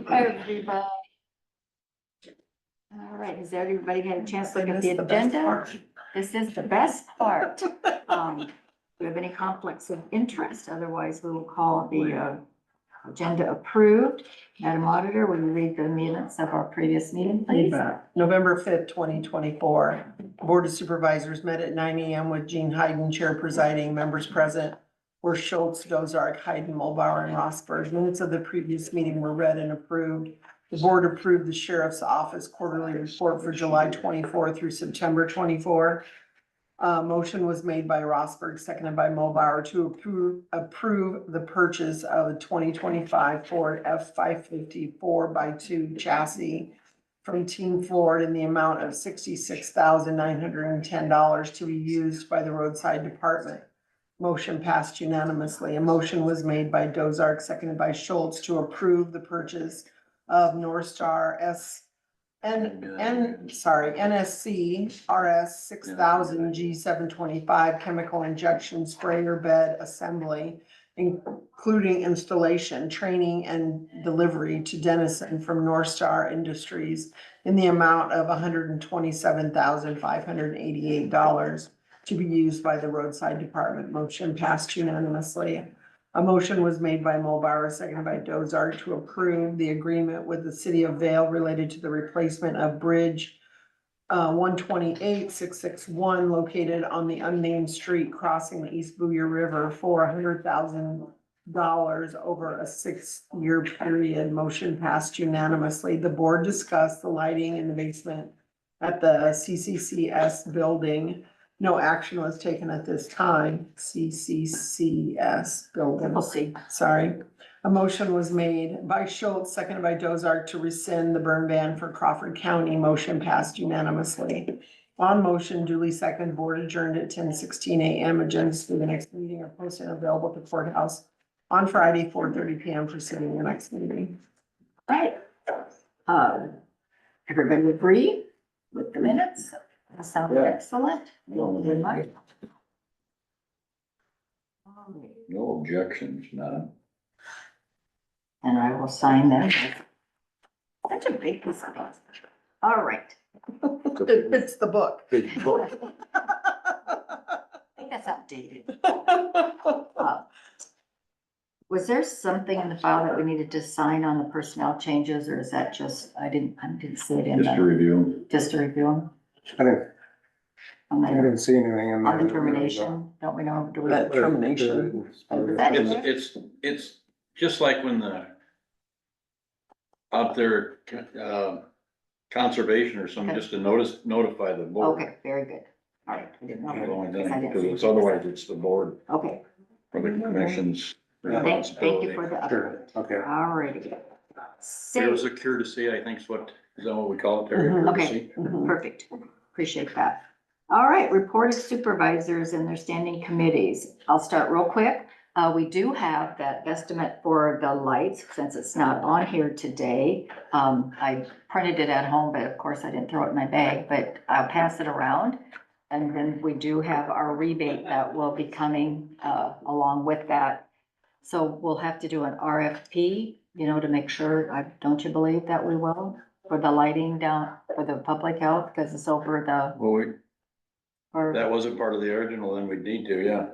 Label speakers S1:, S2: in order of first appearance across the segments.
S1: Hi, everybody. All right, has everybody had a chance to look at the agenda? This is the best part. Do we have any conflicts of interest? Otherwise, we will call the agenda approved. Madam Auditor, will you read the minutes of our previous meeting, please?
S2: November 5th, 2024. Board of Supervisors met at 9 AM with Jean Hayden, Chair presiding, members present were Schultz, Dozark, Hayden, Mulbauer, and Rosberg. Minutes of the previous meeting were read and approved. The board approved the sheriff's office quarterly report for July 24 through September 24. Motion was made by Rosberg, seconded by Mulbauer to approve the purchase of a 2025 Ford F-550 4x2 chassis from Team Ford in the amount of $66,910 to be used by the roadside department. Motion passed unanimously. A motion was made by Dozark, seconded by Schultz to approve the purchase of Northstar NSC RS 6000 G 725 chemical injection sprayer bed assembly, including installation, training, and delivery to Denison from Northstar Industries in the amount of $127,588 to be used by the roadside department. Motion passed unanimously. A motion was made by Mulbauer, seconded by Dozark to approve the agreement with the city of Vale related to the replacement of bridge 128-661 located on the unnamed street crossing the East Booyer River for $100,000 over a 6-year period. Motion passed unanimously. The board discussed the lighting in the basement at the CCCS building. No action was taken at this time. CCCS building.
S1: We'll see.
S2: Sorry. A motion was made by Schultz, seconded by Dozark to rescind the burn ban for Crawford County. Motion passed unanimously. On motion, duly second, board adjourned at 10:16 AM. Agendas for the next meeting are posted and available at the courthouse on Friday, 4:30 PM, preceding the next meeting.
S1: All right. Everybody agree with the minutes? That sounds excellent. Thank you very much. All right.
S3: No objections, none.
S1: And I will sign them. Such a big piece of paper. All right.
S2: It fits the book.
S3: Big book.
S1: I think that's outdated. Was there something in the file that we needed to sign on the personnel changes, or is that just, I didn't see it in
S3: Just to
S1: the,
S3: review.
S1: just to review them?
S4: I
S1: On the,
S4: didn't see anything in there.
S1: on the termination, don't we know, do we?
S2: That termination.
S3: It's just like when out there, conservation or something,
S1: Okay.
S3: just to notify the board.
S1: Okay, very good. All right, I didn't know.
S3: I've only done
S1: Because I
S3: it
S1: didn't
S3: because
S1: see
S3: it's
S1: it.
S3: otherwise it's the board
S1: Okay,
S3: or the commission's
S1: thank you
S3: responsibility.
S1: for the update.
S4: Sure, okay.
S1: All righty.
S3: It was a courtesy, I think is what we call it, Terry,
S2: Mhm.
S3: courtesy.
S2: Mhm.
S1: Perfect, appreciate that. All right, report of supervisors and their standing committees. I'll start real quick. We do have that estimate for the lights, since it's not on here today. I printed it at home, but of course I didn't throw it in my bag, but I'll pass it around. And then we do have our rebate that will be coming, along with that. So we'll have to do an RFP, to make sure, don't you believe that we will? For the lighting down, for the public health, because it's over the,
S3: Well,
S1: or.
S3: that wasn't part of the original, then we'd need to, yeah.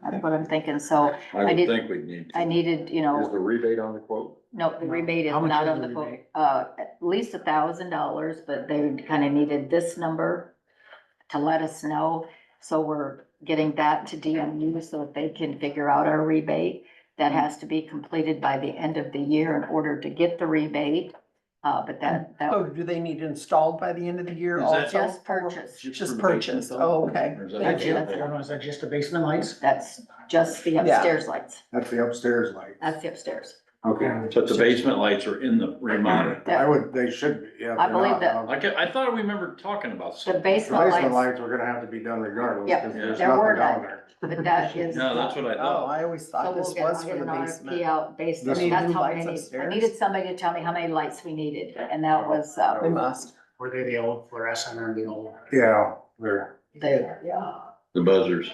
S1: That's what I'm thinking, so
S3: I would
S1: did-
S3: think we'd need to.
S1: I needed,
S4: Is the rebate on the quote?
S1: no, the rebate is
S4: How much
S1: not
S4: is
S1: on
S4: the
S1: the book.
S4: rebate?
S1: At least $1,000, but they kind of needed this number to let us know. So we're getting that to DMU so that they can figure out our rebate. That has to be completed by the end of the year in order to get the rebate. But that
S2: Oh, do they need installed by the end of the year
S3: Is
S2: also?
S3: that-
S1: just purchased.
S2: Just purchased, oh, okay.
S3: Or is that-
S1: Thank you.
S5: Is that just the basement lights?
S1: That's just the
S2: Yeah.
S1: upstairs lights.
S4: That's the upstairs light.
S1: That's the upstairs.
S4: Okay.
S3: But the basement lights are in the remodel.
S4: They should be, yeah. if
S1: I
S4: they're
S1: believe
S4: not,
S1: that-
S3: I thought we remember talking about
S1: The
S3: something.
S4: The
S1: basement
S4: basement
S1: lights,
S4: lights were gonna have to be done regardless.
S1: Yeah,
S4: 'cause there's
S1: there were
S4: nothing down
S1: none.
S4: there.
S1: but that is.
S3: No, that's what I
S2: Oh,
S3: thought.
S2: I always
S1: So
S2: thought
S1: we'll
S2: this
S1: get,
S2: was
S1: I'll
S2: for
S1: get
S2: the
S1: an RFP
S2: basement.
S1: out based on,
S4: This is
S1: that's
S2: new
S1: how
S2: lights
S1: many, I
S2: upstairs?
S1: needed somebody to tell me how many lights we needed, and that was,
S2: They must.
S5: Were they the old fluorescent or the old?
S4: Yeah, they're,
S1: there, yeah.
S3: The buzzers.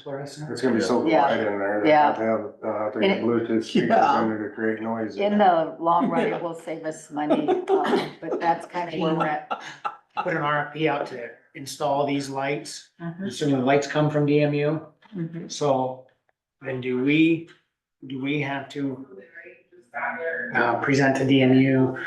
S5: Fluorescent.
S4: It's gonna be so
S1: Yeah.
S4: quiet in there. They
S1: Yeah.
S4: have to have,
S1: And it-
S4: Bluetooth speakers
S2: Yeah.
S4: in there to create noise.
S1: In the long run, it will save us money, but that's kind of where we're at.
S5: Put an RFP out to install these lights,
S1: Mhm,
S5: assuming the lights come from DMU.
S1: mhm.
S5: So then do we have to present to DMU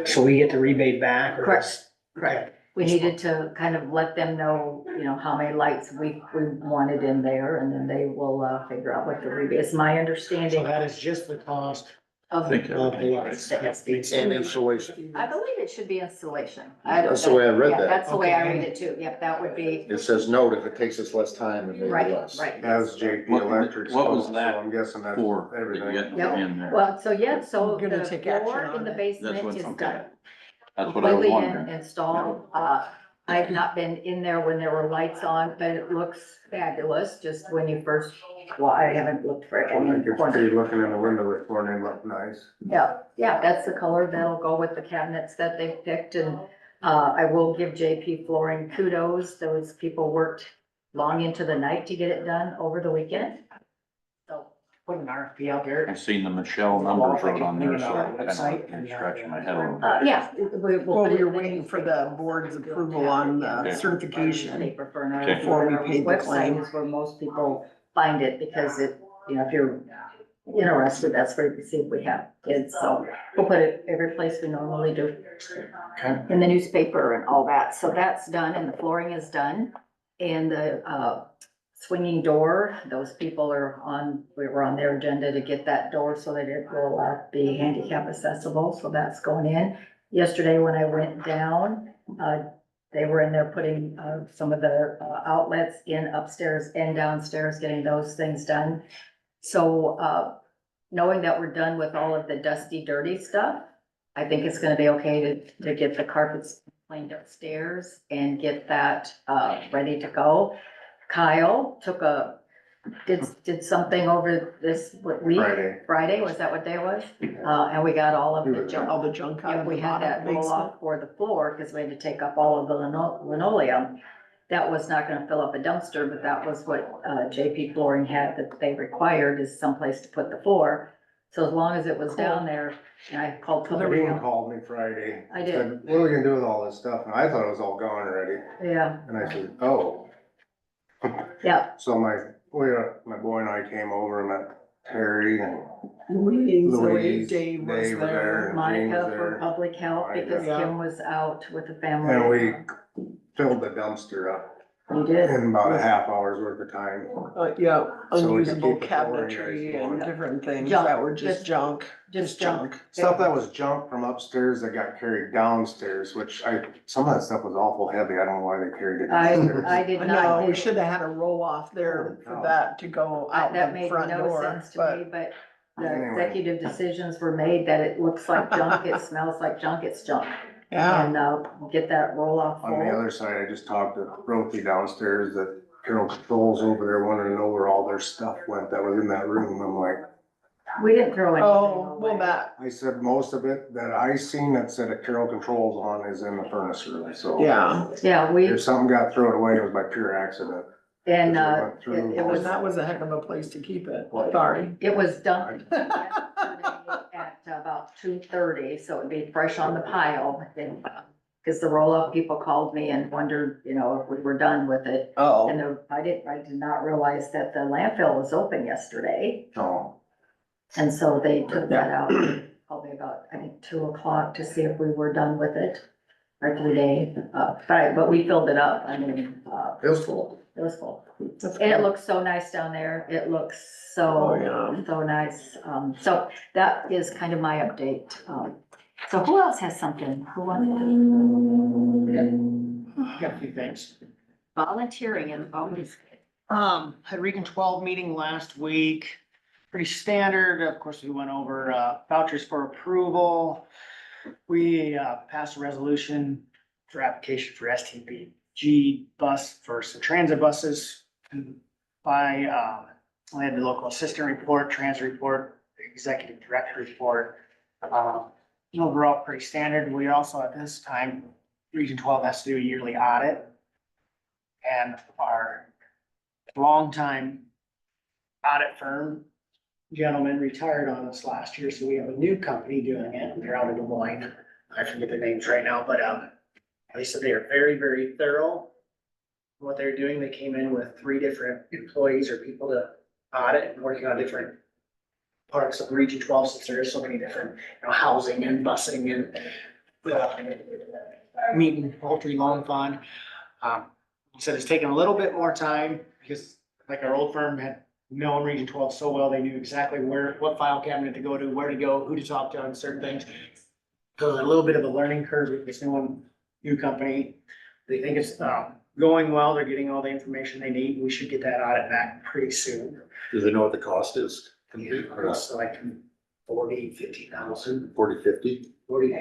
S5: so we get the rebate back? or
S1: Correct.
S5: just-
S1: Correct. We needed to kind of let them know, how many lights we wanted in there, and then they will, figure out what the rebate is. My
S5: So
S1: understanding
S5: that is just the cost
S1: of.
S3: I think
S5: of the
S3: everything's
S5: lights.
S6: And installation.
S1: I believe it should be installation.
S6: That's the way I read
S1: Yeah,
S6: that.
S1: that's the way I
S5: Okay.
S1: read it too. Yep, that would be,
S6: It says note if it takes us less time and maybe
S1: right,
S6: less.
S1: right.
S4: That's JP
S3: What-
S4: Electric.
S3: what was
S4: so
S3: that
S4: I'm guessing that's
S3: For, did you
S4: everything.
S3: get
S1: Yep.
S3: in there?
S1: Well, so yeah, so
S2: We're gonna
S1: the
S2: take action
S1: floor
S2: on
S1: in the
S2: it.
S1: basement
S3: That's what,
S1: is
S3: okay.
S1: done.
S3: That's what I was
S1: Completely
S3: wondering.
S1: installed. I've not been in there when there were lights on, but it looks fabulous, just when you first, well, I haven't looked for it.
S4: I think it's pretty looking in the window this morning, looked nice.
S1: Yeah, that's the color that'll go with the cabinets that they've picked, and, I will give JP Flooring kudos. Those people worked long into the night to get it done over the weekend. So,
S5: Put an RFP out there.
S3: I've seen the Michelle numbers wrote on there, so I'm kind of scratching my head a little bit.
S1: yeah, we'll
S2: Well,
S1: put it
S2: we were
S1: in the
S2: waiting for
S1: newspaper.
S2: the board's approval on the
S3: Okay.
S2: certification.
S1: Paper for an
S3: Okay.
S2: Before we paid the
S1: website
S2: claim.
S1: is where most people find it, because it, if you're interested, that's where you can see if we have kids, so we'll put it every place we normally do.
S5: Okay.
S1: In the newspaper and all that, so that's done, and the flooring is done, and the, swinging door, those people we were on their agenda to get that door so that it will, be handicap accessible, so that's going in. Yesterday, when I went down, they were in there putting, some of the, outlets in upstairs and downstairs, getting those things done. So, knowing that we're done with all of the dusty, dirty stuff, I think it's gonna be okay to get the carpets cleaned upstairs and get that, ready to go. Kyle did something over this week. Friday, was that what day it was? And we got all of the junk.
S2: All the junk out
S1: Yeah,
S2: of
S1: we
S2: the
S1: had that
S2: bottom
S1: roll
S2: basement.
S1: off for the floor, because we had to take up all of the linoleum. That was not gonna fill up a dumpster, but that was what, JP Flooring had that they required, is someplace to put the floor. So as long as it was down there, and I called.
S4: Dean called me Friday.
S1: I did.
S4: Said, what are we gonna do with all this stuff? And I thought it was all gone already.
S1: Yeah,
S4: And I said, oh.
S1: yeah,
S4: So my boy and I came over and met Terry and
S2: Louise, Dave was
S4: Dave was there.
S2: there.
S4: and Gene
S1: Monica
S4: was
S1: for
S4: there.
S1: public health, because
S2: Yeah.
S1: Kim was out with the family.
S4: And we filled the dumpster up
S1: You did.
S4: in about a half hour's worth of time.
S2: Yeah,
S4: So we can
S2: unusable
S4: keep the flooring
S2: cabinetry
S4: nice and
S2: and
S4: warm.
S2: different things
S1: Junk,
S2: that were just
S1: just-
S2: junk.
S1: Just junk.
S4: Stuff that was junk from upstairs that got carried downstairs, which some of that stuff was awful heavy. I don't know why they carried it downstairs.
S1: I did
S2: I
S1: not.
S2: know, we should have had a roll off there for that to go out
S1: That
S2: the
S1: made
S2: front
S1: no
S2: door,
S1: sense to me,
S2: but
S1: but the
S4: Anyway.
S1: executive decisions were made that it looks like junk, it smells like junk, it's junk.
S2: yeah.
S1: And, get that roll off
S4: On the
S1: full.
S4: other side, I just talked to Rothie downstairs that Carol Controls over there wanted to know where all their stuff went that was in that room. I'm like,
S1: We didn't throw anything
S2: Oh, well,
S1: away.
S2: that,
S4: I said, most of it that I seen that said a Carol Controls on is in the furnace room, so.
S2: yeah,
S1: Yeah, we,
S4: If something got thrown away, it was by pure accident.
S1: and,
S4: Because we went through
S1: it
S2: and
S1: was,
S2: that was a heck of a place to keep it, sorry.
S1: it was dumped yesterday at about 2:30, so it'd be fresh on the pile. And, cause the roll-up people called me and wondered, if we were done with it.
S2: Oh,
S1: And I did not realize that the landfill was open yesterday.
S4: So,
S1: And so they took that out probably about, I think, 2 o'clock to see if we were done with it. Or today, but we filled it up. I mean,
S6: It was full.
S1: it was full.
S2: that's
S1: And it
S2: good.
S1: looks so nice down there. It looks
S2: Oh, yeah.
S1: so nice. So that is kind of my update. So who else has something? Who wants to?
S5: Got a few things.
S1: Volunteering is always good.
S5: Had Region 12 meeting last week, pretty standard. Of course, we went over vouchers for approval. We passed a resolution for application for STPG bus for some transit buses. By, I had the local assistant report, transit report, executive director report. Overall, pretty standard. We also, at this time, Region 12 has to do a yearly audit. And our longtime audit firm gentleman retired on us last year, so we have a new company doing it. They're out of Des Moines. I forget their names right now, but, they said they are very, very thorough. What they're doing, they came in with 3 different employees or people to audit and working on different parts of Region 12, since there is so many different, housing and busing and meat and poultry loan fund. He said it's taken a little bit more time because like our old firm had known Region 12 so well, they knew exactly what file cabinet to go to, where to go, who to talk to on certain things. So a little bit of a learning curve with this new company. They think it's going well. They're getting all the information they need. We should get that audit back pretty soon.
S6: Do they know what the cost is?
S5: It's like 40, 50,000.
S6: 40, 50?
S5: 40.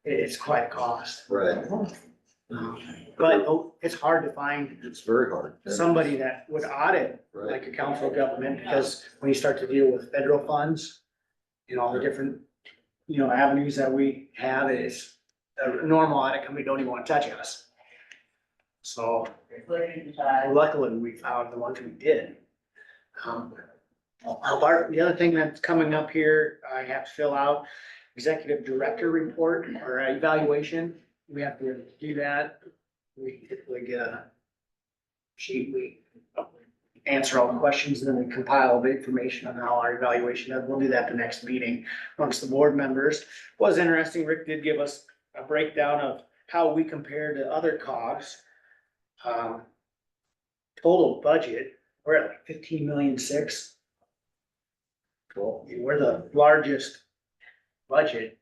S5: It's quite a cost.
S6: Right.
S5: But it's hard to find
S6: It's very hard.
S5: somebody that would audit
S6: Right.
S5: like a council of government, because when you start to deal with federal funds, all the different, avenues that we have, is a normal audit company don't even want to touch us. So luckily we found the ones we did. The other thing that's coming up here, I have to fill out executive director report or evaluation. We have to do that. We typically get a sheet, we answer all the questions, and then we compile the information on how our evaluation is. We'll do that the next meeting amongst the board members. Was interesting, Rick did give us a breakdown of how we compare to other COGs. Total budget, we're at like 15,600,000.
S6: Cool.
S5: We're the largest budget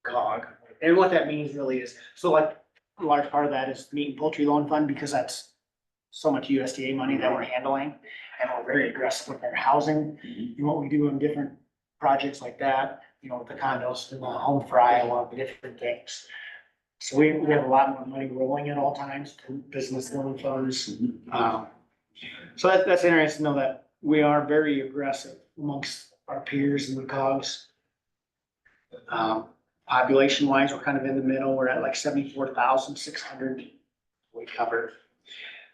S5: cog. And what that means really is, so like a large part of that is meat and poultry loan fund, because that's so much USDA money that we're handling. And we're very aggressive with our housing and what we do on different projects like that, with the condos and the home for Iowa, the different things. So we have a lot more money rolling at all times to business loan funds. So that's interesting to know that we are very aggressive amongst our peers and the COGs. Population wise, we're kind of in the middle. We're at like 74,600 we cover.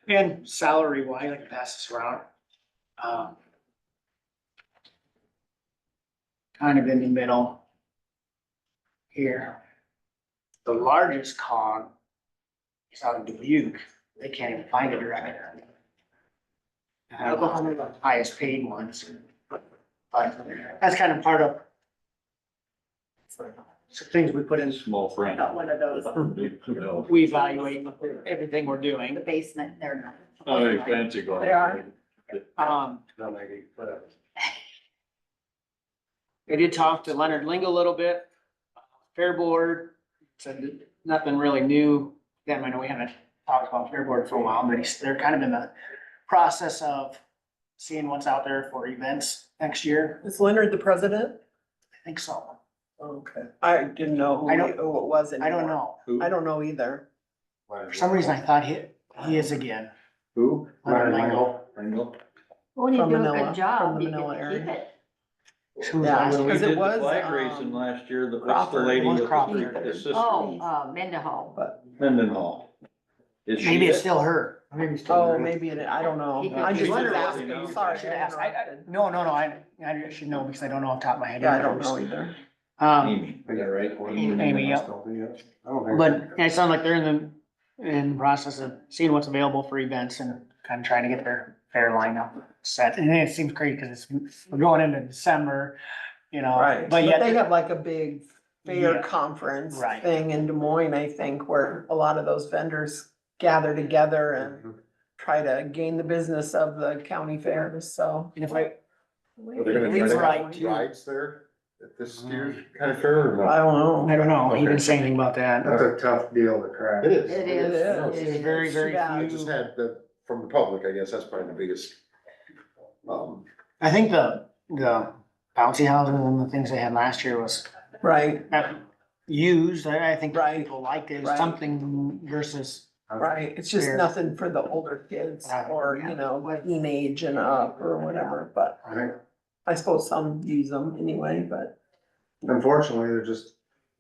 S5: And salary wise, I can pass this around. Kind of in the middle here. The largest COG is out of Dubuque. They can't even find a director. One of the highest paid ones. But that's kind of part of some things we put in.
S3: Small frame.
S1: Got one of those,
S5: We evaluate everything we're doing.
S1: the basement, they're
S3: Oh, hey, fancy going.
S1: They are.
S5: I did talk to Leonard Ling a little bit. Fair Board said nothing really new. Then I know we haven't talked about Fair Board for a while, but they're kind of in the process of seeing what's out there for events next year.
S2: Is Leonard the president?
S5: I think so.
S2: Okay. I didn't know who
S5: I don't-
S2: who it was
S5: I don't
S2: anymore.
S5: know.
S2: I don't know either.
S5: For some reason, I thought he is again.
S6: Who?
S5: Leonard Ling.
S6: Ringo?
S1: when you
S2: From
S1: do a
S2: Manila,
S1: good
S2: from
S1: job,
S2: the
S1: you get
S2: Manila
S1: to
S2: area.
S1: keep it.
S5: Who was
S2: Yeah,
S5: last
S3: When we
S2: because
S5: year?
S2: it
S3: did the
S2: was,
S3: flag racing last year, what's the
S2: Crawford.
S3: lady
S5: It was
S3: with
S5: Crawford.
S3: the sister?
S1: Oh, Mendenhall.
S2: But,
S3: Mendenhall. Is she
S5: Maybe it's
S3: it?
S5: still her. Maybe it's still
S2: oh,
S5: her.
S2: maybe I don't know.
S1: He-
S2: I just
S1: he's
S2: was
S1: Leonard,
S2: asking,
S3: you know.
S2: sorry.
S5: I should ask. No, I should know because I don't know off the top of my head.
S2: Yeah, I don't know either.
S3: Amy, is that right?
S5: Amy, yep. But yeah, it sounds like they're in the process of seeing what's available for events and kind of trying to get their fair lineup set. And it seems crazy because we're going into December,
S2: Right,
S5: but
S2: but
S5: yet.
S2: they have like a big fair
S5: Yeah.
S2: conference
S5: Right.
S2: thing in Des Moines, I think, where a lot of those vendors gather together and try to gain the business of the county fairs, so.
S5: And if I,
S6: Are they gonna
S5: He's
S6: try to
S5: right,
S6: have
S5: too.
S6: rides there at this year's kind of fair or
S2: I
S6: no?
S2: don't know.
S5: I don't know, he didn't say anything about that.
S4: That's a tough deal to crack.
S6: It is.
S1: It
S2: It
S1: is.
S2: is.
S5: It's very,
S2: It's
S5: very
S2: too bad.
S6: I just had from the public, I guess that's probably the biggest.
S5: I think the bouncy houses and the things they had last year was
S2: Right,
S5: used. I think
S2: Right.
S5: people liked it,
S2: Right.
S5: something versus.
S2: right, it's just
S5: Fair.
S2: nothing for the older kids or, teenage and up or whatever, but
S4: I think,
S2: I suppose some use them anyway, but.
S4: unfortunately, they're just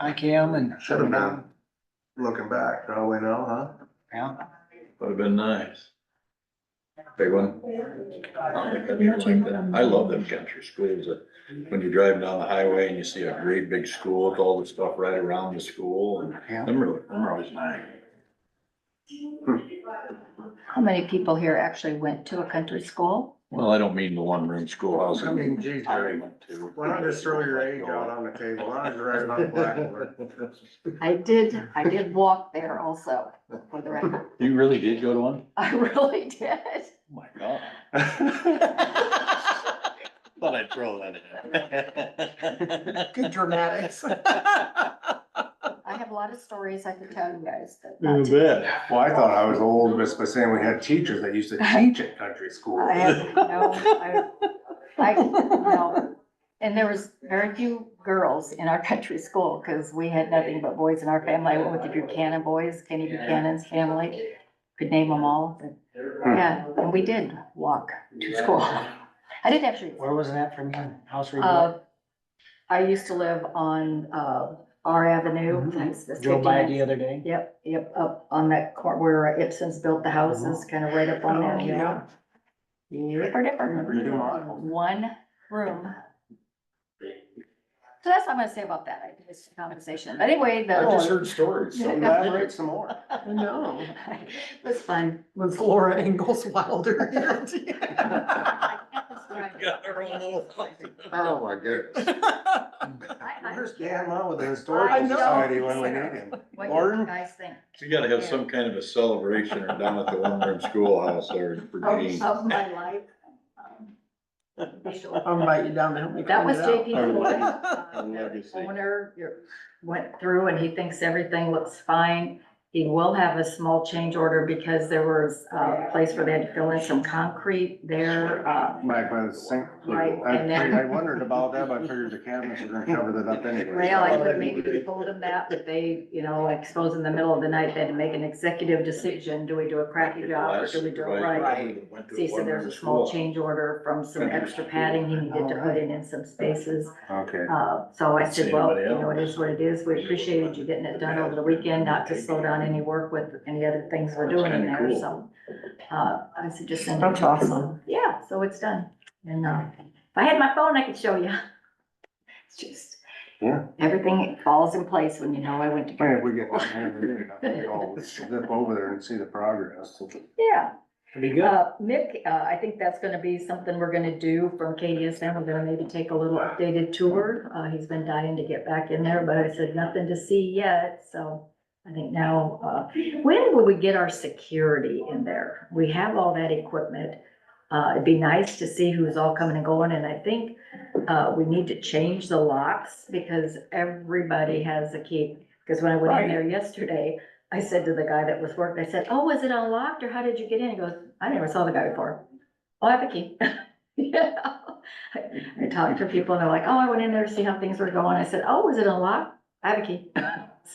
S5: IKM and.
S4: Should have been. Looking back, probably now, huh?
S5: Yeah.
S3: Would've been nice. Big one. I love them country schools, when you're driving down the highway and you see a great big school with all the stuff right around the school, and
S5: Yeah.
S3: them are always nice.
S1: How many people here actually went to a country school?
S3: Well, I don't mean the one-room schoolhouse.
S4: I mean, geez,
S3: I went to.
S4: Why not just throw your age out on the table? Why not just write it on blackboard?
S1: I did walk there also, for the record.
S3: You really did go to one?
S1: I really did.
S3: Oh my God. Thought I'd throw that in.
S2: Good dramatics.
S1: I have a lot of stories I could tell you guys, but
S3: You
S1: not today.
S3: bet.
S4: Well, I thought I was old just by saying we had teachers that used to teach at country school.
S1: I have, no, and there was very few girls in our country school, because we had nothing but boys in our family. I went with the Buchanan boys, Kenny Buchanan's family, could name them all, but, yeah, and we did walk to school. I didn't actually,
S5: Where was it at from your house where you grew up?
S1: I used to live on, R Avenue, that's the
S5: Drove by it
S1: 59th.
S5: the other day.
S1: Yep, up on that court where Ibsen's built the houses, kind of right up on there, yeah. Yipper dipper. One room. So that's what I'm gonna say about that, I just conversation, but anyway,
S6: I just
S1: the,
S6: heard stories.
S4: So elaborate some more.
S2: I know.
S1: it was fun.
S2: Was Laura Ingalls Wilder here?
S1: I can't describe it.
S3: Got her own little thing.
S6: Oh, my goodness.
S4: Where's Dan Mom with the
S2: I
S4: Historical
S2: know.
S4: Society when we need him?
S1: What do
S4: Gordon?
S1: you guys think?
S3: You gotta have some kind of a celebration or down at the one-room schoolhouse there for Gene.
S1: Of my life. For sure.
S2: I'll invite you down to help me.
S1: That was
S2: clean it
S1: JP
S2: out.
S1: Floyd,
S3: A
S1: the
S3: legacy.
S1: owner, went through and he thinks everything looks fine. He will have a small change order because there was a place where they had to fill in some concrete there.
S4: Back by the sink.
S1: Right, and then-
S4: I wondered about that, but I figured the cabinets were gonna cover that up anyway.
S1: Well, I could maybe have told him that, but they, like, suppose in the middle of the night, they had to make an executive decision. Do we do a crappy job or do we do it right? So he said there's a small change order from some extra padding he needed to put in some spaces.
S4: Okay.
S1: So I said,
S3: See
S1: well,
S3: anybody
S1: it is what it is. We appreciated you getting it done over the weekend, not to slow down any work with any other things we're doing in
S3: Kinda
S1: there,
S3: cool.
S1: so. I said, just send it.
S2: That's
S1: to him.
S2: awesome.
S1: Yeah, so it's done. And, if I had my phone, I could show you. It's just.
S4: Yeah.
S1: Everything falls in place when you know I went to.
S4: Hey, if we get one hand, we all zip over there and see the progress.
S1: Yeah.
S5: Pretty good.
S1: Mick, I think that's gonna be something we're gonna do from KDSM. We're gonna maybe take a little updated tour. He's been dying to get back in there, but I said nothing to see yet, so I think now, when will we get our security in there? We have all that equipment. It'd be nice to see who's all coming and going, and I think, we need to change the locks because everybody has a key. Because when I went in there yesterday, I said to the guy that was working, I said, oh, was it unlocked or how did you get in? He goes, I never saw the guy before. Oh, I have a key. Yeah. I talked to people and they're like, oh, I went in there to see how things were going. I said, oh, was it unlocked? I have a key.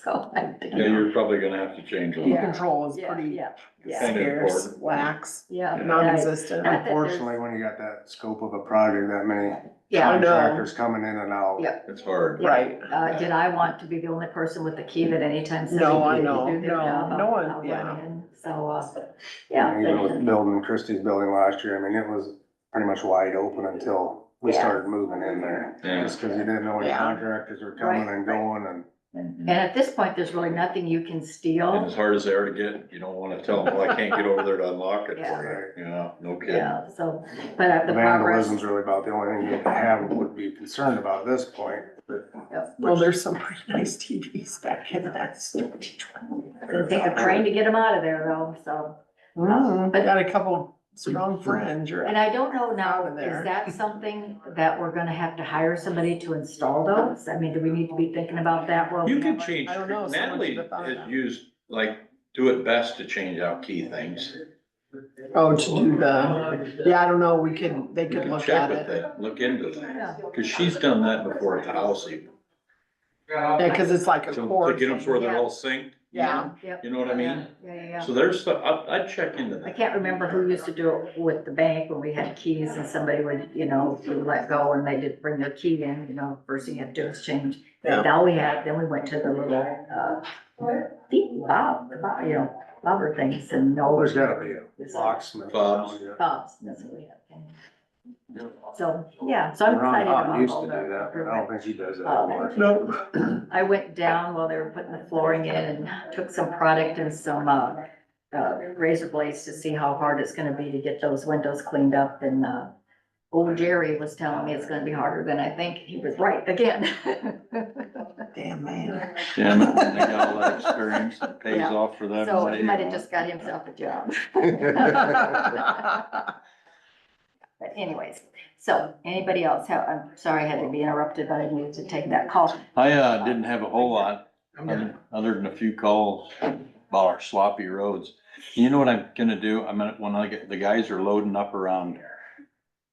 S1: So I think.
S3: Yeah, you're probably gonna have to change
S2: Key
S3: them.
S2: control is
S1: Yeah,
S2: pretty
S1: yeah, yeah,
S3: Kinda
S2: scarce,
S3: important.
S2: lax,
S1: yeah.
S2: non-existent.
S1: Not that there's-
S4: Unfortunately, when you got that scope of a project, that many
S1: Yeah,
S2: I know.
S4: contractors coming in and out.
S1: Yeah.
S3: It's hard.
S1: Yeah.
S2: Right.
S1: Did I want to be the only person with the key that anytime somebody
S2: No, I
S1: needed to
S2: know.
S1: do their
S2: No,
S1: job,
S2: no one-
S1: I'll run
S2: yeah.
S1: in. So, yeah.
S4: Even with building Christie's building last year, I mean, it was pretty much wide open until we
S1: Yeah.
S4: started moving in there.
S3: Yeah.
S4: Just cause you didn't know when
S2: Yeah.
S4: contractors were coming and going and.
S1: And at this point, there's really nothing you can
S3: And
S1: steal.
S3: as hard as they are to get, you don't wanna tell them, well, I can't get over there to unlock it
S1: Yeah.
S3: for you, no kidding.
S1: Yeah, so, but the progress.
S4: Vandalism's really about the only thing you have would be concerned about at this point, but.
S2: Well, there's some pretty nice TVs back in that storage.
S1: It's gonna take a train to get them out of there though, so.
S2: I got a couple strong friends,
S1: And
S2: right?
S1: I don't know now,
S2: Out of there.
S1: is that something that we're gonna have to hire somebody to install those? I mean, do we need to be thinking about that? Well,
S3: You
S1: we
S3: can
S1: have-
S3: change,
S2: I don't know, someone
S3: Natalie
S2: should have thought
S3: has
S2: about it.
S3: used, like, do it best to change out key things.
S2: Oh, to do yeah, I don't know, they could look
S3: Check
S2: at
S3: with
S2: it.
S3: that, look into that,
S1: Yeah.
S3: cause she's done that before at the house even.
S2: Yeah, cause it's like a
S3: So
S2: cord.
S3: to get them
S2: thing.
S3: where they're all synced,
S2: Yeah.
S1: Yep.
S3: You know what I mean?
S1: Yeah.
S3: So there's stuff, I'd check into
S1: I
S3: that.
S1: can't remember who used to do it with the bank when we had keys and somebody would, would let go and they did bring their key in, first thing you have to do is change.
S2: Yeah.
S1: Now we had, then we went to the little, bobber things and no.
S4: There's gotta be a locksmith.
S3: Fobs.
S1: Bobs, that's what we had. So, yeah, so I'm excited
S4: Ron
S1: about
S4: used
S1: all
S4: to
S1: the
S4: do that, but I don't think he does that
S1: Uh,
S4: anymore.
S2: No.
S1: I went down while they were putting the flooring in and took some product and some, razor blades to see how hard it's gonna be to get those windows cleaned up and, old Jerry was telling me it's gonna be harder than I think. He was right again.
S2: Damn, man.
S3: Yeah, man, they got all that experience, it pays
S1: Yeah.
S3: off for them.
S1: So he might have just got himself a job. But anyways, so anybody else have, I'm sorry I had to be interrupted, but I needed to take that call.
S3: I, didn't have a whole lot, other than a few calls about our sloppy roads. You know what I'm gonna do? When I get, the guys are loading up around,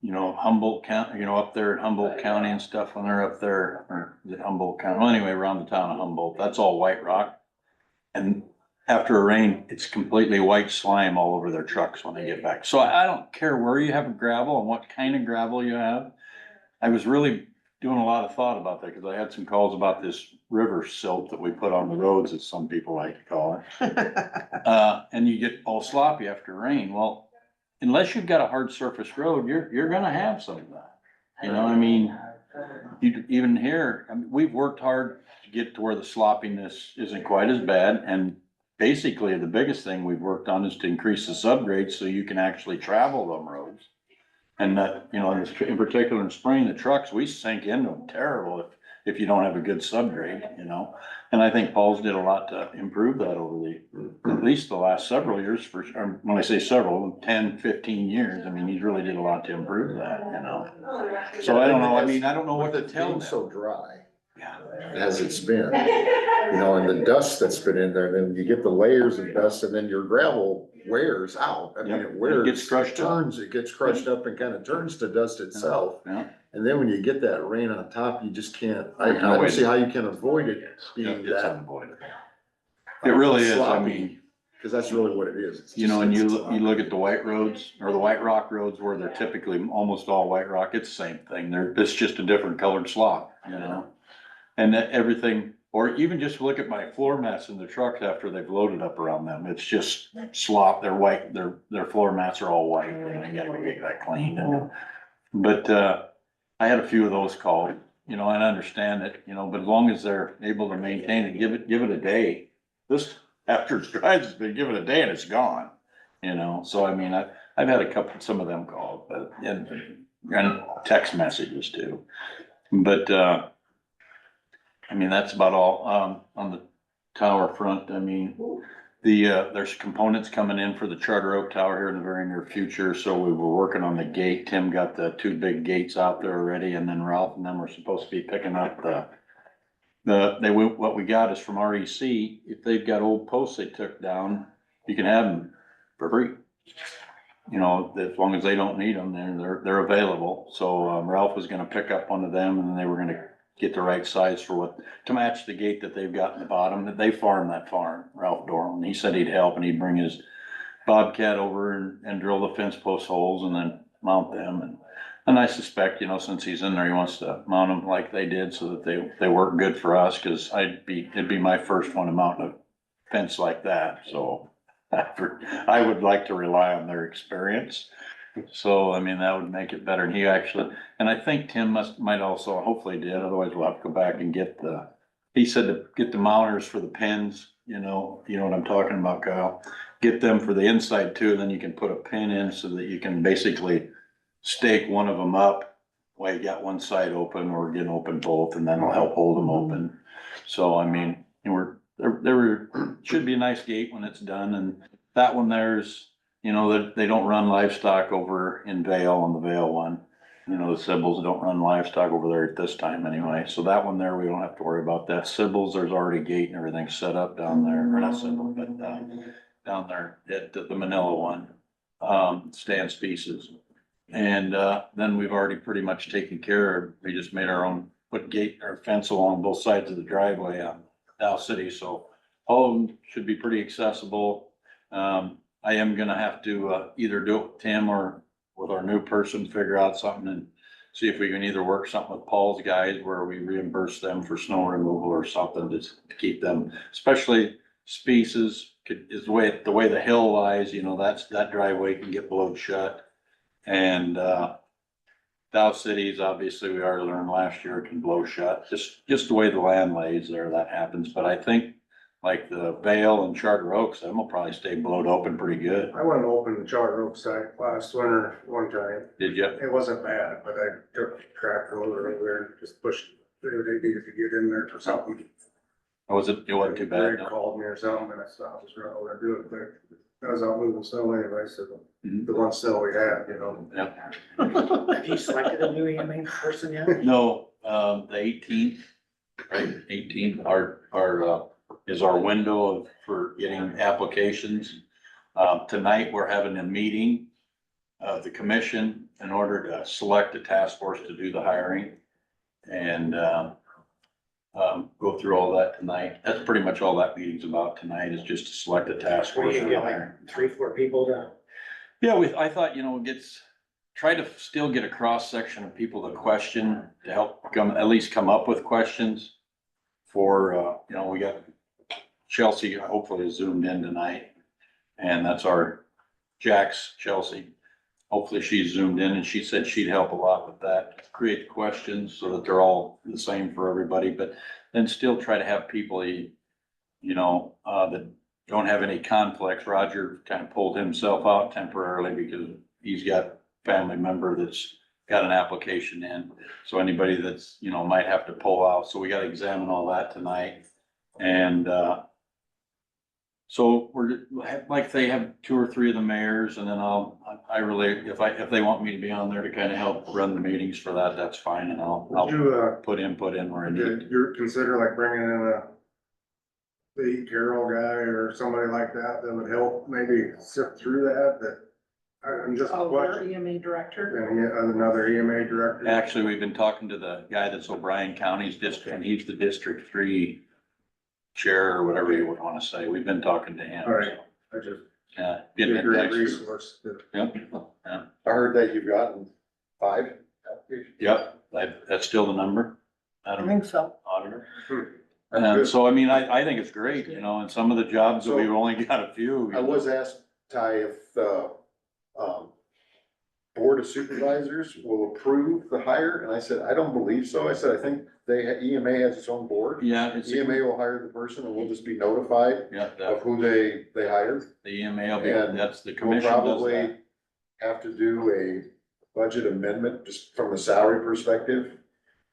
S3: Humboldt County, up there at Humboldt County and stuff, when they're up there, or is it Humboldt County? Well, anyway, around the town of Humboldt, that's all white rock. And after a rain, it's completely white slime all over their trucks when they get back. So I don't care where you have gravel and what kind of gravel you have. I was really doing a lot of thought about that, because I had some calls about this river silt that we put on the roads, as some people like to call it. And you get all sloppy after rain. Well, unless you've got a hard surface road, you're gonna have some of that. Even here, we've worked hard to get to where the sloppiness isn't quite as bad, and basically the biggest thing we've worked on is to increase the subgrade so you can actually travel them roads. And that, in particular in spring, the trucks, we sink into them terrible if you don't have a good subgrade, And I think Paul's did a lot to improve that over at least the last several years, or when I say several, 10, 15 years. He's really did a lot to improve that, So I don't know, I don't know what to
S6: With it
S3: tell
S6: being
S3: them.
S6: so dry
S3: Yeah.
S6: as it's been, and the dust that's been in there, then you get the layers of dust and then your gravel wears out.
S3: Yep.
S6: It wears.
S3: It gets crushed up.
S6: It gets crushed up and kind of turns to dust itself.
S3: Yeah.
S6: And then when you get that rain on top, you just can't, I
S3: There's no way
S6: don't
S3: to-
S6: see how you can avoid it
S3: Yeah,
S6: being
S3: it's
S6: that.
S3: unavoidable. It really is,
S6: sloppy, Cause that's really what it is. It's just-
S3: and you
S6: it's-
S3: look at the white roads or the white rock roads where they're typically almost all white rock, it's the same thing. It's just a different colored slop, And that everything, or even just look at my floor mats in the trucks after they've loaded up around them. It's just slop. They're white. Their floor mats are all white, and I gotta go get that cleaned. But, I had a few of those called, and I understand it, but as long as they're able to maintain it, give it a day. This, after it dries, they give it a day and it's gone, So I've had some of them called, but, and text messages too. But, that's about all, on the tower front. There's components coming in for the Charter Oak Tower here in the very near future, so we were working on the gate. Tim got the two big gates out there already, and then Ralph and them were supposed to be picking up what we got is from REC. If they've got old posts they took down, you can have them for free. As long as they don't need them, then they're available. So, Ralph was gonna pick up one of them, and then they were gonna get the right size to match the gate that they've got in the bottom, that they farm that farm, Ralph Dorland. He said he'd help, and he'd bring his Bobcat over and drill the fence post holes and then mount them. And I suspect, since he's in there, he wants to mount them like they did so that they work good for us, cause it'd be my first one to mount a fence like that, so I would like to rely on their experience. So, that would make it better. And I think Tim might also, hopefully did, otherwise we'll have to go back and he said to get the mounters for the pins, you know what I'm talking about, Kyle. Get them for the inside too, then you can put a pin in so that you can basically stake one of them up while you got one side open, or get open both, and then it'll help hold them open. So, there should be a nice gate when it's done, and that one there's, that they don't run livestock over in Vale on the Vale one. The Sybils don't run livestock over there at this time anyway, so that one there, we don't have to worry about that. Sybils, there's already a gate and everything set up down there, or not Sybils, but, down there at the Manila one, Stan Species. And, then we've already pretty much taken care of, we just made our own, put gate or fence along both sides of the driveway on Dow City, so all of them should be pretty accessible. I am gonna have to, either do it with Tim or with our new person, figure out something and see if we can either work something with Paul's guys where we reimburse them for snow removal or something to keep them, especially Species is the way the hill lies, you know, that driveway can get blowed shut. And, Dow Cities, obviously, we already learned last year it can blow shut, just the way the land lays there, that happens, but I think like the Vale and Charter Oaks, them will probably stay blowed open pretty good.
S4: I went and opened the Charter Oak site last winter one time.
S3: Did you?
S4: It wasn't bad, but I took a tractor over there and just pushed, they needed to get in there for something.
S3: It wasn't too bad.
S4: Greg called me or something and I said, I was right over there doing it quick. I was out moving snow anyway, so
S3: Mhm.
S4: the one snow we had, you know.
S3: Yeah.
S5: Have you selected a new EMA person yet?
S3: No, the 18th, right, 18th, is our window for getting applications. Tonight, we're having a meeting of the commission in order to select a task force to do the hiring. And, go through all that tonight. That's pretty much all that meeting's about tonight, is just to select a task
S5: Where
S3: force.
S5: you
S3: to
S5: get
S3: hire.
S5: like 3-4 people to,
S3: Yeah, I thought, you know, try to still get a cross section of people to question, to help at least come up with questions for, you know, we got Chelsea, hopefully zoomed in tonight. And that's our Jack's Chelsea. Hopefully she's zoomed in and she said she'd help a lot with that, create the questions so that they're all the same for everybody, but then still try to have people, you know, that don't have any conflicts. Roger kind of pulled himself out temporarily because he's got a family member that's got an application in. So anybody that's, you know, might have to pull out. So we got to examine all that tonight. And, so like they have 2 or 3 of the mayors and then I really, if they want me to be on there to kind of help run the meetings for that, that's fine. And
S4: Would
S3: I'll
S4: you,
S3: put input in where I need.
S4: did you consider like bringing in the Carroll guy or somebody like that would help maybe sift through that I'm just
S2: Our
S4: questioning.
S2: EMA director.
S4: And another EMA director.
S3: Actually, we've been talking to the guy that's O'Brien County's district, and he's the District 3 chair or whatever you would want to say. We've been talking to him.
S4: All right. I just,
S3: Yeah.
S4: be
S3: Getting
S4: a
S3: it
S4: great
S3: next.
S4: resource to.
S3: Yep,
S6: I heard that you've gotten 5 applications.
S3: yep, that's still the number.
S2: I
S3: Adam,
S2: think so.
S3: auditor.
S6: That's
S3: And
S6: good.
S3: so, I mean, I think it's great, you know, and some of the jobs that we've only got a few.
S6: I was asked, Ty, if the, Board of Supervisors will approve the hire, and I said, I don't believe so. I said, I think EMA has its own board.
S3: Yeah, it's,
S6: EMA will hire the person and we'll just be notified
S3: yeah,
S6: of who they hired.
S3: the EMA will be,
S6: And
S3: that's the
S6: We'll
S3: commission does
S6: probably
S3: that.
S6: have to do a budget amendment just from a salary perspective,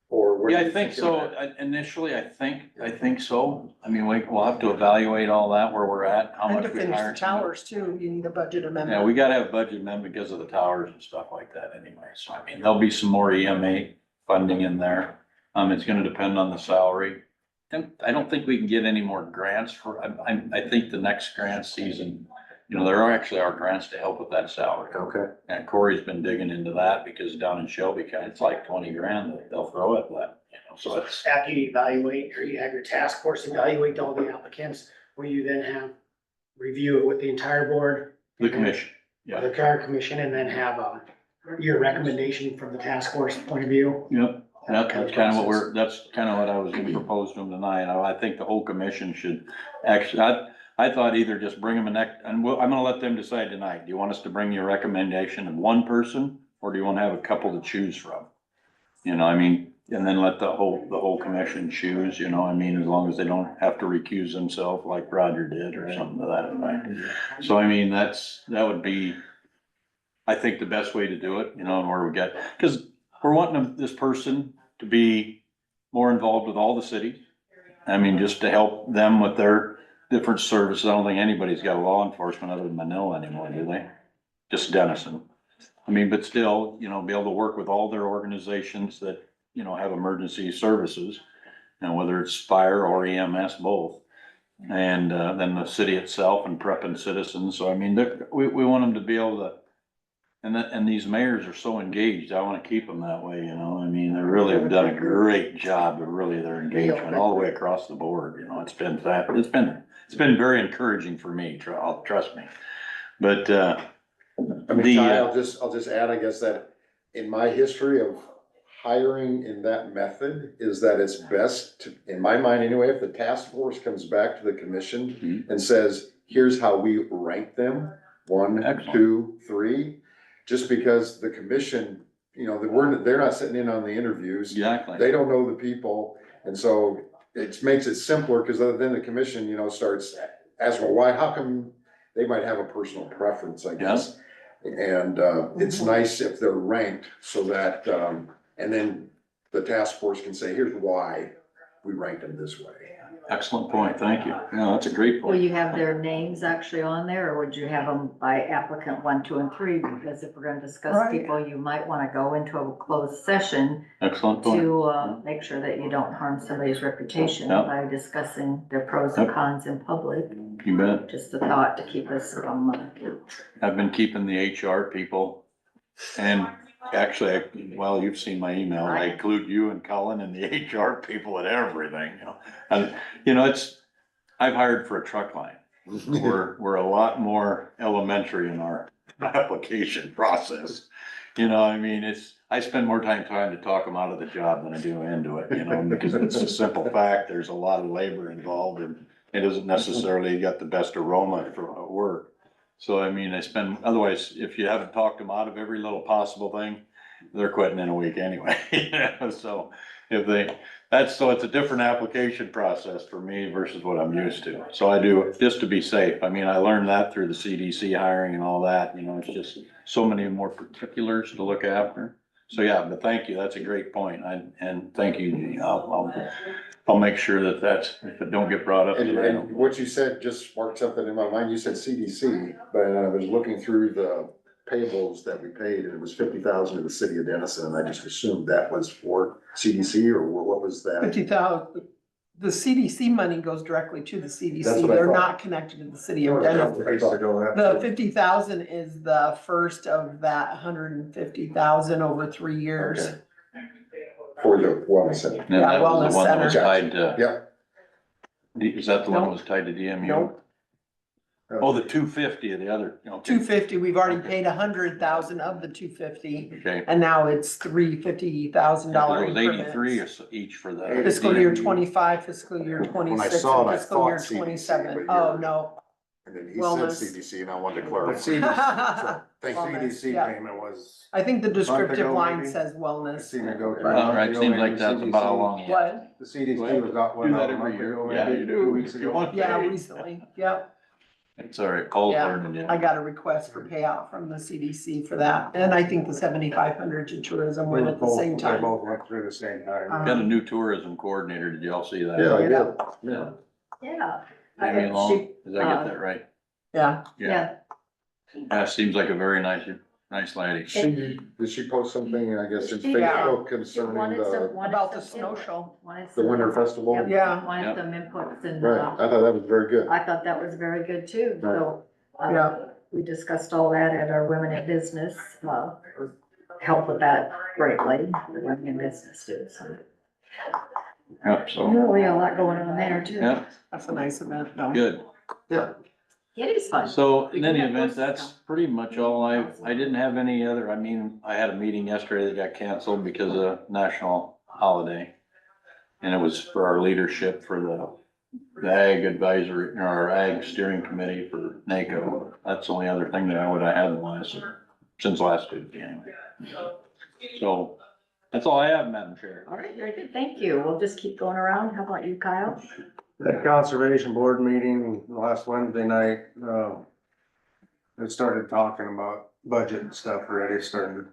S6: or. what
S3: Yeah,
S6: do
S3: I
S6: you
S3: think
S6: of
S3: so.
S6: that?
S3: Initially, I think so. I mean, we'll have to evaluate all that, where we're at, how
S2: And
S3: much
S2: to
S3: we
S2: finish the
S3: hired.
S2: towers too, you need a budget
S3: Yeah,
S2: amendment.
S3: we gotta have budget amendment because of the towers and stuff like that anyway. So I mean, there'll be some more EMA funding in there. It's gonna depend on the salary. And I don't think we can get any more grants I think the next grant season, you know, there are grants to help with that salary.
S6: Okay.
S3: And Corey's been digging into that because down in Shelby County, it's like 20 grand that they'll throw at that, you know, so it's.
S5: after you evaluate, or you have your task force evaluate all the applicants, will you then have review it with the entire board?
S3: The commission, yeah.
S5: The current commission, and then have, your recommendation from the task force point of view?
S3: Yep, that's kind of what that's kind of what I was gonna propose to them tonight. I think the whole commission should actually, I thought either just bring them a I'm gonna let them decide tonight. Do you want us to bring you a recommendation of one person, or do you wanna have a couple to choose from? You know, I mean, and then let the whole commission choose, you know, I mean, as long as they don't have to recuse themselves like Roger did or something to that effect. So I mean, that would be, I think, the best way to do it, you know, and where we get, cause we're wanting this person to be more involved with all the cities. I mean, just to help them with their different services. I don't think anybody's got law enforcement other than Manila anymore, do they? Just Denison. I mean, but still, you know, be able to work with all their organizations that, you know, have emergency services. And whether it's fire or EMS, both. And, then the city itself and prepping citizens. So I mean, we want them to be able to and these mayors are so engaged, I wanna keep them that way, you know, I mean, they really have done a great job of really their engagement all the way across the board, you know, it's been very encouraging for me, trust me. But,
S6: I mean,
S3: The,
S6: Ty, I'll just add, I guess, that in my history of hiring in that method is that it's best to, in my mind anyway, if the task force comes back to the commission and says, here's how we rank them, 1,
S3: Excellent.
S6: 2, 3, just because the commission, you know, they're not sitting in on the interviews.
S3: exactly,
S6: They don't know the people, and so it makes it simpler, because then the commission, you know, starts asking, well, why, how come, they might have a personal preference, I guess. And, it's nice if they're ranked so that, and then the task force can say, here's why we ranked them this way.
S3: excellent point, thank you, yeah, that's a great
S1: Will
S3: point.
S1: you have their names actually on there, or would you have them by applicant 1, 2, and 3? Because if we're gonna discuss
S2: Right.
S1: people, you might wanna go into a closed session
S3: Excellent point.
S1: to, make sure that you don't harm somebody's reputation
S3: Yeah.
S1: by discussing their pros and
S3: Yep.
S1: cons in public.
S3: You bet.
S1: Just a thought to keep us from,
S3: I've been keeping the HR people, and actually, well, you've seen my email, I include you and Colin and the HR people and everything, you know. And, you know, I've hired for a truck line. We're a lot more elementary in our application process. You know, I mean, I spend more time trying to talk them out of the job than I do into it, you know, because it's a simple fact, there's a lot of labor involved, and it isn't necessarily got the best aroma for work. So I mean, otherwise, if you haven't talked them out of every little possible thing, they're quitting in a week anyway. So so it's a different application process for me versus what I'm used to. So I do, just to be safe. I mean, I learned that through the CDC hiring and all that, you know, it's just so many more particulars to look after. So yeah, but thank you, that's a great point, and thank you, Jeannie. I'll make sure if it don't get brought up.
S6: And what you said just sparked something in my mind. You said CDC, but I was looking through the payables that we paid, and it was 50,000 to the city of Denison, and I just assumed that was for CDC, or what was that?
S2: 50,000, the CDC money goes directly to the
S6: That's
S2: CDC,
S6: what I
S2: they're
S6: thought.
S2: not connected to the city of Denison. The 50,000 is the first of that 150,000 over 3 years.
S6: Okay. For the wellness center.
S3: And that was
S2: wellness
S3: the one that was
S2: center.
S3: tied to,
S6: Yep.
S3: is that the one that
S2: Nope.
S3: was tied to DMU?
S2: Nope.
S3: Oh, the 250 of the other, okay,
S2: 250, we've already paid 100,000 of the 250,
S3: okay.
S2: and now it's $350,000
S3: It was 83
S2: increments.
S3: each for the.
S2: Fiscal year 25, fiscal year
S6: When I
S2: 26,
S6: saw it,
S2: and
S6: I
S2: fiscal year
S6: thought CDC,
S2: 27.
S6: but
S2: Oh,
S6: you're-
S2: no.
S6: And then he
S2: Wellness.
S6: said CDC, and I wanted to
S4: The
S6: clarify.
S4: CDC,
S6: Thank
S2: Wellness,
S6: you.
S4: CDC
S2: yeah.
S4: payment was,
S2: I think the descriptive
S4: ago,
S2: line
S4: maybe?
S2: says
S4: I
S2: wellness.
S4: seen it go.
S3: All right, seems like that's about how long.
S2: What?
S4: The CDC was out, went
S3: Do that
S4: out a
S3: every
S4: month
S3: year.
S4: ago,
S3: Yeah,
S4: maybe
S3: you
S4: 2
S3: do.
S4: weeks
S3: You
S4: ago.
S3: want-
S2: Yeah, recently, yep.
S3: It's all right, Paul's
S2: Yeah,
S3: learning
S2: I
S3: it.
S2: got a request for payout from the CDC for that, and I think the 7,500 to tourism went at the same
S4: They
S2: time.
S4: both went through the same time.
S2: Uh-huh.
S3: Got a new tourism coordinator, did y'all see that?
S6: Yeah, I
S2: Yeah.
S6: did. Yeah.
S1: yeah.
S3: Amy Long,
S1: She-
S3: did I get that right?
S2: Yeah,
S1: Yeah,
S3: Yeah, seems like a very nice lady.
S6: Did she post something, I guess, in
S1: She-
S6: Facebook
S1: she
S6: concerning
S1: wanted some,
S2: about the snow show.
S6: the winter festival?
S1: Yep,
S2: Yeah.
S1: wanted
S3: Yep.
S1: some inputs and,
S6: Right, I thought that was very good.
S1: I thought that was very good too, so.
S2: Yeah.
S1: We discussed all that at our Women in Business, help with that greatly, the Women in Business too, so.
S3: Yep, so,
S1: Really a lot going on there too.
S3: yeah,
S2: That's a nice event, though.
S3: good.
S6: Yeah.
S1: It is fun.
S3: So in any event, that's pretty much all I didn't have any other, I mean, I had a meeting yesterday that got canceled because of national holiday. And it was for our leadership for the ag advisory, or our ag steering committee for NACO. That's the only other thing that I would have had since last Tuesday anyway. So that's all I have, Madam Chair.
S1: All right, very good, thank you. We'll just keep going around. How about you, Kyle?
S4: That conservation board meeting last Wednesday night, it started talking about budget and stuff already, starting to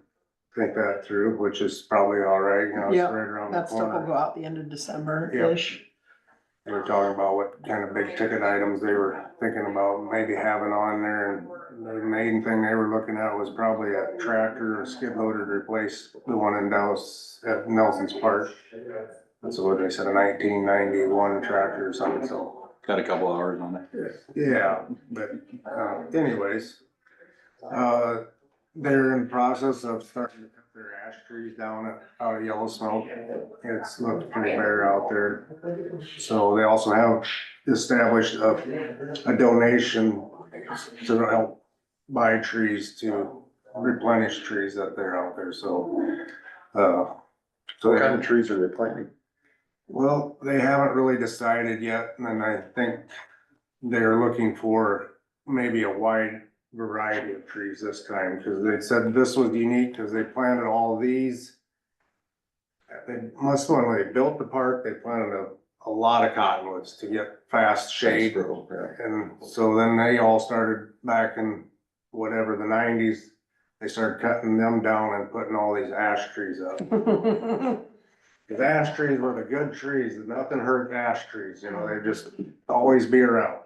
S4: think that through, which is probably all right, you know, it's
S2: Yeah,
S4: right around the
S2: That stuff will
S4: corner.
S2: go out the end of December-ish.
S4: They were talking about what kind of big ticket items they were thinking about maybe having on there, and the main thing they were looking at was probably a tractor or skid loader to replace the one in Dallas at Nelson's Park. That's what they said, a 1991 tractor or something, so.
S3: Got a couple hours on it.
S4: Yeah, but anyways, they're in the process of starting to cut their ash trees down out of Yellow Smoke. It's looked pretty bare out there. So they also have established a donation to help buy trees to replenish trees that they're out there, so. So
S6: What kind of trees are they planting?
S4: well, they haven't really decided yet, and then I think they're looking for maybe a wide variety of trees this time, because they said this was unique, because they planted all of these. They must have, when they built the park, they planted a lot of cottonwoods to get fast shade.
S6: Yeah.
S4: And so then they all started back in whatever, the 90s, they started cutting them down and putting all these ash trees up. Cause ash trees were the good trees, nothing hurt ash trees, you know, they just always be around.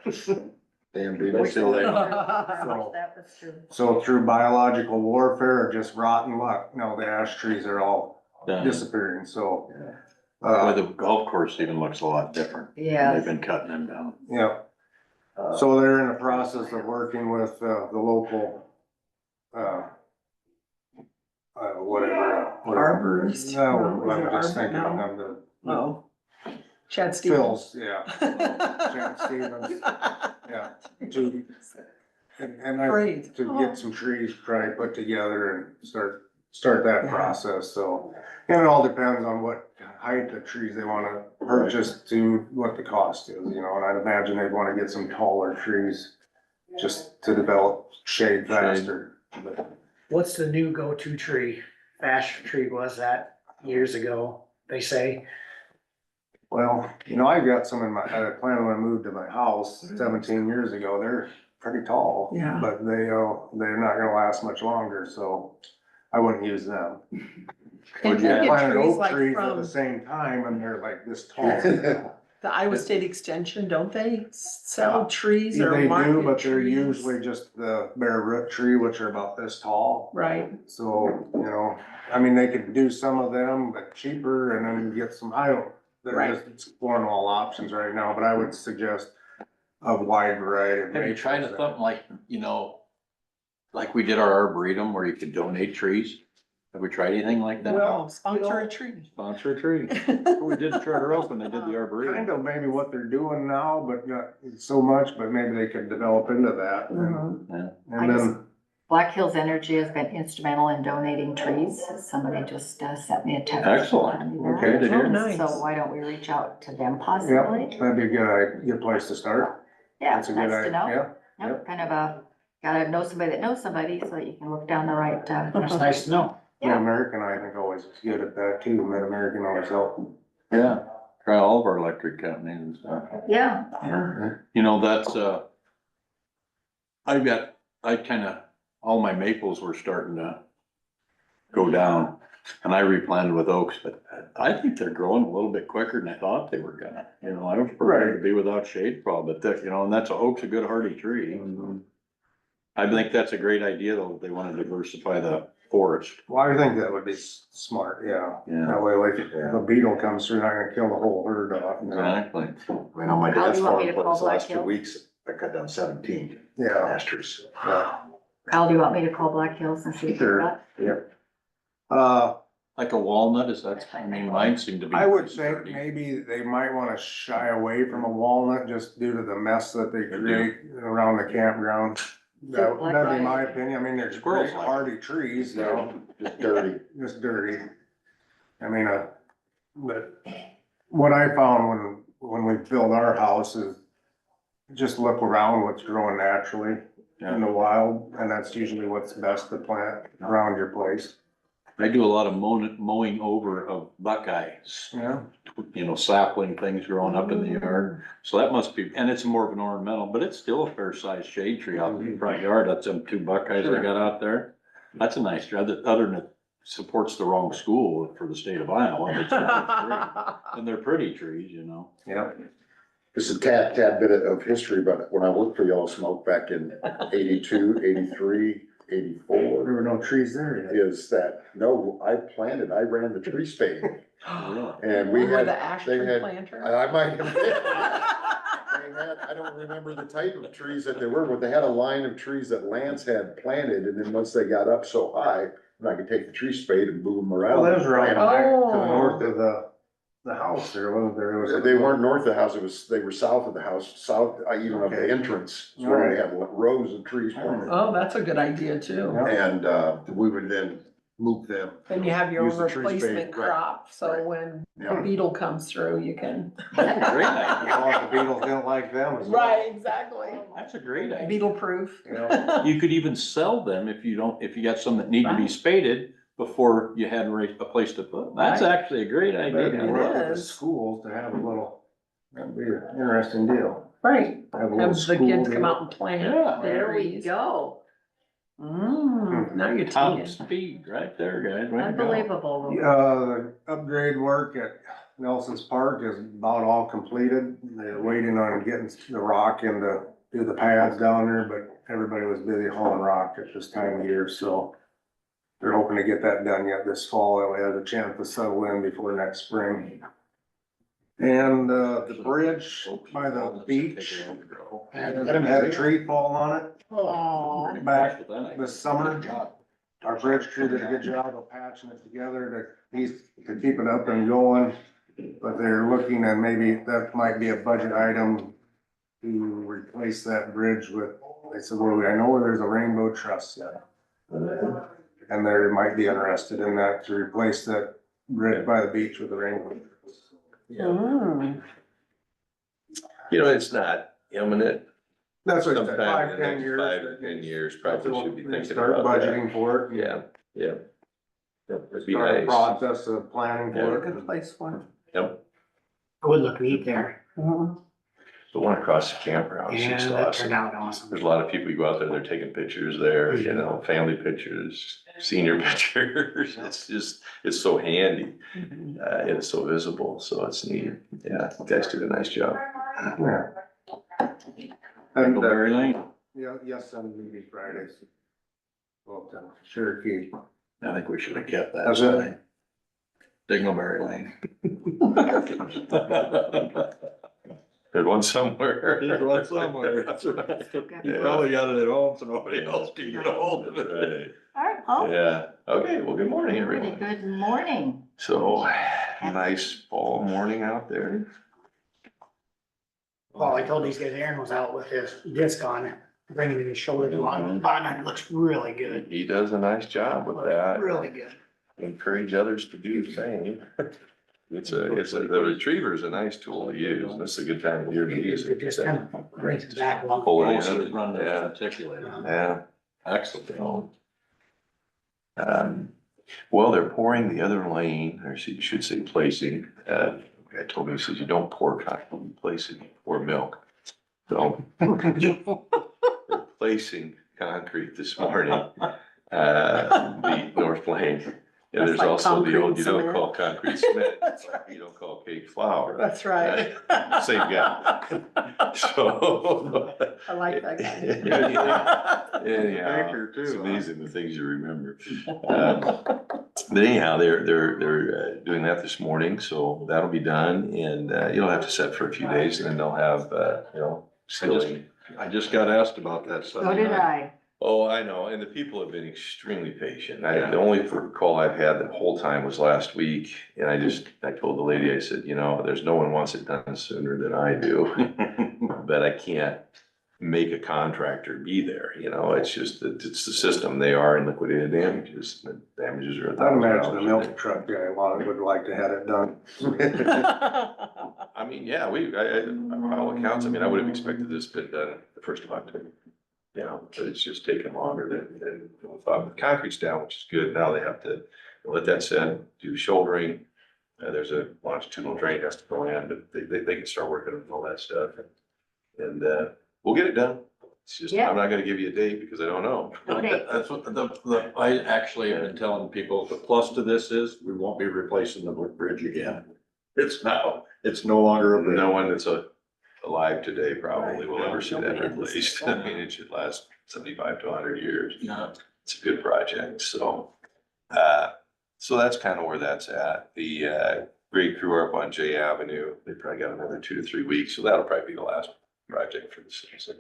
S6: Damn,
S3: They
S6: dude.
S3: still they are.
S1: That was true.
S4: So through biological warfare or just rotten luck, no, the ash trees are all disappearing, so.
S3: Well, the golf course even looks a lot different.
S1: Yeah.
S3: They've been cutting them down.
S4: Yeah, so they're in the process of working with, the local, whatever.
S2: Arborist.
S4: No,
S2: Is it
S4: I'm just thinking
S2: no?
S4: of them,
S2: Oh. Chad Stevens.
S4: Phil's, yeah. Chad Stevens, yeah, to, and I,
S2: Great.
S4: to get some trees probably put together and start that process, so. And it all depends on what height of trees they wanna purchase to what the cost is, you know, and I'd imagine they'd wanna get some taller trees just to develop shade faster. But
S5: What's the new go-to tree? Ash tree was that years ago, they say.
S4: well, you know, I've got some in my, I planted when I moved to my house 17 years ago, they're pretty tall.
S2: Yeah.
S4: But they're not gonna last much longer, so I wouldn't use them.
S2: And
S3: Would you
S2: you
S4: I
S2: get
S4: planted
S2: trees
S4: oak
S2: like
S4: trees at the
S2: from
S4: same time and they're like this tall.
S2: the Iowa State Extension, don't they sell trees or
S4: They do,
S2: market
S4: but they're
S2: trees?
S4: usually just the bare root tree, which are about this tall.
S2: Right,
S4: So, you know, I mean, they could do some of them, but cheaper and then get some, they're
S2: Right.
S4: just exploring all options right now, but I would suggest a wide variety of.
S3: Have you tried something like, you know, like we did our arboretum where you could donate trees? Have we tried anything like that?
S2: well, sponsor a tree.
S3: Sponsor a tree. We did Charter Oak when they did the arboretum.
S4: Kind of maybe what they're doing now, but not so much, but maybe they could develop into that.
S2: Mhm.
S3: Yeah.
S4: And then,
S1: Black Hills Energy has been instrumental in donating trees. Somebody just sent me a text.
S3: Excellent.
S4: Okay.
S3: Good to hear.
S2: Oh, nice.
S1: So why don't we reach out to them
S4: yeah,
S1: possibly?
S4: that'd be a good place to start.
S1: Yeah,
S4: That's a
S1: nice
S4: good
S1: to know.
S4: idea.
S1: Yep, kind of gotta know somebody that knows somebody so that you can look down the right,
S5: It's nice to know.
S1: Yeah.
S4: Mid-American, I think, always is good at that too. Mid-American always help.
S3: Yeah, try all of our electric companies and stuff.
S1: Yeah,
S3: You know, that's, all my maples were starting to go down. And I replanted with oaks, but I think they're growing a little bit quicker than I thought they were gonna. You know, I was prepared to be without shade probably, but that, you know, and that's, oak's a good hardy tree. I think that's a great idea though, if they wanna diversify the forest.
S4: Well, I think that would be smart, yeah.
S3: Yeah.
S4: That way, like, if a beetle comes through, not gonna kill the whole herd off, you know?
S3: Exactly.
S6: I mean, on my
S1: How do
S6: dad's
S1: you want
S6: farm,
S1: me to
S6: for
S1: call
S6: the last
S1: Black
S6: 2 weeks, I cut down 17
S4: Yeah,
S6: ash trees.
S4: yeah.
S1: Kyle, do you want me to call Black Hills and see if they've
S4: Sure.
S1: got?
S3: Like a walnut, is that, I mean, mine seem to be.
S4: I would think maybe they might wanna shy away from a walnut just due to the mess that they create around the campground. That'd be my opinion. I mean, they're
S3: Squirrels
S4: great
S3: like
S4: hardy trees, you know,
S6: Just dirty.
S4: just dirty. I mean, but what I found when we built our house is just look around what's growing naturally in the wild, and that's usually what's best to plant around your place.
S3: I do a lot of mowing over of buckeyes,
S4: Yeah.
S3: you know, sapling things growing up in the yard. So that must be, and it's more of an ornamental, but it's still a fair sized shade tree out in the front yard. That's them 2 buckeyes I got out there. That's a nice tree, other than it supports the wrong school for the state of Iowa. It's a nice tree. And they're pretty trees, you know.
S4: Yeah.
S6: Just a tad bit of history, but when I worked for Yellow Smoke back in 82, 83, 84,
S4: There were no trees there yet.
S6: is that, no, I ran the tree spade. And we
S2: You were
S6: had,
S2: the ash
S6: they
S2: tree
S6: had,
S2: planter?
S6: I might have. I don't remember the type of trees that they were, but they had a line of trees that Lance had planted, and then once they got up so high, I could take the tree spade and move them around.
S4: Well, those were on back to the
S2: Oh.
S4: north of the house there, wasn't there? It was-
S6: They weren't north of the house, they were south of the house, south, even of the
S4: Okay.
S6: entrance, is where they had rows of trees planted.
S2: Oh, that's a good idea too.
S4: Yeah.
S6: And, we would then move them.
S2: Then you have your
S6: Use
S2: own
S6: the tree spade,
S2: replacement
S6: right,
S2: crop, so
S6: right.
S2: when
S6: Yeah.
S2: a beetle comes through, you can.
S3: That's a great
S4: As
S3: idea.
S4: long as the beetles didn't like them as well.
S2: Right, exactly.
S3: That's a great idea.
S2: Beetle proof.
S4: Yeah.
S3: You could even sell them if you got some that need to be
S2: Right.
S3: spaded before you had a place to put them. That's
S2: Right.
S3: actually a great
S4: Maybe
S3: idea.
S2: It
S4: work with the
S2: is.
S4: schools to have a little, that'd be an interesting deal.
S2: Right,
S4: Have a little
S2: have the
S4: school
S2: kids
S4: deal.
S2: come out and plant.
S3: Yeah.
S1: There we
S2: berries.
S1: go.
S2: Now you're
S3: Top
S2: talking.
S3: speed right there, guys. Way to go.
S1: Unbelievable.
S4: The upgrade work at Nelson's Park is about all completed. They're waiting on getting the rock in to do the pads down there, but everybody was busy hauling rock at this time of year, so they're hoping to get that done yet this fall. That way it has a chance to settle in before next spring. And, the bridge by the beach, had a tree fall on it
S2: Aw.
S4: back this summer. Our bridge crew did a good job of patching it together to keep it up and going. But they're looking at maybe that might be a budget item to replace that bridge with, they said, well, I know where there's a rainbow truss set. And they might be interested in that to replace that bridge by the beach with a rainbow.
S2: Mm.
S7: You know, it's not imminent.
S4: That's what,
S7: Sometime
S4: 5,
S7: in the
S4: 10
S7: next
S4: years.
S7: 5 to 10 years, probably should be thinking
S4: Start
S7: about that.
S4: budgeting for it.
S7: Yeah, yeah. That'd be
S4: Start a
S7: nice.
S4: process of planning
S2: What a
S4: for it.
S2: good place for
S7: Yep.
S5: It would look neat there.
S2: it. Mhm.
S7: The one across the campground is
S5: Yeah,
S7: just
S5: that
S7: awesome.
S5: turned out awesome.
S7: There's a lot of people who go out there, they're taking pictures there, you know, family pictures, senior pictures. It's just, it's so handy.
S2: Mhm.
S7: And it's so visible, so it's neat. Yeah, you guys did a nice job.
S4: Yeah. And,
S3: Dingleberry Lane.
S4: yeah, yes, on maybe Fridays. Well, Cherokee.
S3: I think we should have kept that
S4: That's it.
S3: sign. Dingleberry Lane.
S7: There's one somewhere.
S3: There's one somewhere. That's right. You probably got it at home, so nobody else can get a hold of it.
S7: Right.
S1: All right, Paul.
S7: Yeah, okay, well, good morning, everyone.
S1: Good morning.
S7: So, nice fall morning out there.
S5: Well, I told these guys Aaron was out with his disc on, bringing his shoulder to on, and it looks really good.
S7: He does a nice job with that.
S5: Really good.
S7: Encourage others to do the same. The retriever's a nice tool to use, and it's a good time of year to use
S5: It
S7: it.
S5: just kind of brings it back along.
S7: Pull it
S3: Also
S7: in,
S3: run the
S7: yeah,
S3: articulator.
S7: yeah.
S3: Excellent.
S7: So, well, they're pouring the other lane, or you should say placing. Guy told me, he says, you don't pour concrete, you place it, you pour milk. So they're placing concrete this morning, the North Lane. And
S2: That's
S7: there's
S2: like
S7: also the old,
S2: concrete
S7: you don't
S2: cement.
S7: call concrete cement,
S2: That's right.
S7: you don't call cake flour.
S2: That's right.
S7: Same guy. So.
S2: I like that guy.
S7: Anyhow,
S3: Baker too,
S7: it's
S3: huh?
S7: amazing the things you remember. But anyhow, they're doing that this morning, so that'll be done, and you'll have to set for a few days, and then they'll have, you know, sealing.
S3: I just got asked about that
S1: So
S3: Sunday
S1: did
S3: night.
S1: I.
S7: Oh, I know, and the people have been extremely patient. The only call I've had the whole time was last week, and I told the lady, I said, you know, there's no one wants it done sooner than I do. But I can't make a contractor be there, you know, it's just that it's the system. They are in liquidated damages. The damages are
S4: I'd imagine the
S7: $1,000.
S4: milk truck guy would like to have it done.
S7: I mean, yeah, by all accounts, I mean, I would have expected this to be done the 1st of October. You know, but it's just taken longer than we thought. The concrete's down, which is good. Now they have to let that set, do shouldering. There's a longitudinal drain has to go in, but they can start working on all that stuff. And we'll get it done. It's just,
S1: Yeah.
S7: I'm not gonna give you a date because I don't know.
S1: No date.
S3: That's what I actually have been telling people, the plus to this is we won't be replacing the bridge again. It's no longer a bridge.
S7: No one that's alive today probably will ever see that replaced. I mean, it should last 75 to 100 years.
S3: Yeah.
S7: It's a good project, so. So that's kind of where that's at. The grade crew are up on J Avenue. They probably got another 2 to 3 weeks, so that'll probably be the last project for the season.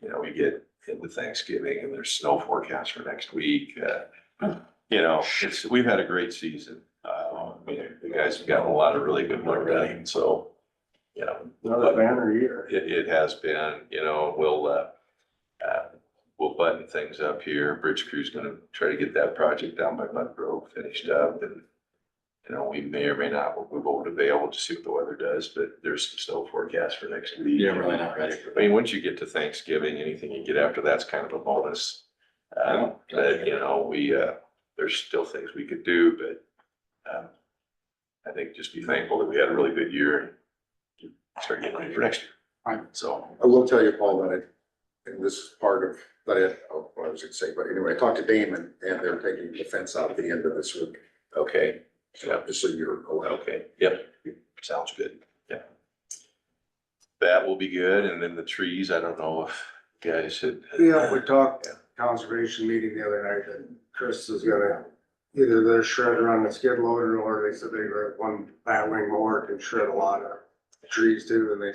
S7: You know, we get into Thanksgiving and there's snow forecast for next week. You know, we've had a great season. I mean, the guys have gotten a lot of really good work done, so, you know.
S4: Another banner year.
S7: It has been, you know, we'll button things up here. Bridge crew's gonna try to get that project down by Mud Grove finished up, and, you know, we may or may not move over to Vale. We'll just see what the weather does, but there's some snow forecast for next week.
S3: Yeah, really not ready for
S7: I mean, once you get to Thanksgiving, anything you get after that's kind of a bonus. But, you know, there's still things we could do, but, I think just be thankful that we had a really good year and start getting ready for next year.
S6: Right.
S7: So.
S6: I will tell you, Paul, that and this is part of, I was gonna say, but anyway, I talked to Damon and they're taking the fence out at the end of this week.
S7: Okay.
S6: So just so you're aware.
S7: Okay, yep, sounds good, yeah. That will be good, and then the trees, I don't know if you guys had.
S4: Yeah, we talked conservation meeting the other night that Chris is gonna, either their shredder on the skid loader, or they said they were one batwing mower can shred a lot of trees too, and they.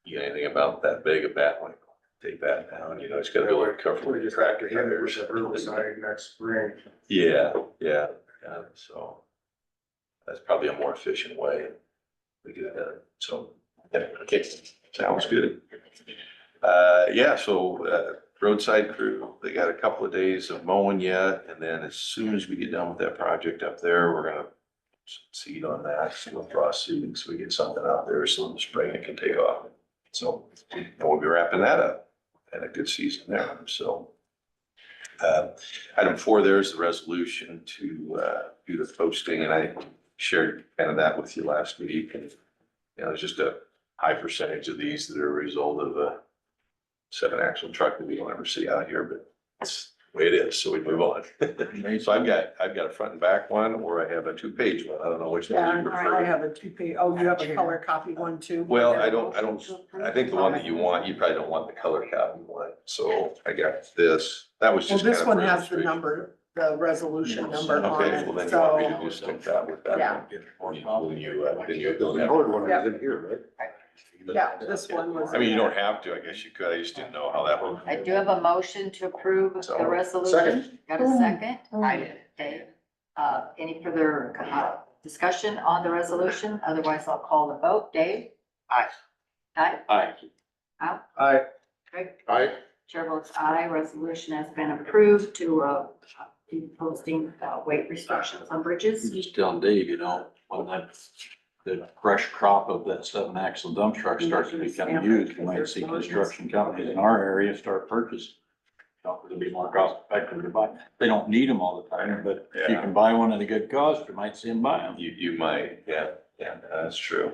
S7: You got anything about that big a bat, like, take that down, you know, it's gotta be able to cover
S4: We
S7: the
S4: just have to
S7: tractor
S4: hit it with
S7: tires.
S4: the roadside next spring.
S7: Yeah, so that's probably a more efficient way to get it done, so, yeah, okay, sounds good. Roadside crew, they got a couple of days of mowing yet, and then as soon as we get done with that project up there, we're gonna seed on that, so we'll frost seeding, so we get something out there, so in the spring it can take off. So, and we'll be wrapping that up, and a good season there, so. Item 4, there's the resolution to, do the posting, and I shared kind of that with you last week, and, you know, there's just a high percentage of these that are a result of a 7-axle truck that we don't ever see out here, but it's the way it is, so we move on. So I've got a front and back one, or I have a 2-page one, I don't know which one
S2: Yeah,
S7: you
S2: I
S7: prefer.
S2: have a 2-page, oh, you have a color copy one too?
S7: Well, I think the one that you want, you probably don't want the color copy one, so I got this, that was
S2: Well,
S7: just kind
S2: this
S7: of.
S2: one
S7: for
S2: has the
S7: illustration.
S2: number, the resolution number on
S7: Okay, well, then
S2: it,
S7: you want me to
S2: so.
S7: just stick that with that
S2: Yeah.
S7: one? Then you.
S6: The colored one is in here, right?
S2: Yeah, this one was.
S7: I mean, you don't have to, I guess you could, I just didn't know how that worked.
S1: I do have a motion to approve
S7: So,
S1: the resolution.
S6: second.
S1: Got a second? I did. Dave. Any further, discussion on the resolution? Otherwise, I'll call the vote. Dave?
S5: Aye.
S1: Aye.
S3: Aye.
S1: Al?
S4: I,
S1: Craig?
S6: Aye.
S1: Chair votes aye. Resolution has been approved to, be posting, weight restrictions on bridges.
S3: Just telling Dave, you know, when the fresh crop of that 7-axle dump truck starts to become used, you might see construction companies in our area start purchasing. It'll be more cost effective to buy. They don't need them all the time, but if you
S7: Yeah.
S3: can buy one at a good cost, you might see them buy them.
S7: You might, yeah, that's true.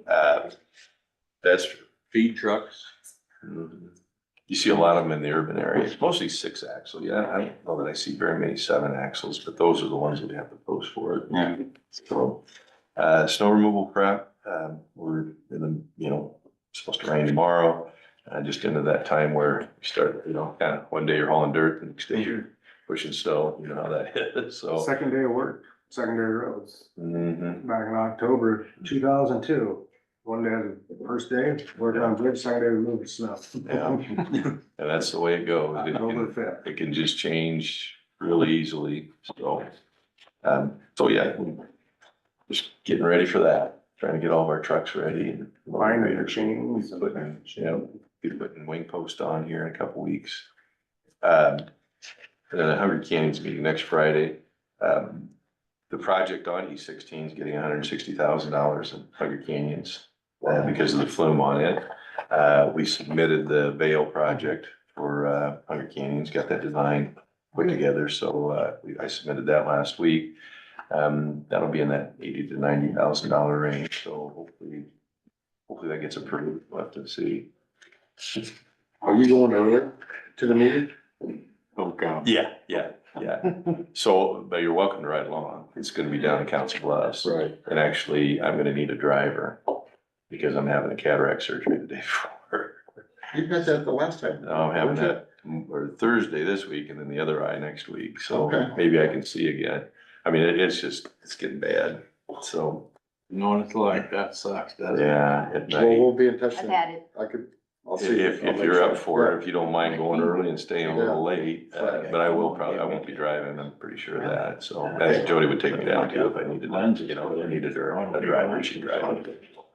S7: That's true.
S3: Feed trucks.
S7: You see a lot of them in the urban areas, mostly 6-axle, yeah, I don't know that I see very many 7-axles, but those are the ones that we have to post for.
S3: Yeah.
S7: So, snow removal prep, we're in the, you know, supposed to rain tomorrow. Just into that time where you start, you know, kind of one day you're hauling dirt, the next day you're pushing snow, you know how that is, so.
S4: second day of work, secondary roads,
S7: Mhm.
S4: back in October 2002. One day, the first day, working on bridge, second day, we moved snow.
S7: Yeah, and that's the way it goes. It
S4: October
S7: can-
S4: 5th.
S7: It can just change really easily, so. So yeah, just getting ready for that, trying to get all of our trucks ready and.
S4: Binding the chains and.
S7: Putting, yeah, be putting wing post on here in a couple weeks. And then the Hungry Canyons meeting next Friday. The project on E16 is getting $160,000 in Hungry Canyons, because of the flume on it. We submitted the Vale project for, Hungry Canyons, got that design put together, so, I submitted that last week. That'll be in that $80,000 to $90,000 range, so hopefully that gets approved, we'll have to see.
S6: Are you going to the meeting?
S3: Oh, God.
S7: Yeah. So, but you're welcome to ride along. It's gonna be down in Council Bluffs.
S6: Right.
S7: And actually, I'm gonna need a driver because I'm having a cataract surgery the day before.
S6: You got that the last time.
S7: Now I'm having that, or Thursday this week and then the other eye next week. So
S6: Okay.
S7: maybe I can see again. I mean, it's getting bad. So,
S3: You know what it's like, that sucks, doesn't it?
S7: yeah, at
S6: Well,
S7: night.
S6: we'll be in touch.
S1: I've
S6: then.
S1: had it.
S6: I could I'll see.
S7: If
S6: I'll make
S7: you're
S6: sure.
S7: up for it,
S6: Yeah.
S7: if you don't mind going early and staying a little late, but I won't be driving, I'm pretty sure of that, so. I think Jody would take me down too if I needed, you know, if I needed her, a driver, she'd drive.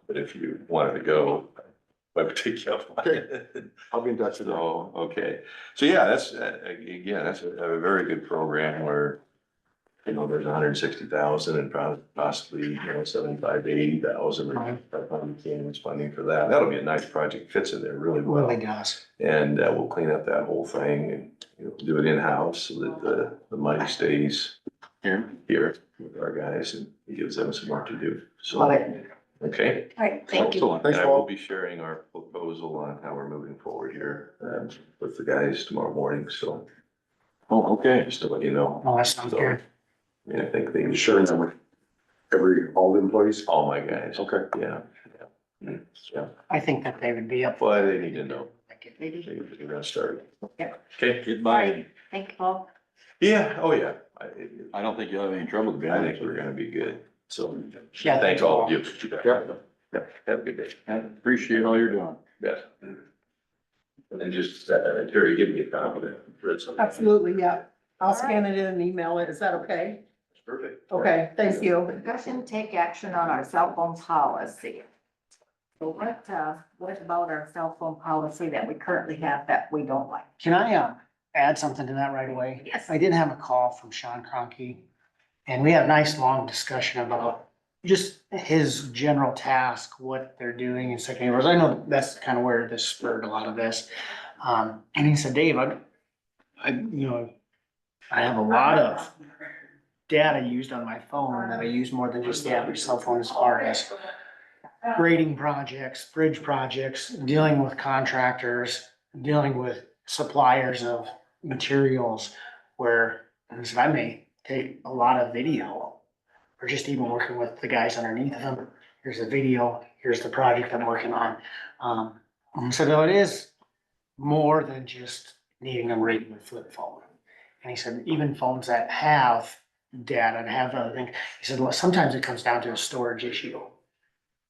S7: But if you wanted to go, I would take you up.
S6: Okay. I'll be in touch with you.
S7: So, okay, so yeah, that's, again, that's a very good program where, you know, there's 160,000 and possibly, you know, 75 to 80,000. Funding for that. That'll be a nice project, fits in there really well.
S5: Really does.
S7: And we'll clean up that whole thing and, you know, do it in-house so that the money stays here with our guys and it gives them some work to do. So,
S1: Love it.
S7: okay.
S1: All right, thank you.
S3: Excellent.
S7: And
S6: Thanks,
S7: I will
S6: Paul.
S7: be sharing our proposal on how we're moving forward here, with the guys tomorrow morning. So
S3: Oh, okay.
S7: just to let you know.
S5: Oh, that sounds good.
S7: And I think they,
S6: You sharing them with all the employees?
S7: all my guys.
S6: Okay.
S7: Yeah. Yeah.
S5: I think that they would be up.
S7: Well, they need to know.
S1: Maybe.
S7: They're gonna start.
S1: Yep.
S7: Okay.
S3: Goodbye.
S1: Thank you, Paul.
S7: Yeah, oh yeah.
S3: I don't think you'll have any trouble to be
S7: I
S3: honest
S7: think we're
S3: with you.
S7: gonna be good. So,
S5: Yeah,
S7: thanks all of you.
S6: Yep.
S7: Yeah, have a good day.
S3: I appreciate all you're doing.
S7: Yes. And then just, Terry, give me a copy of that.
S2: Absolutely, yeah. I'll scan it in and email it. Is that okay?
S7: Perfect.
S2: Okay, thank you.
S1: Discussion, take action on our cell phone policy. So what about our cell phone policy that we currently have that we don't like?
S5: Can I, add something to that right away?
S1: Yes.
S5: I did have a call from Sean Cronky, and we had a nice long discussion about just his general task, what they're doing in secondary roads. I know that's kind of where this spurred a lot of this. And he said, Dave, I have a lot of data used on my phone that I use more than just the average cell phone as far as grading projects, bridge projects, dealing with contractors, dealing with suppliers of materials where, and so I may take a lot of video or just even working with the guys underneath them. Here's the video, here's the project I'm working on. And so though it is more than just needing a regular flip phone. And he said, even phones that have data and have other things, he said, well, sometimes it comes down to a storage issue.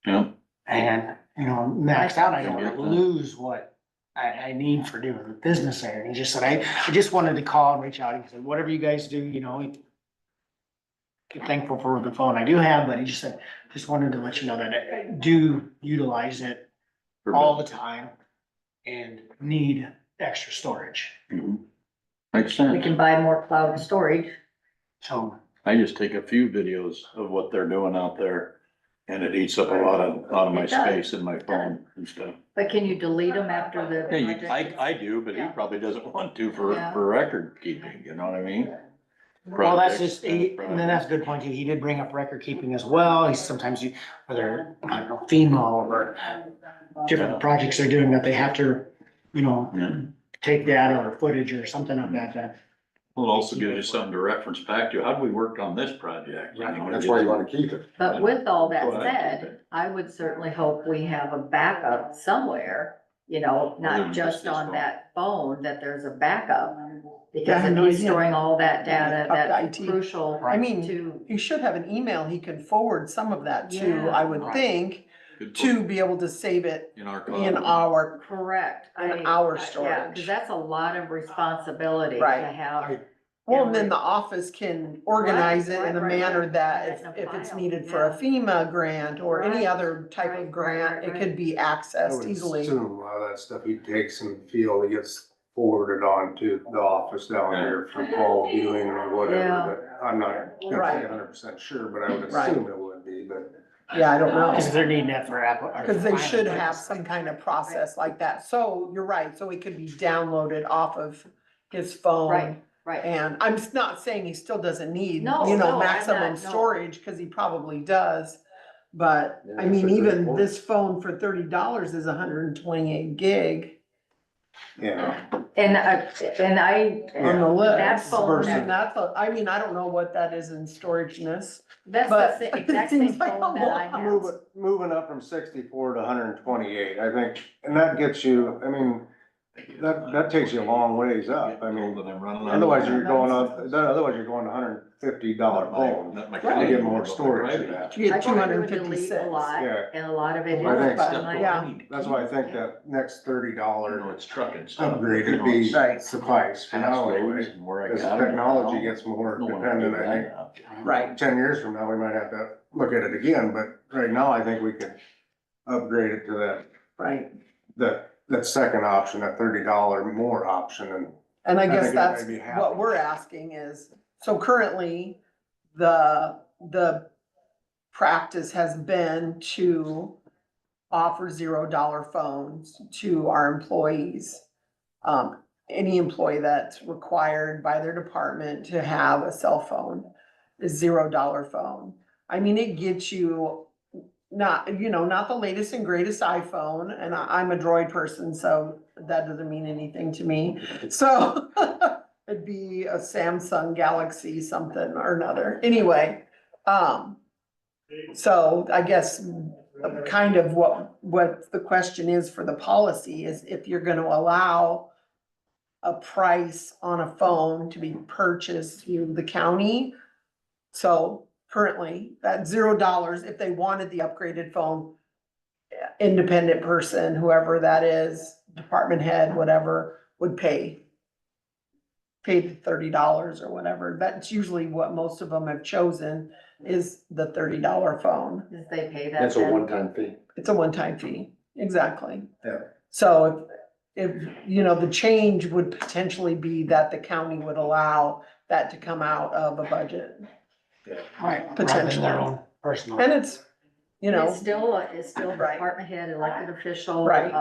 S3: Yeah.
S5: And, maxed out, I
S3: get
S5: don't
S3: that.
S5: lose what I need for doing the business there. And he just said, I just wanted to call and reach out. He said, whatever you guys do, get thankful for the phone I do have, but he just said, just wanted to let you know that I do utilize it all the time and need extra storage.
S3: Mhm. Makes
S1: We
S3: sense.
S1: can buy more cloud storage.
S5: So,
S3: I just take a few videos of what they're doing out there and it eats up a lot of my
S1: It does.
S3: space in my phone and stuff.
S1: But can you delete them after the
S3: Yeah,
S1: project?
S3: I do, but he
S1: Yeah.
S3: probably doesn't want to
S1: Yeah.
S3: for record keeping, you know what I mean?
S5: well, that's
S3: Projects,
S5: just, and then that's a good point too. He did bring up record keeping as well. He sometimes whether, I don't know, FEMA or different projects they're doing that they have to,
S3: Yeah.
S5: take data or footage or something of that.
S3: Well, it also gives you something to reference back to. How did we work on this project?
S5: Right.
S6: That's why you wanna keep it.
S1: But with all that
S3: Well, I keep
S1: said,
S3: it.
S1: I would certainly hope we have a backup somewhere,
S3: Other
S1: not
S3: than just
S1: just
S3: this
S1: on
S3: phone.
S1: that phone, that there's a backup.
S2: Yeah,
S1: Because
S2: I
S1: if
S2: know
S1: he's
S2: he did.
S1: storing all that data,
S2: Up to
S1: that's
S2: IT.
S1: crucial
S2: I mean,
S1: to,
S2: he should have an email he could forward some of that to,
S1: Yeah.
S2: I would think,
S3: Good
S2: to be able to save it
S3: In our.
S2: in
S3: cloud.
S2: our,
S1: correct.
S2: In our
S1: Yeah,
S2: storage.
S1: because that's a lot of responsibility to
S2: Right.
S1: have.
S2: well, and then the office can organize it in a
S1: Right, right,
S2: manner
S1: right.
S2: that
S1: Put it in a
S2: if it's
S1: file,
S2: needed for a
S1: yeah.
S2: FEMA grant or any
S1: Right,
S2: other type
S1: right,
S2: of grant,
S1: right,
S2: it
S1: right.
S2: could be
S4: I
S2: accessed
S4: would
S2: easily.
S4: assume a lot of that stuff he takes and feel he gets forwarded on to the office down here for Paul viewing or
S1: Yeah.
S4: whatever, but I'm not gonna
S2: Right.
S4: say 100% sure, but I would
S2: Right.
S4: assume it would be, but.
S2: Yeah, I don't know.
S5: Because they're needing that for Apple. or
S2: Cause they
S5: filing
S2: should have
S5: purposes.
S2: some kind of process like that. So you're right. So it could be downloaded off of his phone.
S1: Right, right.
S2: And I'm not saying he still doesn't need,
S1: No, no, I'm
S2: maximum
S1: not, no.
S2: storage, cause he probably does. But
S6: Yeah,
S2: I
S6: that's
S2: mean,
S6: a good
S2: even
S6: point.
S2: this phone for $30 is 128 gig
S4: Yeah,
S1: And I,
S2: on the list.
S1: that phone,
S2: Versus
S1: that-
S2: that's, I mean, I don't know what that is in storageness.
S1: that's
S2: But
S1: the
S2: it
S1: exact same
S2: seems like
S1: phone
S2: a
S1: that I
S2: lot.
S1: have.
S4: moving up from 64 to 128, I think, and that gets you, I mean, that takes you a long ways up. I mean, otherwise you're going up, otherwise you're going $150 phone.
S3: You
S4: get more storage in that.
S2: You
S1: I
S2: get
S1: thought
S2: two
S1: we
S2: hundred
S1: would
S2: and
S1: delete
S2: fifty-six.
S1: a lot,
S4: Yeah.
S1: and a lot of it is.
S4: I think
S1: but
S4: so.
S1: I'm like,
S2: Yeah.
S4: That's why I think that next $30
S3: It's trucking stuff.
S4: upgrade would be
S2: Right.
S4: suffice for now anyway. As technology gets more dependent, I think
S2: Right.
S4: 10 years from now, we might have to look at it again, but right now, I think we could upgrade it to
S2: Right.
S4: that second option, that $30 more option,
S2: And I
S4: I
S2: guess
S4: think
S2: that's
S4: everybody be happy.
S2: what we're asking is, so currently, the practice has been to offer $0 phones to our employees. Any employee that's required by their department to have a cell phone is $0 phone. I mean, it gets you not the latest and greatest iPhone, and I'm a Droid person, so that doesn't mean anything to me. So it'd be a Samsung Galaxy something or another. Anyway, so I guess kind of what the question is for the policy is if you're gonna allow a price on a phone to be purchased through the county. So currently, that $0, if they wanted the upgraded phone, independent person, whoever that is, department head, whatever, would pay the $30 or whatever. That's usually what most of them have chosen, is the $30 phone.
S1: If they pay that.
S6: That's a
S1: then-
S6: one-time fee.
S2: It's a one-time fee, exactly.
S6: Yeah.
S2: So if, the change would potentially be that the county would allow that to come out of a budget.
S5: Right, rather than
S2: Potentially.
S5: their own personal.
S2: And it's,
S1: It's still
S2: Right.
S1: department head, elected official.
S2: Right.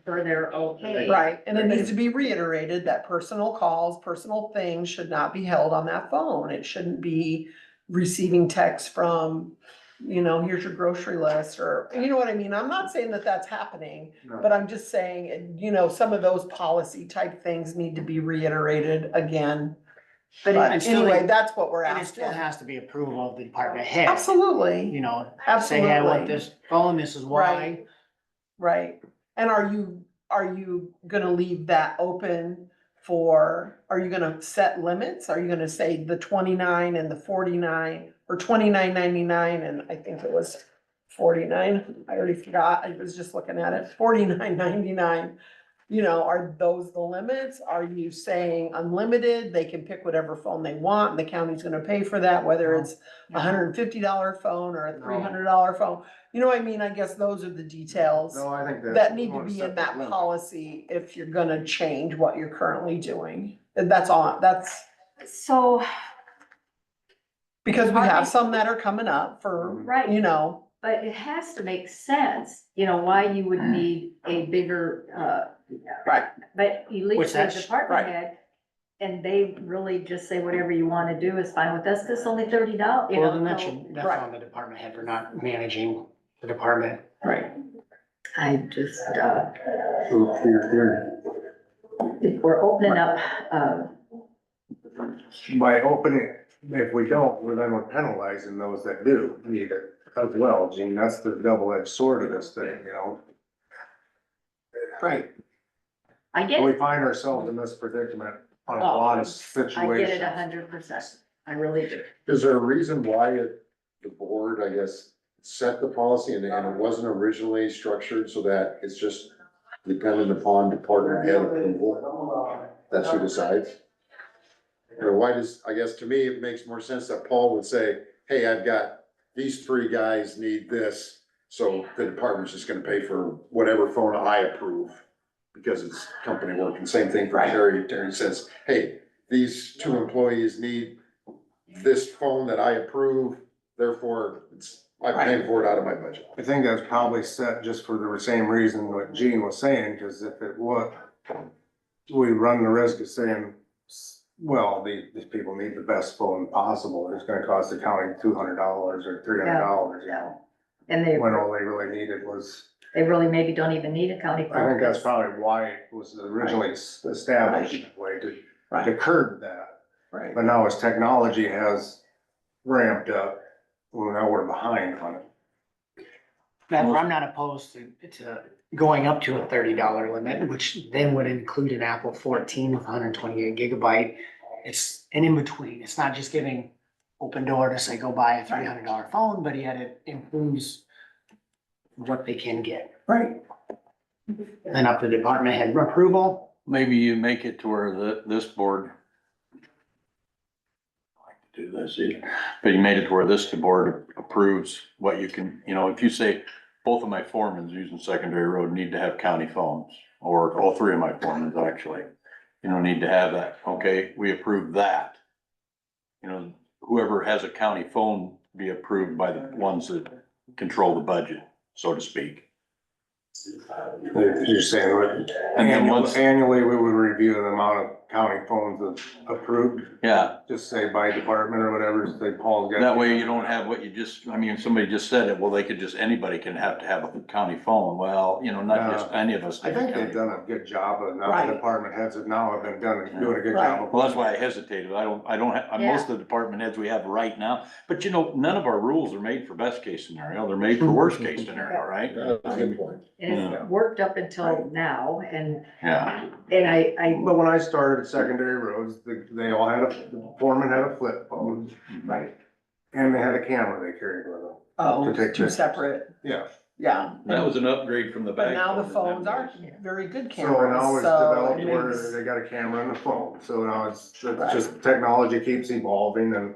S1: For their okay.
S2: right, and it needs to be reiterated that personal calls, personal things should not be held on that phone. It shouldn't be receiving texts from, here's your grocery list, or, you know what I mean? I'm not saying that that's happening, but I'm just saying, some of those policy type things need to be reiterated again.
S1: But
S2: But
S5: And still
S2: anyway,
S5: they-
S2: that's what we're
S5: And it
S2: asking.
S5: still has to be approval of the department head.
S2: Absolutely,
S5: Say, hey, I want
S2: absolutely.
S5: this phone, this is why.
S2: Right. Right, and are you gonna leave that open are you gonna set limits? Are you gonna say the 29 and the 49, or 29.99, and I think it was 49, I already forgot, I was just looking at it, 49.99. Are those the limits? Are you saying unlimited, they can pick whatever phone they want, and the county's gonna pay for that, whether it's $150 phone or a $300 phone? You know what I mean? I guess those are the details
S4: no, I think
S2: that need to be in that policy if you're gonna change what you're currently doing. That's all,
S1: So,
S2: because we have some that are coming up for,
S1: Right. But it has to make sense, why you would need a bigger,
S2: Right.
S1: but you leave
S5: Which
S1: the
S5: that's-
S1: department
S2: right.
S1: head. And they really just say whatever you wanna do is fine with us, cause it's only $30,
S5: Well, then that's
S2: Right.
S5: on the department head for not managing the department.
S2: Right.
S1: I just, if we're opening up,
S4: By opening, if we don't, then we're penalizing those that do need it as well, Gene, that's the double-edged sword of this thing,
S2: Right.
S1: I get
S4: We
S1: it,
S4: find ourselves in this predicament on a
S1: Oh,
S4: lot of
S1: I get
S4: situations.
S1: it 100%, I really do.
S6: Is there a reason why the board, I guess, set the policy and it wasn't originally structured so that it's just dependent upon department head approval? That's who decides? Or I guess to me, it makes more sense that Paul would say, hey, I've got, these three guys need this, so the department's just gonna pay for whatever phone I approve. Because it's company work, and same thing for Terry. Terry says, hey, these two employees need this phone that I approve, therefore I'm paying for it out of my budget.
S4: I think that's probably set just for the same reason what Gene was saying, cause if it was, we run the risk of saying, well, these people need the best phone possible, it's gonna cost the county $200 or $300,
S1: And they
S4: when all they really needed was,
S1: really maybe don't even need a county.
S4: I think that's probably why it was originally established that way, to curb that.
S2: Right.
S4: But now as technology has ramped up, well, now we're behind on it.
S5: That's where I'm not opposed to going up to a $30 limit, which then would include an Apple 14 with 128 gigabyte. It's an in-between. It's not just giving open door to say, go buy a $300 phone, but yet it includes what they can get.
S2: Right.
S5: Then up to department head approval.
S3: Maybe you make it to where this board. I like to do this either, but you made it to where this board approves what you can, if you say both of my foremans using secondary road need to have county phones, or all three of my foremans actually, need to have that, okay, we approve that. Whoever has a county phone be approved by the ones that control the budget, so to speak.
S4: You're saying what,
S3: And then once-
S4: annually, we would review the amount of county phones that's approved,
S3: Yeah,
S4: just say by department or whatever, say Paul's got.
S3: that way you don't have what you just, somebody just said it, well, anybody can have to have a county phone. Well, not just any of us.
S4: I think they've done a good job of, now
S2: Right.
S4: the department heads have now have been doing a good
S2: Right.
S4: job of.
S3: Well, that's why I hesitated. I don't have,
S1: Yeah.
S3: most of the department heads we have right now, but none of our rules are made for best case scenario. They're made for worst case scenario, right?
S6: That's a good point.
S1: And it's worked up until now, and
S3: Yeah,
S1: I,
S4: But when I started at secondary roads, they all had the foreman had a flip phone,
S2: Right.
S4: and they had a camera they carried with them.
S2: Oh,
S4: To take
S2: two
S4: pictures.
S2: separate,
S4: Yeah.
S2: yeah.
S3: that was an upgrade from the
S2: But
S3: back.
S2: now the
S3: phone in
S2: phones
S3: them
S2: are
S3: days.
S2: very good
S4: So now
S2: cameras,
S4: it's
S2: so.
S4: developed
S2: it
S4: where
S2: is-
S4: they got a camera in the phone, so now it's
S2: Right.
S4: just technology keeps evolving, and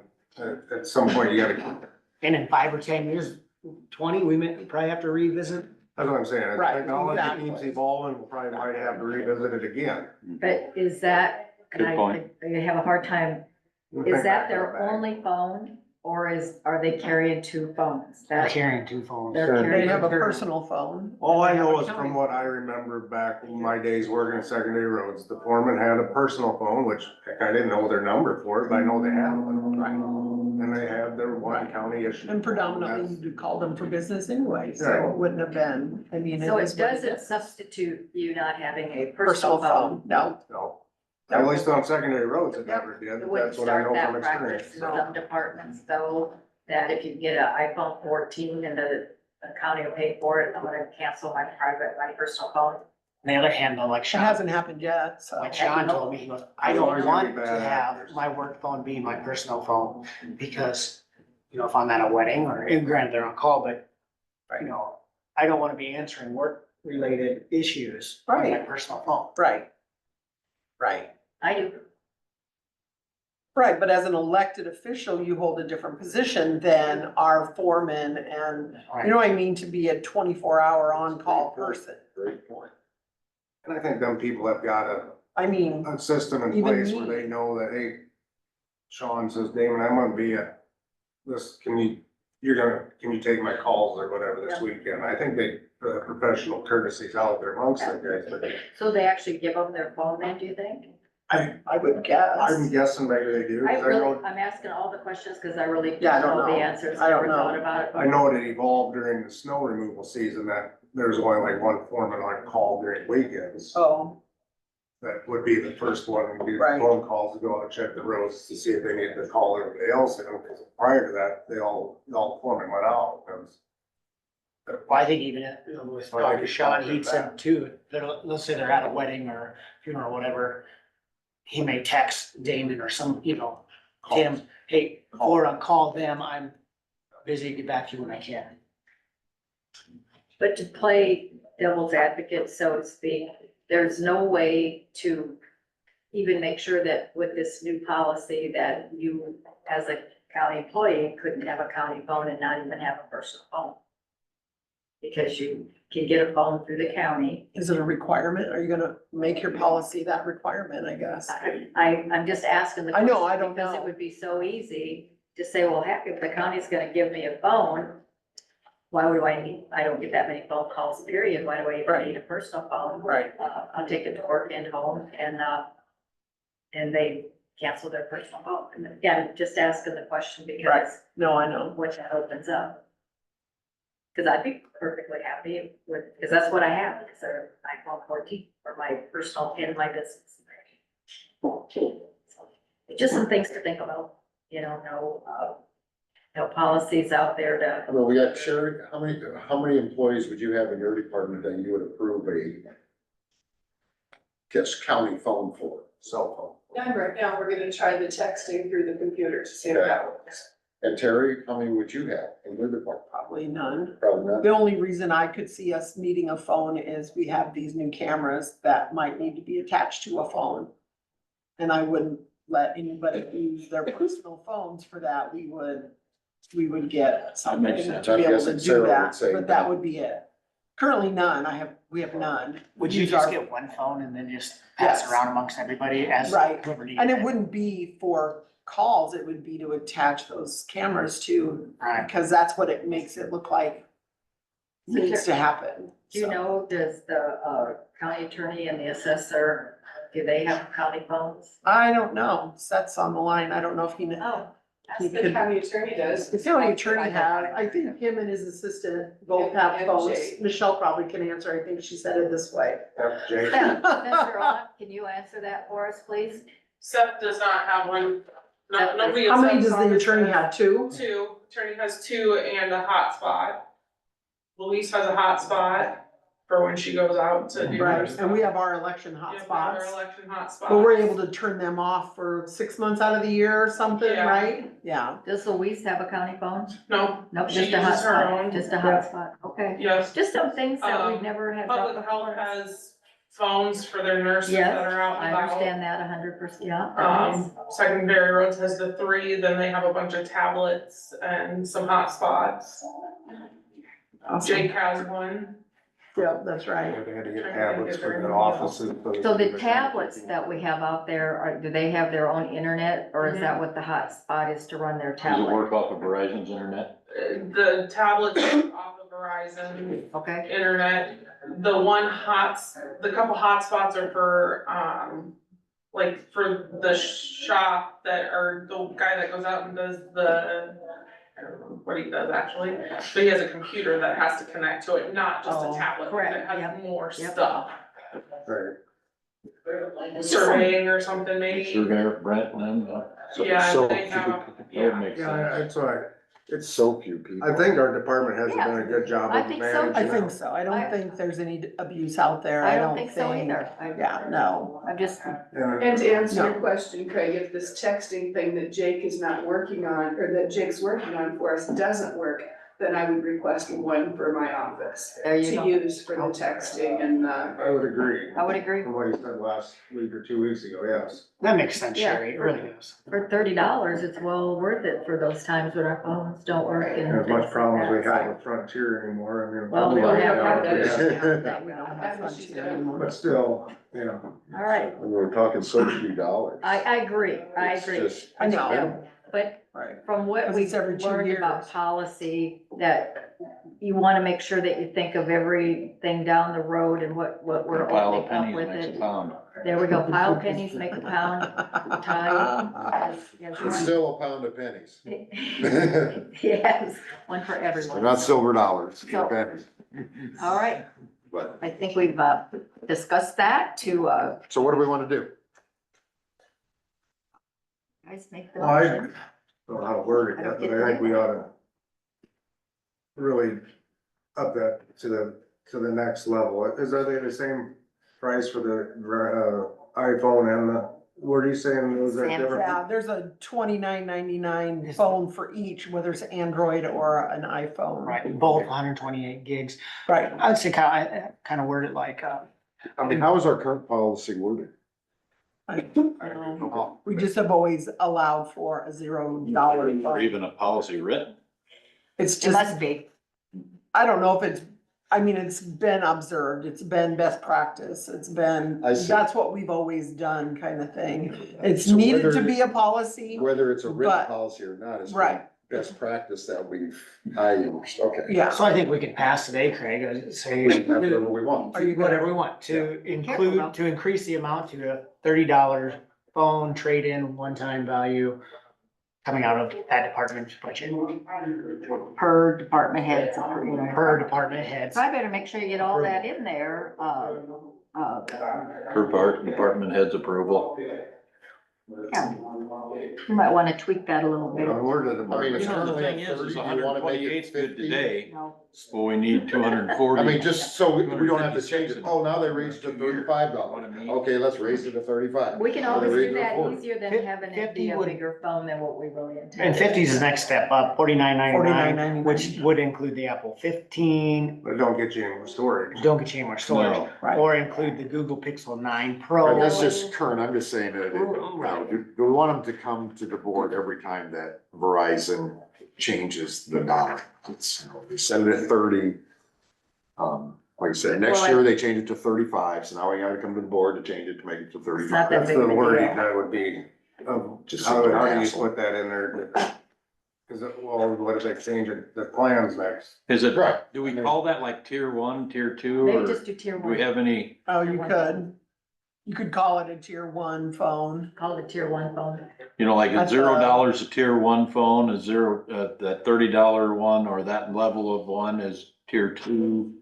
S4: at some point you gotta,
S5: And in 5 or 10 years, 20, we may probably have to revisit.
S4: that's what I'm saying, as
S2: Right,
S4: technology
S2: exactly.
S4: keeps evolving, we'll probably might have to revisit it again.
S1: but is that, and
S3: Good point.
S1: I have a hard time, is that their only phone, or are they carrying two phones?
S5: They're
S1: That,
S5: carrying 2 phones.
S1: they're
S2: They
S1: carrying.
S2: have a personal phone.
S4: All I know is from what I remember back in my days working at secondary roads, the foreman had a personal phone, which heck, I didn't know their number for it, but I know they had one.
S2: Right.
S4: And they had their one county issue.
S2: And predominantly you call them for business anyway, so
S4: Right.
S2: it wouldn't have been, I mean.
S1: So
S2: is
S1: it
S2: what
S1: doesn't
S2: is.
S1: substitute you not having a
S2: Personal phone, no.
S4: No, at least on secondary roads it never did,
S1: It wouldn't
S4: that's what I
S1: start
S4: know
S1: that
S4: from
S1: practice
S4: experience.
S1: in some departments, though, that if you get an iPhone 14 and the county will pay for it, I'm gonna cancel my personal phone.
S5: On the other hand, though, like
S2: It
S5: Sean,
S2: hasn't happened yet, so.
S5: like Sean told me, he goes, I
S4: As
S5: don't
S4: long as
S5: want
S4: you're
S5: to
S4: bad
S5: have
S4: actors.
S5: my work phone be my personal phone, because, if I'm at a wedding, or, and granted, they're on call, but, I don't wanna be answering work-related issues on my
S2: Right.
S5: personal phone.
S2: Right. Right.
S1: I do.
S2: Right, but as an elected official, you hold a different position than our foreman and, you know what I mean, to be a 24-hour on-call person.
S6: Great point.
S4: And I think them people have got
S2: I mean,
S4: a system in
S2: Even
S4: place where
S2: me.
S4: they know that, hey, Sean says, Damon, I'm gonna be at this, can you take my calls or whatever this weekend? I think professional courtesies out there amongst them guys, but
S1: So they actually give them their phone then, do you think?
S2: I would guess.
S4: I'm guessing maybe they do. 'Cause
S1: I'm asking all the questions because I really
S2: Yeah, I
S1: don't
S2: don't
S1: know the
S2: know.
S1: answers.
S2: I don't
S1: Never thought
S2: know.
S1: about it.
S4: I know it evolved during the snow removal season that there's only like one foreman on call during weekends.
S2: Oh,
S4: That would be the first one, would be the
S2: Right.
S4: phone calls to go out and check the roads to see if they needed to call everybody else in, because prior to that, all foremen went out.
S5: Well, I think even with Dr. Sean, he'd said too, that let's say they're at a wedding or funeral or whatever, he may text Damon or some, Tim, hey, or I'll call them, I'm busy, get back to you when I can.
S1: But to play devil's advocate, so to speak, there's no way to even make sure that with this new policy that you, as a county employee, couldn't have a county phone and not even have a personal phone. Because you can get a phone through the county.
S2: is it a requirement? Are you gonna make your policy that requirement, I guess?
S1: I'm just asking the
S2: I
S1: question.
S2: know, I don't
S1: Because it
S2: know.
S1: would be so easy to say, well, heck, if the county's gonna give me a phone, why would I don't get that many phone calls, period. Why do I even
S2: Right.
S1: need a personal phone?
S2: Right.
S1: I'll take it to work and home and they cancel their personal phone. And again, just asking the question
S2: Right.
S1: because
S2: No, I know.
S1: what that opens up. Cause I'd be perfectly happy with, cause that's what I have, it's an iPhone 14 for my personal and my business. So, just some things to think about, no, policies out there to,
S6: Well, we got Sherry, how many employees would you have in your department that you would approve a just county phone for, cell
S8: And right now, we're gonna try the texting through the computer to see if that works.
S6: phone? And Terry, how many would you have in your department?
S2: Probably none.
S6: Probably not.
S2: The only reason I could see us needing a phone is we have these new cameras that might need to be attached to a phone. And I wouldn't let anybody use their personal phones for that. We would get something
S3: makes sense.
S2: to be
S6: I'm
S2: able to
S6: guessing
S2: do
S6: Sarah would
S2: that,
S6: say
S2: but that
S6: no.
S2: would be it. Currently none. We have none.
S5: Would you
S2: Use
S5: just
S2: our-
S5: get one phone and then just pass
S2: Yes.
S5: it around amongst everybody as
S2: Right.
S5: whoever needed
S2: And it wouldn't be for calls, it would be to attach those cameras to,
S5: Right.
S2: because that's what it makes it look like needs to happen.
S1: do you
S2: So,
S1: know, does the, county attorney and the assessor, do they have county phones?
S2: I don't know. Seth's on the line. I don't know if he knows.
S1: Oh,
S2: He
S8: The
S2: could-
S8: county attorney does.
S2: The county attorney has, I think him and his assistant both have
S8: And
S2: phones.
S8: Jay.
S2: Michelle probably can answer. I think she said it this way.
S4: Yep, Jake.
S1: Seth, since you're on, can you answer that for us, please?
S9: Seth does not have one.
S1: Seth,
S9: Nobody.
S2: How many
S9: else
S2: does
S9: has
S2: the attorney
S9: one.
S2: have? Two?
S9: Two. Attorney has two and a hotspot. Luis has a hotspot for when she goes out to do her
S2: Right,
S9: stuff.
S2: and we have our election
S9: Yeah, we have our
S2: hotspots.
S9: election hotspots.
S2: But we're able to turn them off for 6 months out of the year or something,
S9: Yeah.
S2: right? Yeah.
S1: Does Louise have a county phone?
S9: No,
S1: Nope,
S9: she
S1: just a
S9: uses her
S1: hotspot,
S9: own.
S1: just a
S2: Yeah.
S1: hotspot, okay.
S9: Yes.
S1: Just some things that we've never had. brought
S9: Public health
S1: before us.
S9: has phones for their nurses
S1: Yes,
S9: that are out
S1: I
S9: and about.
S1: understand that 100%, yeah. that is-
S9: Secondary roads has the three, then they have a bunch of tablets and some hotspots.
S2: Awesome.
S9: Jake has one.
S2: Yeah, that's right.
S4: They had to get tablets for the offices.
S1: So the tablets that we have out there, do they have their own internet, or is that what the hotspot is to run their
S3: Does it
S1: tablet?
S3: work off of Verizon's internet?
S9: The tablets off of Verizon
S1: Okay,
S9: internet, the couple hotspots are for, like for the shop or the guy that goes out and does I don't know what he does actually, but he has a computer that has to connect to it, not just
S1: Oh,
S9: a tablet,
S1: correct,
S9: that has
S1: yep,
S9: more
S1: yep.
S9: stuff.
S4: Right.
S9: Surveying or something maybe.
S3: Surveyor, Brent and them,
S9: Yeah,
S6: So
S9: they have,
S3: that would
S9: yeah.
S3: make
S4: Yeah,
S3: sense.
S4: that's why,
S6: It's so few people.
S4: I think our department has done a good job
S1: I
S4: of
S1: think so.
S4: managing.
S2: I think so. I don't think there's any abuse out there.
S1: I don't think so either.
S2: Yeah, no.
S1: I'm just,
S8: And to answer your
S2: No.
S8: question, Craig, if this texting thing that Jake is not working on, or that Jake's working on for us doesn't work, then I would request one for my office
S1: there you
S8: to
S1: go.
S8: use for the texting and,
S4: I would agree.
S1: I would agree.
S4: From what you said last week or 2 weeks ago, yes.
S5: That makes sense,
S1: Yeah.
S5: Sherry, it really does.
S1: For $30, it's well worth it for those times when our phones don't work and.
S4: And as
S1: things
S4: much
S1: like
S4: problems we
S1: that.
S4: have with Frontier anymore, I mean.
S1: Well, we don't have
S4: Yeah,
S1: Frontier.
S2: Yeah, we don't have Frontier anymore.
S4: But still, you know.
S1: All right,
S6: We're talking so few dollars.
S1: I agree, I
S6: It's
S1: agree.
S6: just-
S2: I know.
S6: minimal.
S1: But
S2: Right.
S1: from what
S2: 'Cause
S1: we've
S2: it's every 2
S1: learned about
S2: years.
S1: policy, that you wanna make sure that you think of everything down the road and what we're
S3: A pile
S1: opening
S3: of
S1: up
S3: pennies
S1: with
S3: makes a
S1: it.
S3: pound.
S1: There we go, pile of pennies make a pound.
S6: It's still a pound of pennies.
S1: Yes, one for
S6: They're
S1: everyone.
S6: not silver dollars,
S1: So-
S6: they're pennies.
S1: All right,
S6: But,
S1: I think we've, discussed that to,
S6: so what do we wanna do?
S1: guys make the
S4: Well, I
S1: motion.
S4: don't know how to word it yet, but I think we ought to really up that to the next level. Are they the same price for the, iPhone and the, what are you saying, those are
S1: Samsung.
S4: different?
S2: Yeah, there's a $29.99 phone for each, whether it's Android or an iPhone.
S5: Right, both 128 gigs.
S2: Right.
S5: I would say kind of word it like,
S6: I mean, how is our current policy worded?
S2: We just have always allowed for a $0
S3: Or
S2: phone.
S3: even a policy written.
S2: It's
S1: It
S2: just,
S1: must be.
S2: I don't know if it's been observed, it's been best practice, it's been,
S6: I see.
S2: that's what we've always done kind of thing. It's
S6: So
S2: needed to
S6: whether-
S2: be a policy,
S6: Whether it's a written
S2: But-
S6: policy or not, it's
S2: right,
S6: best practice that I used, okay.
S2: yeah.
S5: so I think we could pass today, Craig, say.
S6: That's whatever we want.
S2: Are you gonna-
S5: Whatever we want, to
S1: Careful, though.
S5: include, to increase the amount to a $30 phone trade-in, one-time value coming out of that department's budget,
S1: Per department head, you know.
S5: per department heads.
S1: So I better make sure you get all that in there,
S3: Per part, department head's approval.
S1: Yeah. You might wanna tweak that a little
S4: You know,
S1: bit.
S4: where did the
S6: I mean,
S4: department?
S6: it's
S3: You know, the
S6: currently
S3: thing
S6: at
S3: is
S6: 30. Do you
S3: hundred
S6: wanna
S3: and
S6: make it
S3: twenty-eight's good
S6: 50?
S3: today,
S1: No,
S3: but we need 240.
S6: I mean, just so we don't have to change
S3: 256
S6: it, oh, now they raised it to $35.
S3: What I mean.
S6: Okay, let's raise it to 35.
S1: we can
S6: Or they
S1: always
S6: raised
S1: do
S6: it to
S1: that
S6: 40.
S1: easier than having it be
S5: 50
S1: a
S5: would-
S1: bigger phone than what we really intended.
S5: And 50 is the next step up, $49.99,
S2: $49.99.
S5: which would include the Apple 15.
S4: But don't get you any more storage.
S5: Don't get you any more storage,
S3: No.
S2: Right.
S5: or include the Google Pixel 9
S6: Right,
S5: Pro.
S6: that's just current, I'm just saying that, do we want them to come to the board every time that Verizon changes the dollar? It's, we set it at 30. Like I said, next
S1: Well,
S6: year they change it to 35, so now we gotta come to the board to change it to make it to
S1: not
S6: 35.
S1: that
S4: That's
S1: big
S4: the
S1: of a
S4: wording
S1: deal.
S4: that would be,
S6: Just
S4: how
S6: seems like
S4: do
S6: a
S4: you
S6: hassle.
S4: put that in there? Cause, well, what if they change it, the plans next?
S3: Is it,
S6: Right.
S3: do we call that like tier 1, tier 2,
S1: Maybe
S3: or
S1: just do tier
S3: do we
S1: one,
S3: have any?
S2: Oh, you could. You could call it a tier 1 phone.
S1: call it a tier one phone.
S3: You know, like
S2: That's,
S3: is $0 a tier 1 phone, is that $30 one, or that level of one is tier 2?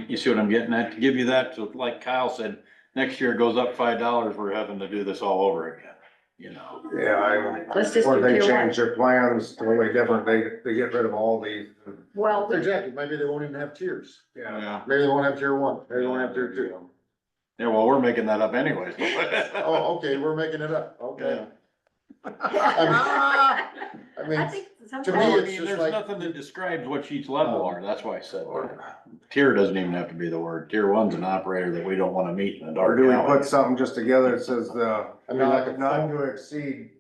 S3: You see what I'm getting at? To give you that, so like Kyle said, next year it goes up $5, we're having to do this all over again, you know?
S4: Yeah,
S1: Let's just
S4: or
S1: do
S4: they
S1: tier one.
S4: change their plans totally different, they get rid of all these.
S1: Well,
S6: Exactly, maybe they won't even have tiers.
S4: Yeah.
S6: Maybe they won't have tier 1, maybe they won't have tier 2.
S3: Yeah, well, we're making that up anyways.
S6: Oh, okay, we're making it up, okay.
S2: Ah,
S6: I
S1: I
S6: mean,
S1: think
S6: to
S1: sometimes.
S6: me,
S3: Well, I
S6: it's
S3: mean,
S6: just
S3: there's
S6: like-
S3: nothing that describes what each level are, that's why I said tier doesn't even have to be the word. Tier 1's an operator that we don't wanna meet in the
S4: Or
S3: dark
S4: do we
S3: alley.
S4: put something just together that says,
S6: I mean, like a
S4: not
S6: phone.
S4: to exceed,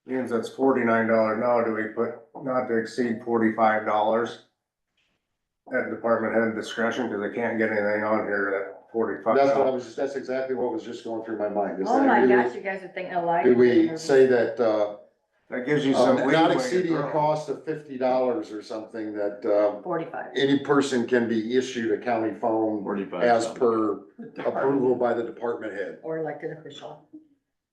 S4: means that's $49 now, do we put not to exceed $45? At department head discretion, cause they can't get anything on here at 45.
S6: That's what I was, that's exactly what was just going through my mind. Is
S1: Oh
S6: that
S1: my
S6: really-
S1: gosh, you guys are thinking alike.
S6: Do we say that,
S4: That gives you some leeway.
S6: not
S4: to
S6: exceeding a
S4: grow.
S6: cost of $50 or something, that,
S1: 45.
S6: any person can be issued a county phone
S3: 45
S6: as
S3: something.
S6: per approval by the department head?
S1: Or elected official.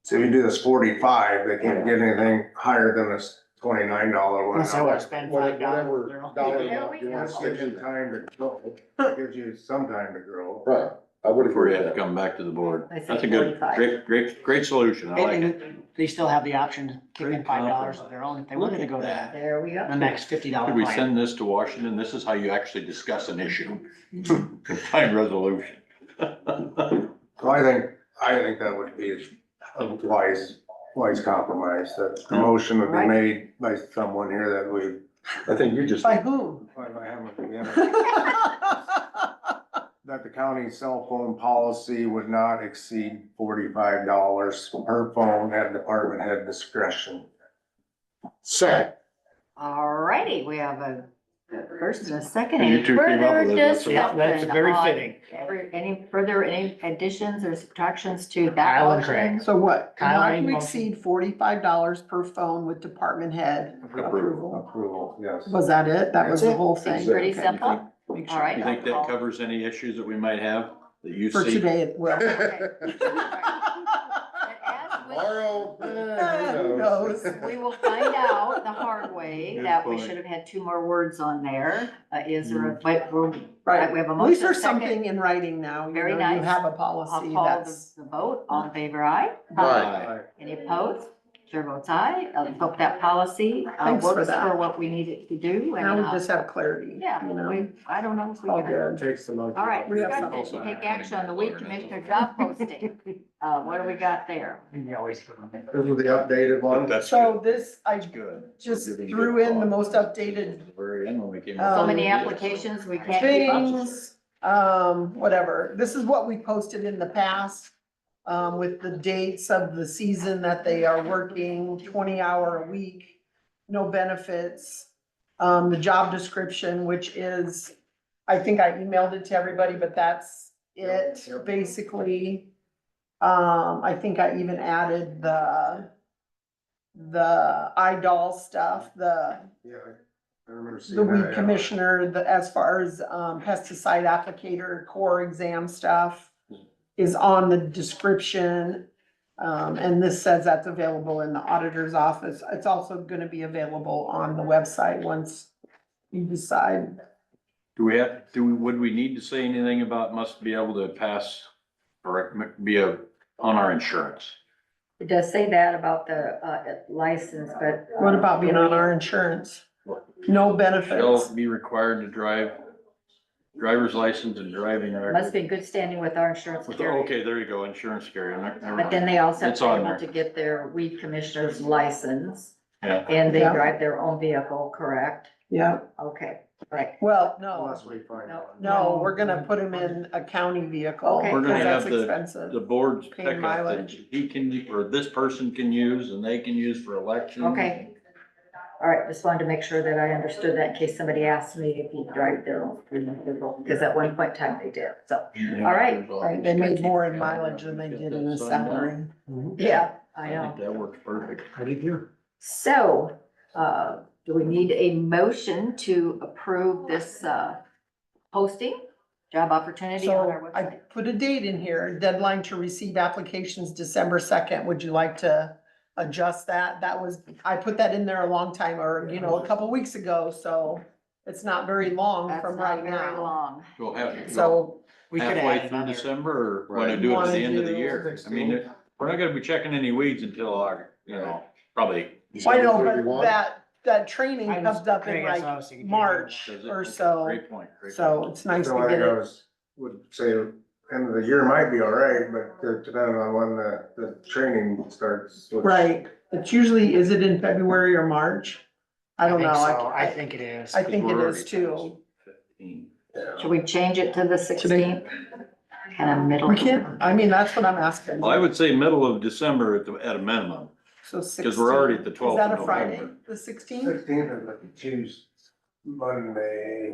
S4: So you do this 45, they can't get anything higher than this $29 one.
S5: Unless I wanna spend
S6: Whatever
S5: $5.
S6: dollar
S1: There
S6: amount
S1: we
S6: you wanna
S1: go.
S6: stick
S4: Gives you
S6: in there.
S4: time to grow, it gives you some time to grow.
S6: Right, I would
S3: Before
S6: agree
S3: you
S6: with
S3: have to
S6: that.
S3: come back to the board.
S1: I say
S3: That's a good,
S1: 45.
S3: great solution, I like it.
S5: And they still have the option to kick in
S3: Great
S5: $5 of their own if they wanted to go
S3: Look at
S5: that.
S1: There we go.
S5: The next $50
S3: Could we
S5: plan.
S3: send this to Washington? This is how you actually discuss an issue. Find resolution.
S4: So I think that would be a wise compromise, that the motion would be
S1: Right.
S4: made by someone here that we,
S6: I think you just.
S2: by whom?
S4: that the county cell phone policy would not exceed $45 per phone at department head discretion.
S6: Second.
S1: Alrighty, we have a first and a second.
S3: And you
S1: Any
S3: two came up
S1: further
S3: with it, that's-
S1: discussion?
S5: Yeah, that's very
S1: on
S5: fitting.
S1: Any additions or subtractions to that
S5: Kyle and Craig.
S1: motion?
S2: So what?
S5: Kyle
S2: Not
S5: made
S2: to
S5: the
S2: exceed $45 per phone with department head approval.
S4: Approval, yes.
S2: Was that it? That was the
S6: That's it.
S2: whole thing?
S1: Seems pretty
S2: Okay.
S1: simple.
S2: Make
S1: All
S2: sure.
S1: right.
S3: You think that covers any issues that we might have that you
S2: For
S3: see?
S2: today, it will.
S6: Tomorrow.
S2: Who knows?
S1: We will find out the hard way
S3: Good
S1: that we
S3: point.
S1: should have had 2 more words on there. Is there, but we're,
S2: Right.
S1: we have a
S2: At least
S1: motion,
S2: there's
S1: second.
S2: something in writing now. You
S1: Very
S2: know, you
S1: nice.
S2: have a
S1: I'll
S2: policy
S1: call
S2: that's.
S1: the vote. All in favor, aye?
S6: Right.
S1: Any opposed? Chair votes aye. I hope that policy
S2: Thanks for
S1: works
S2: that.
S1: for what we need it to do.
S2: Now
S1: And,
S2: we just have clarity.
S1: yeah,
S2: You know,
S1: I don't know if we
S2: all
S1: can.
S2: good.
S4: Takes the motion.
S1: All right,
S2: We have
S1: discussion,
S3: something.
S1: take action on the weed commissioner job posting. What do we got there?
S5: You always.
S4: This is the updated one.
S3: That's
S2: So this, I
S3: good.
S2: just
S3: Good.
S2: threw in the most updated
S3: Very end when we came.
S2: Oh.
S3: up
S1: So
S3: with
S1: many
S3: this.
S1: applications, we can't keep up.
S2: things, whatever. This is what we posted in the past, with the dates of the season that they are working, 20-hour a week, no benefits. The job description, which is, I think I emailed it to everybody, but that's it, basically. I think I even added the IDOL stuff,
S4: Yeah, I remember seeing
S2: the
S4: that,
S2: weed
S4: yeah.
S2: commissioner, as far as pesticide applicator core exam stuff is on the description. And this says that's available in the auditor's office. It's also gonna be available on the website once you decide.
S3: Would we need to say anything about must be able to pass or be on our insurance?
S1: It does say that about the, license, but.
S2: What about being on our insurance? No benefits.
S3: Shall be required to drive driver's license and driving record.
S1: Must be in good standing with our insurance carrier.
S3: Okay, there you go, insurance carrier. Never
S1: But then
S3: mind.
S1: they also have
S3: It's
S1: to be
S3: on
S1: able
S3: there.
S1: to get their weed commissioner's license.
S3: Yeah.
S1: And they
S2: Yeah.
S1: drive their own vehicle, correct?
S2: Yeah,
S1: Okay, right.
S2: well, no,
S4: Unless we find
S1: No.
S4: out.
S2: no, we're gonna put him in a county vehicle,
S1: Okay.
S3: We're gonna
S2: because that's
S3: have the
S2: expensive.
S3: board's
S2: Paying
S3: pickup that
S2: mileage.
S3: he can, or this person can use and they can use for election.
S1: Okay. All right, just wanted to make sure that I understood that in case somebody asked me if you drive their own vehicle, because at one point in time they did, so.
S3: Yeah,
S1: All right.
S2: Right, they made more in mileage than they did in a salary.
S1: Yeah, I
S3: I
S1: know.
S3: think that works perfect.
S4: How do you do?
S1: So, do we need a motion to approve this, posting, job opportunity on our
S2: So I
S1: website?
S2: put a date in here, deadline to receive applications December 2nd. Would you like to adjust that? That was, I put that in there a long time, or, a couple weeks ago, so it's not very long
S1: That's
S2: from
S1: not
S2: right
S1: very
S2: now.
S1: long.
S3: Go have,
S2: So,
S5: We could
S3: halfway
S5: add
S3: through
S5: another.
S3: December, or wanna
S6: Right.
S3: do it at
S2: Wanna
S3: the end of the
S2: do
S3: year? I mean, we're not gonna be checking any weeds until our, probably.
S2: I know,
S6: December
S2: but
S6: 31?
S2: that training
S5: I was-
S2: comes up in
S5: I guess I
S2: like
S5: was thinking
S2: March
S3: Does it?
S2: or
S3: Okay,
S2: so,
S3: Great point. Great
S2: so
S3: point.
S2: it's nice
S4: So
S2: to
S4: I
S2: get
S4: think I
S2: it.
S4: would say end of the year might be all right, but depending on when the training starts. which-
S2: Right, it's usually, is it in February or March? I don't know.
S5: think so. I think it is.
S2: I think it
S3: We're
S2: is
S3: already
S2: too.
S3: past 15.
S1: Should we change it to the 16th? Kind of middle.
S2: We can, I mean, that's what I'm asking.
S3: Well, I would say middle of December at a minimum,
S2: So
S3: 'cause we're already at the 12th
S2: Is that
S3: of
S2: a Friday,
S3: November.
S2: the 16th?
S4: 16th is a Tuesday, Monday.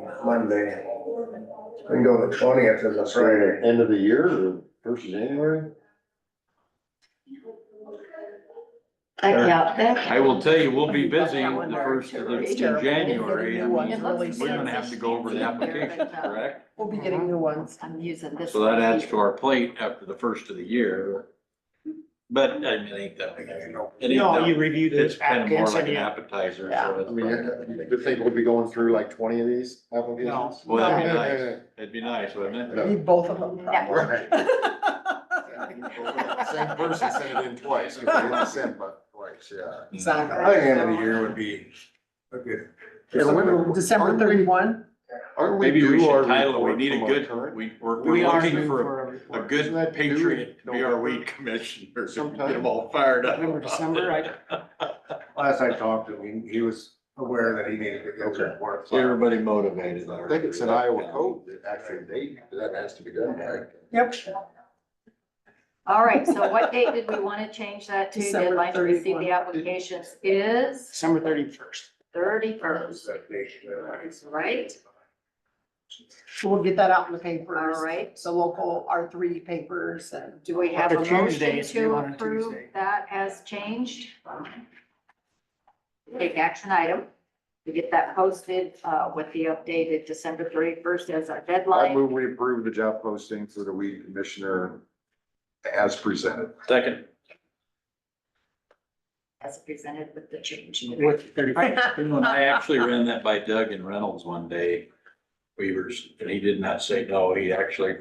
S4: We can go the 20th is a Friday.
S6: End of the year or first of January?
S3: I will tell you, we'll be busy the
S2: Calendar.
S3: first of
S2: It's
S3: in
S2: terrible.
S3: January. I
S2: New ones
S3: mean,
S2: really
S3: we're gonna have to go over the
S1: soon.
S3: applications, correct?
S2: We'll be getting new ones.
S1: I'm using this.
S3: So that
S1: one.
S3: adds to our plate after the first of the year. But I mean, it ain't that big. It ain't
S5: No,
S3: that-
S5: you reviewed
S3: It's
S5: the
S3: kind of more
S5: applicants
S3: like
S5: and
S3: an
S5: you,
S3: appetizer,
S2: Yeah.
S3: so
S6: I
S3: it's.
S6: mean, you think we'll be going through like 20 of these applications?
S3: Well, that'd be nice. It'd be nice, wouldn't it?
S2: Need both of them
S1: Yeah.
S2: probably.
S6: Same person sent it in twice, because they didn't send but twice, yeah.
S2: Exactly.
S4: I think end of the year would be a good.
S2: December 31?
S6: Aren't we
S3: Maybe we
S6: due our
S3: should title, we
S6: report
S3: need a
S6: from our
S3: good,
S6: current-
S3: we're
S5: we are
S3: looking
S5: due
S3: for
S5: for a
S3: a
S5: report.
S3: good
S6: Isn't that due
S3: patriot to be our
S6: November?
S3: weed commissioner, to
S6: Sometime?
S3: get them all fired up.
S5: November, December,
S4: Last I talked to him, he was aware that he needed to get his
S6: Okay.
S4: report.
S3: Get everybody motivated.
S6: I think it's an Iowa code that actually that has to be done, right?
S2: Yep.
S1: All right, so what date did we want to change that to?
S2: December
S1: Deadline to receive
S2: 31.
S1: the applications is
S5: December 31st.
S1: 31st, right?
S2: So we'll get that out in the papers.
S1: All right.
S2: The local R3 papers and.
S1: Do we have a
S5: For
S1: motion
S5: Tuesdays, we
S1: to
S5: want a
S1: approve
S5: Tuesday.
S1: that as changed? Take action item to get that posted, with the updated December 31st as our
S6: I
S1: deadline.
S6: move we approve the job posting for the weed commissioner as presented.
S3: Second.
S1: As presented with the change.
S5: With 31st.
S3: When I actually ran that by Doug and Reynolds one day, Weavers, and he did not say no, he actually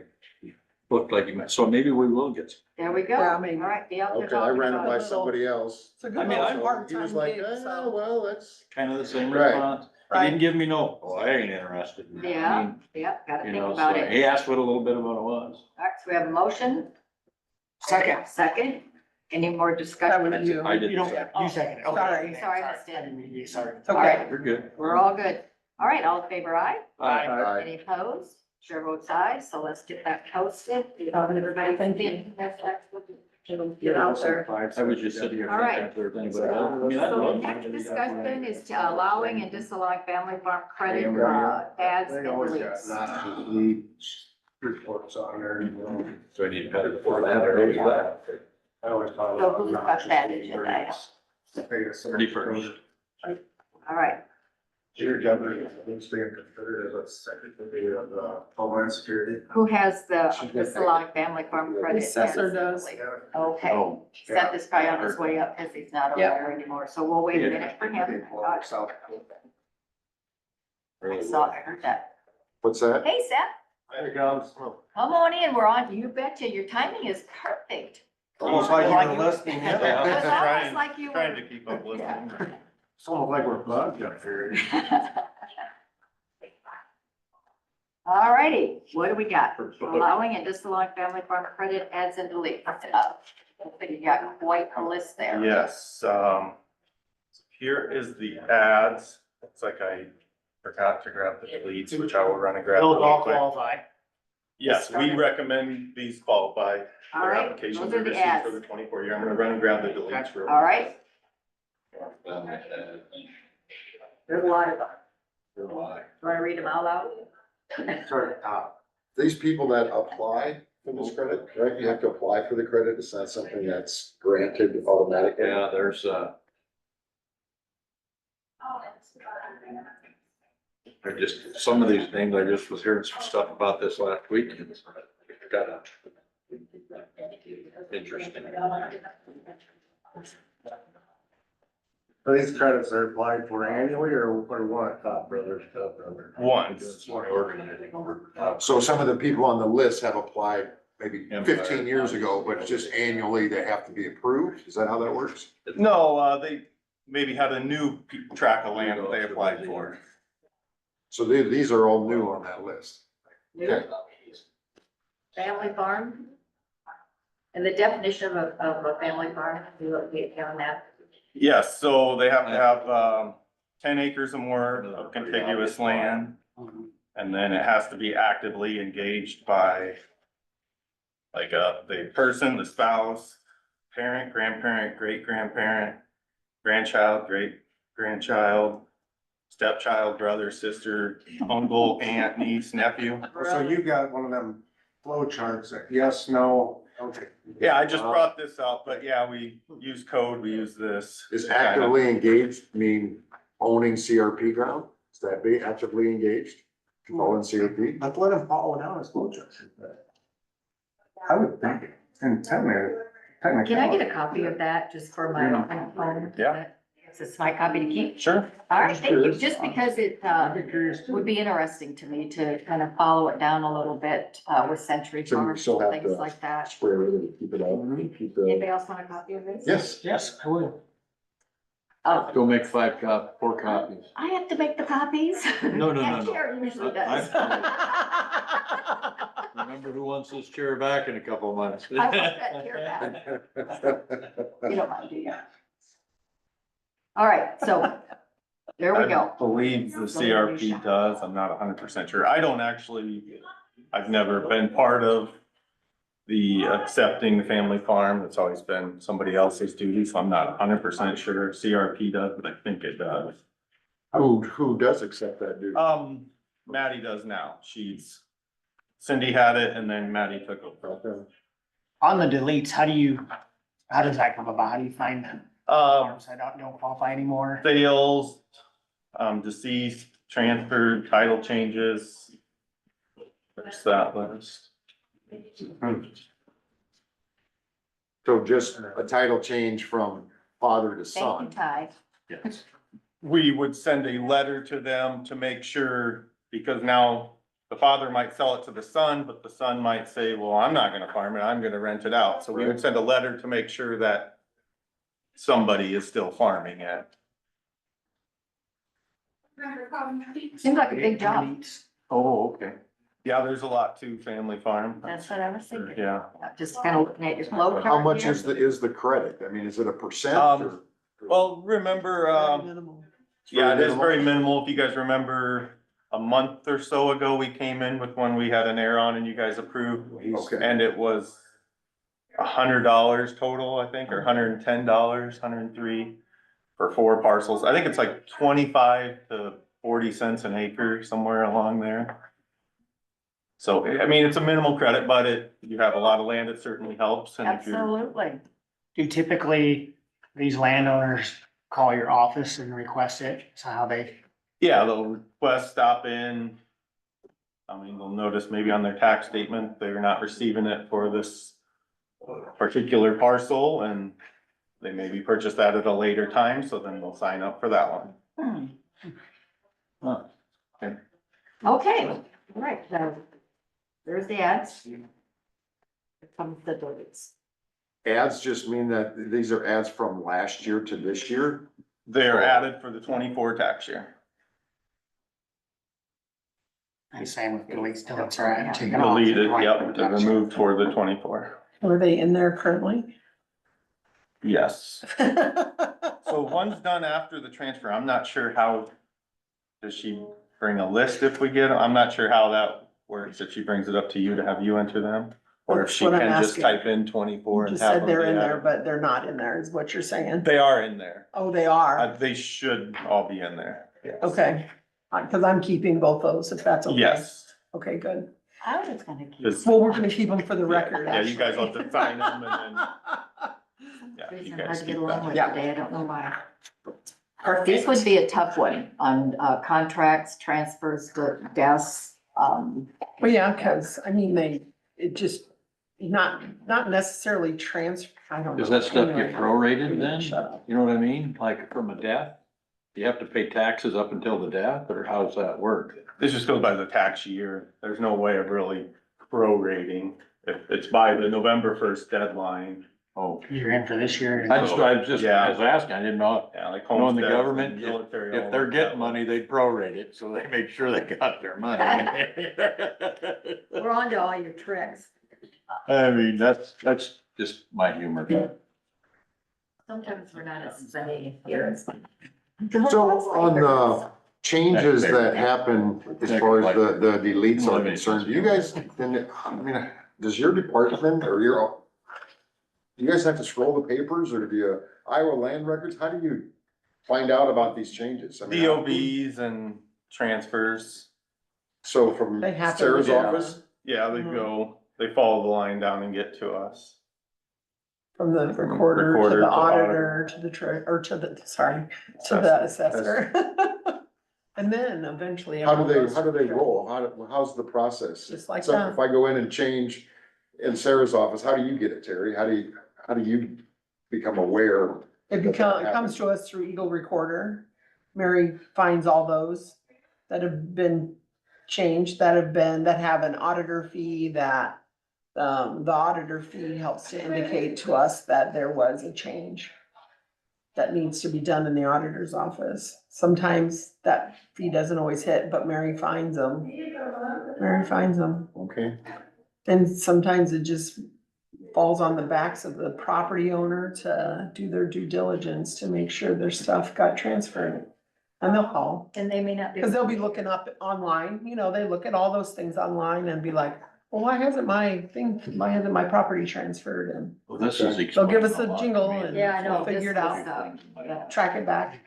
S3: looked like he meant, so maybe we will get some.
S1: There we go.
S2: Yeah,
S1: All
S2: I mean-
S1: right, be out there
S6: Okay, I ran it
S1: talking
S6: by
S1: about
S6: somebody else.
S2: It's a
S3: I
S2: good
S3: mean,
S2: little
S3: I-
S6: He
S2: part-time
S6: was like,
S2: gig,
S6: oh,
S2: so.
S6: well, that's.
S3: Kind of the same
S6: Right.
S3: response. He
S2: Right.
S3: didn't give me no, oh, I ain't interested. I
S1: Yeah,
S3: mean,
S1: yeah, gotta
S3: you
S1: think
S3: know,
S1: about
S3: so
S1: it.
S3: he asked what a little bit about it was.
S1: All right, so we have a motion.
S5: Second.
S1: Second. Any more
S2: That
S1: discussion?
S2: was you.
S3: I didn't
S5: You don't,
S3: say.
S5: you second. it. Okay.
S2: Sorry.
S1: Sorry, I missed it.
S5: I didn't mean to- Sorry.
S2: It's okay.
S1: All right.
S3: You're good.
S1: We're all good. All right, all in favor, aye?
S6: Aye.
S1: Any opposed? Chair votes aye, so let's get that posted. Everybody
S2: Thank you.
S1: think that's it'll get out there.
S3: I was just sitting here
S1: All right.
S3: thinking if there was anybody else. I mean, I
S1: So
S3: don't
S1: the
S3: know.
S1: next discussion is to allowing and disallowing family farm credit, ads
S4: They
S1: and
S4: always got
S1: release.
S4: not to leave reports on there, you know.
S3: So I need to cut it before that, or maybe that.
S4: I always thought.
S1: So who's got that agenda item?
S3: 31st.
S1: All right,
S4: Your governor, who's being considered as a secretary of Homeland Security.
S1: who has the disallowing family farm credit?
S2: The assessor
S1: ads and
S2: does.
S1: release? Okay,
S3: Oh.
S1: Seth is probably on his way up because he's not over
S2: Yep.
S1: there anymore, so we'll wait a minute for him. I saw, I heard that.
S6: What's that?
S1: Hey, Seth,
S4: Here comes.
S1: come on in, we're on, you betcha, your timing is perfect.
S4: Almost like you were listening.
S1: It was almost like you
S7: Trying
S1: were.
S7: to keep up with
S1: Yeah.
S7: them.
S4: It's almost like we're bugged up here.
S1: All righty, what do we got? Allowing and disallowing family farm credit adds and deletes. I think you got quite a list there.
S10: Yes, here is the ads. It's like I forgot to grab the deletes, which I will run and grab.
S5: Those
S10: real
S5: all
S10: quick.
S5: qualify.
S10: Yes, we recommend these qualify.
S1: All
S10: Their
S1: right,
S10: applications
S1: those
S10: are
S1: are the
S10: received for
S1: ads.
S10: the 24 year. I'm gonna run and grab the deletes real.
S1: All right. There's a lot of them. Do you want to read them out loud?
S4: Start at the top.
S6: These people that apply for this credit, right, you have to apply for the credit, it's not something that's granted automatically.
S3: Yeah, there's, I just, some of these things, I just was hearing some stuff about this last week. And it's kind of interesting.
S4: So these credits are applied for annually or what, Top Brother, Top Brother?
S10: Once.
S6: So some of the people on the list have applied maybe 15 years ago, but it's just annually they have to be approved, is that how that works?
S10: No, they maybe had a new tract of land that they applied for.
S6: So these are all new on that list.
S1: New. Family farm. And the definition of a family farm, do you want to get on that?
S10: Yes, so they have to have 10 acres or more of contiguous land. And then it has to be actively engaged by like the person, the spouse, parent, grandparent, great grandparent, grandchild, great grandchild, stepchild, brother, sister, uncle, aunt, niece, nephew.
S4: So you got one of them flow charts that yes, no, okay.
S10: Yeah, I just brought this out, but yeah, we use code, we use this.
S6: Is actively engaged mean owning CRP ground? Is that be actively engaged? Owning CRP?
S4: Let's let them follow down his flow charts. I would think, in technically.
S1: Can I get a copy of that just for my phone?
S10: Yeah.
S1: Is this my copy to keep?
S10: Sure.
S1: All right, thank you. Just because it, would be interesting to me to kind of follow it down a little bit, with Century
S6: So you
S1: Farms,
S6: still have
S1: things
S6: to
S1: like that.
S6: Square it and keep it up, keep the,
S1: Anybody else want a copy of this?
S6: yes.
S5: Yes, I will.
S1: Oh,
S3: Go make 4 copies.
S1: I have to make the copies?
S3: No, no,
S1: Yeah,
S3: no, no.
S1: Sharon usually does.
S3: Remember who wants this chair back in a couple of months?
S1: I want that chair back. You don't mind, do you? All right, so there we go.
S10: I believe the CRP does, I'm not 100% sure. I don't actually, I've never been part of the accepting the family farm. It's always been somebody else's duty, so I'm not 100% sure if CRP does, but I think it does.
S6: Who does accept that duty?
S10: Maddie does now. Cindy had it and then Maddie took over.
S5: On the deletes, how does that come about? How do you find farms that don't qualify anymore?
S10: Sales, deceased, transferred, title changes. There's that list.
S6: So just a title change from father to
S1: Thank you,
S6: son.
S1: Ty.
S10: Yes. We would send a letter to them to make sure, because now the father might sell it to the son, but the son might say, well, I'm not gonna farm it, I'm gonna rent it out. So we would send a letter to make sure that somebody is still farming it.
S1: Seems like a big job.
S10: Oh, okay. Yeah, there's a lot to family farm.
S1: That's what I was thinking.
S10: Yeah.
S1: Just kind of looking at your flow chart.
S6: How much
S1: here.
S6: is the credit? I mean, is it a percent or?
S10: Well, remember, yeah, it is very minimal. If you guys remember, a month or so ago, we came in with one we had an error on and you guys approved.
S6: Okay.
S10: And it was $100 total, I think, or $110, 103 for 4 parcels. I think it's like 25 to 40 cents an acre, somewhere along there. So, I mean, it's a minimal credit, but you have a lot of land, it certainly helps. And if you're,
S1: Absolutely.
S5: Do typically these landowners call your office and request it? So how they,
S10: yeah, they'll request stop in. I mean, they'll notice maybe on their tax statement, they're not receiving it for this particular parcel and they maybe purchase that at a later time, so then they'll sign up for that one.
S3: Huh.
S1: Okay, all right, so there's the ads. Here comes the deletes.
S6: ads just mean that these are ads from last year to this year?
S10: They are added for the 24 tax year.
S5: I'm saying with deletes, deletes are taken off.
S10: Deleted, yep, they're removed for the 24.
S2: Were they in there currently?
S10: Yes. So one's done after the transfer. I'm not sure how, does she bring a list if we get them? I'm not sure how that works, if she brings it up to you to have you enter them. Or if
S2: That's
S10: she
S2: what I'm
S10: can just
S2: asking.
S10: type in 24
S2: You
S10: and
S2: just
S10: have
S2: said
S10: them
S2: they're
S10: be
S2: in there,
S10: added.
S2: but they're not in there, is what you're saying?
S10: They are in there.
S2: Oh, they are?
S10: They should all be in there. Yes.
S2: Okay, cause I'm keeping both those, if that's okay.
S10: Yes.
S2: Okay, good.
S1: I was gonna keep.
S10: Just-
S2: Well, we're gonna keep them for the record.
S10: Yeah, you guys will have to
S1: actually.
S10: sign them and then, yeah, you
S1: Reason hard
S10: guys
S1: to
S10: keep
S1: get along
S10: that.
S1: with
S2: Yeah.
S1: today, I don't know why. This would be a tough one on, contracts, transfers, deaths,
S2: Well, yeah, cause I mean, it just, not necessarily I don't know.
S3: Does that stuff
S2: Anyway,
S3: get prorated
S2: maybe
S3: then?
S2: shut up.
S3: You know what I mean? Like from a death? Do you have to pay taxes up until the death, or how does that work?
S10: This just goes by the tax year. There's no way of really prorating. If it's by the November 1st deadline.
S3: Oh,
S5: You're in for this year.
S3: I was
S10: Yeah.
S3: asking, I didn't know.
S10: Yeah, like
S3: Knowing the
S10: homesteads
S3: government,
S10: and military.
S3: If
S10: all
S3: they're
S10: work
S3: getting
S10: that way.
S3: money, they'd prorate it, so they make sure they got their money.
S1: we're on to all your tricks.
S3: I mean, that's just my humor.
S1: Sometimes we're not as funny here.
S6: So on the changes that happen as far as the deletes are concerned, do you guys, then, I mean, does your department or do you guys have to scroll the papers or do you Iowa land records? How do you find out about these changes? I mean,
S10: DOBs and transfers.
S6: So from
S2: They have to
S6: Sarah's
S2: look at
S6: office?
S10: Yeah, they
S2: Mhm.
S10: go, they follow the line down and get to us.
S2: From the
S10: From
S2: recorder to
S10: recorder
S2: the
S10: to
S2: auditor to the to the assessor. And then eventually.
S6: How do
S2: everyone
S6: they
S2: goes to
S6: roll? How's the process?
S2: Just like
S6: So
S2: that.
S6: if I go in and change in Sarah's office, how do you get it, Terry? How do you become aware?
S2: It
S6: that
S2: comes
S6: happens?
S2: to us through Eagle Recorder. Mary finds all those that have been changed, that have an auditor fee, that, the auditor fee helps to indicate to us that there was a change that needs to be done in the auditor's office. Sometimes that fee doesn't always hit, but Mary finds them. Mary finds them.
S6: Okay.
S2: And sometimes it just falls on the backs of the property owner to do their due diligence to make sure their stuff got transferred. And they'll call,
S1: And they may not be.
S2: cause they'll be looking up online, they look at all those things online and be like, well, why hasn't my property transferred? And
S3: Well, this is.
S2: they'll give us
S3: explaining
S2: a
S3: lot
S2: jingle
S3: to me.
S2: and
S1: Yeah, I know.
S2: we'll figure it
S1: this
S2: out,
S1: was, yeah.
S2: track it back.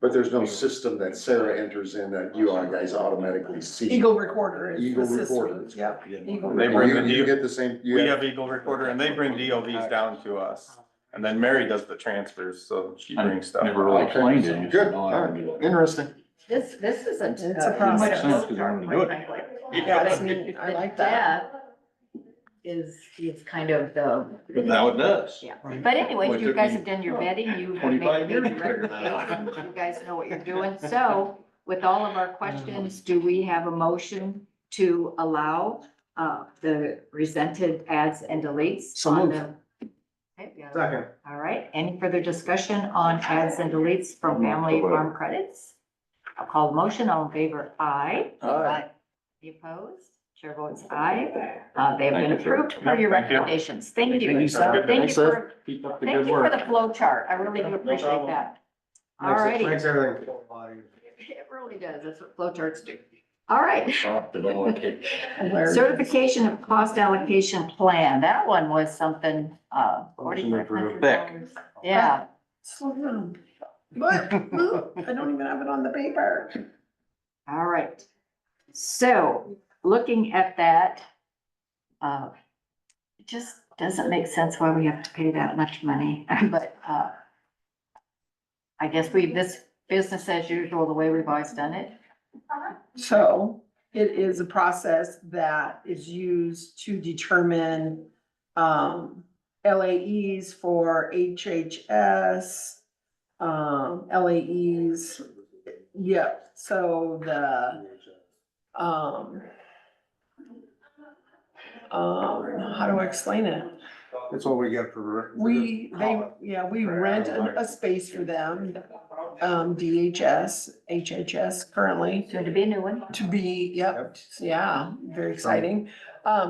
S6: But there's no system that Sarah enters in that you all guys automatically see.
S2: Eagle Recorder is
S6: Eagle
S2: the system,
S6: Recorder.
S2: yep. Eagle
S10: They
S6: Oh,
S10: bring
S2: Recorder.
S6: you get the same,
S10: We have Eagle Recorder and they bring DOBs down to us. And then Mary does the transfers, so she brings stuff.
S3: Never really explained it.
S6: Good, all right, interesting.
S1: This isn't.
S2: It's a process.
S1: much
S3: Makes sense 'cause
S1: flow
S3: I wanna
S1: chart,
S3: do it.
S1: quite frankly.
S2: Yeah, it's neat. I like that.
S1: Is kind of the.
S3: Now it does.
S1: Yeah, but anyways,
S3: Well, it
S1: you
S3: took
S1: guys
S3: me
S1: have done your vetting, you have
S3: 25
S1: made
S3: years
S1: the
S3: to figure that out.
S1: recommendations, you guys know what you're doing. So with all of our questions, do we have a motion to allow, the resented adds and deletes?
S5: So
S1: on
S5: moved.
S1: the- Okay, we have- All right, any further discussion on adds and deletes from family farm credits? I'll call the motion, all in favor, aye.
S6: Aye.
S1: Any opposed? Chair votes aye. They have been
S3: Thank you, sir.
S1: approved per your
S10: Thank you.
S1: recommendations. Thank you.
S5: Thank you, sir.
S1: Thank you
S3: Thanks,
S1: for,
S3: Keep up the
S1: thank
S3: good
S1: you for
S3: work.
S1: the flow chart. I really do appreciate that. All righty.
S4: everything.
S1: It really does. That's what flow charts do. All right.
S3: Soft and all that.
S2: Hilarious.
S1: Certification of cost allocation plan. That one was something, $4,500. Yeah.
S2: Slow down. But, I don't even have it on the paper.
S1: All right. So looking at that, it just doesn't make sense why we have to pay that much money, but, I guess this business as usual, the way we've always done it.
S2: So it is a process that is used to determine, LAEs for HHS, LAEs. Yep, so how do I explain it?
S4: It's what we get for.
S2: We rent a space for them, DHS, HHS currently.
S1: Soon to be a new one.
S2: To be, yep, yeah, very exciting.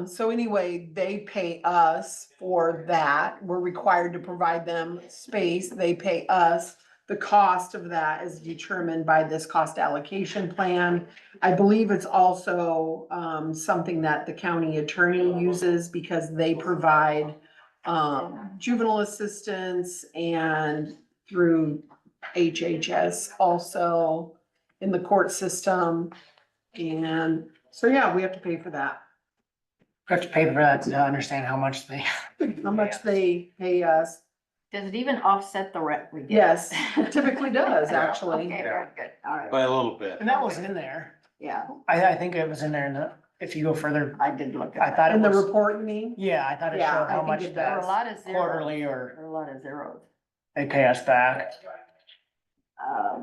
S2: So anyway, they pay us for that. We're required to provide them space. They pay us. The cost of that is determined by this cost allocation plan. I believe it's also, something that the county attorney uses because they provide, juvenile assistance and through HHS also in the court system. And so, yeah, we have to pay for that.
S5: We have to pay for that to understand how much they.
S2: How much they pay us.
S1: Does it even offset the rent we get?
S2: Yes, it typically does, actually.
S1: Okay, very good, all right,
S3: By a little bit.
S5: And that was in there.
S1: yeah,
S5: I think it was in there in the, if you go further,
S1: I did look
S5: I
S1: at that.
S5: thought it
S2: And the
S5: was,
S2: report, you mean?
S5: yeah, I thought it
S2: Yeah,
S5: showed
S2: I
S5: how
S2: think
S5: much
S2: it
S1: There were a
S2: does.
S1: lot of zeros.
S5: quarterly
S1: There
S5: or
S1: were a lot of zeros.
S5: they pay us back.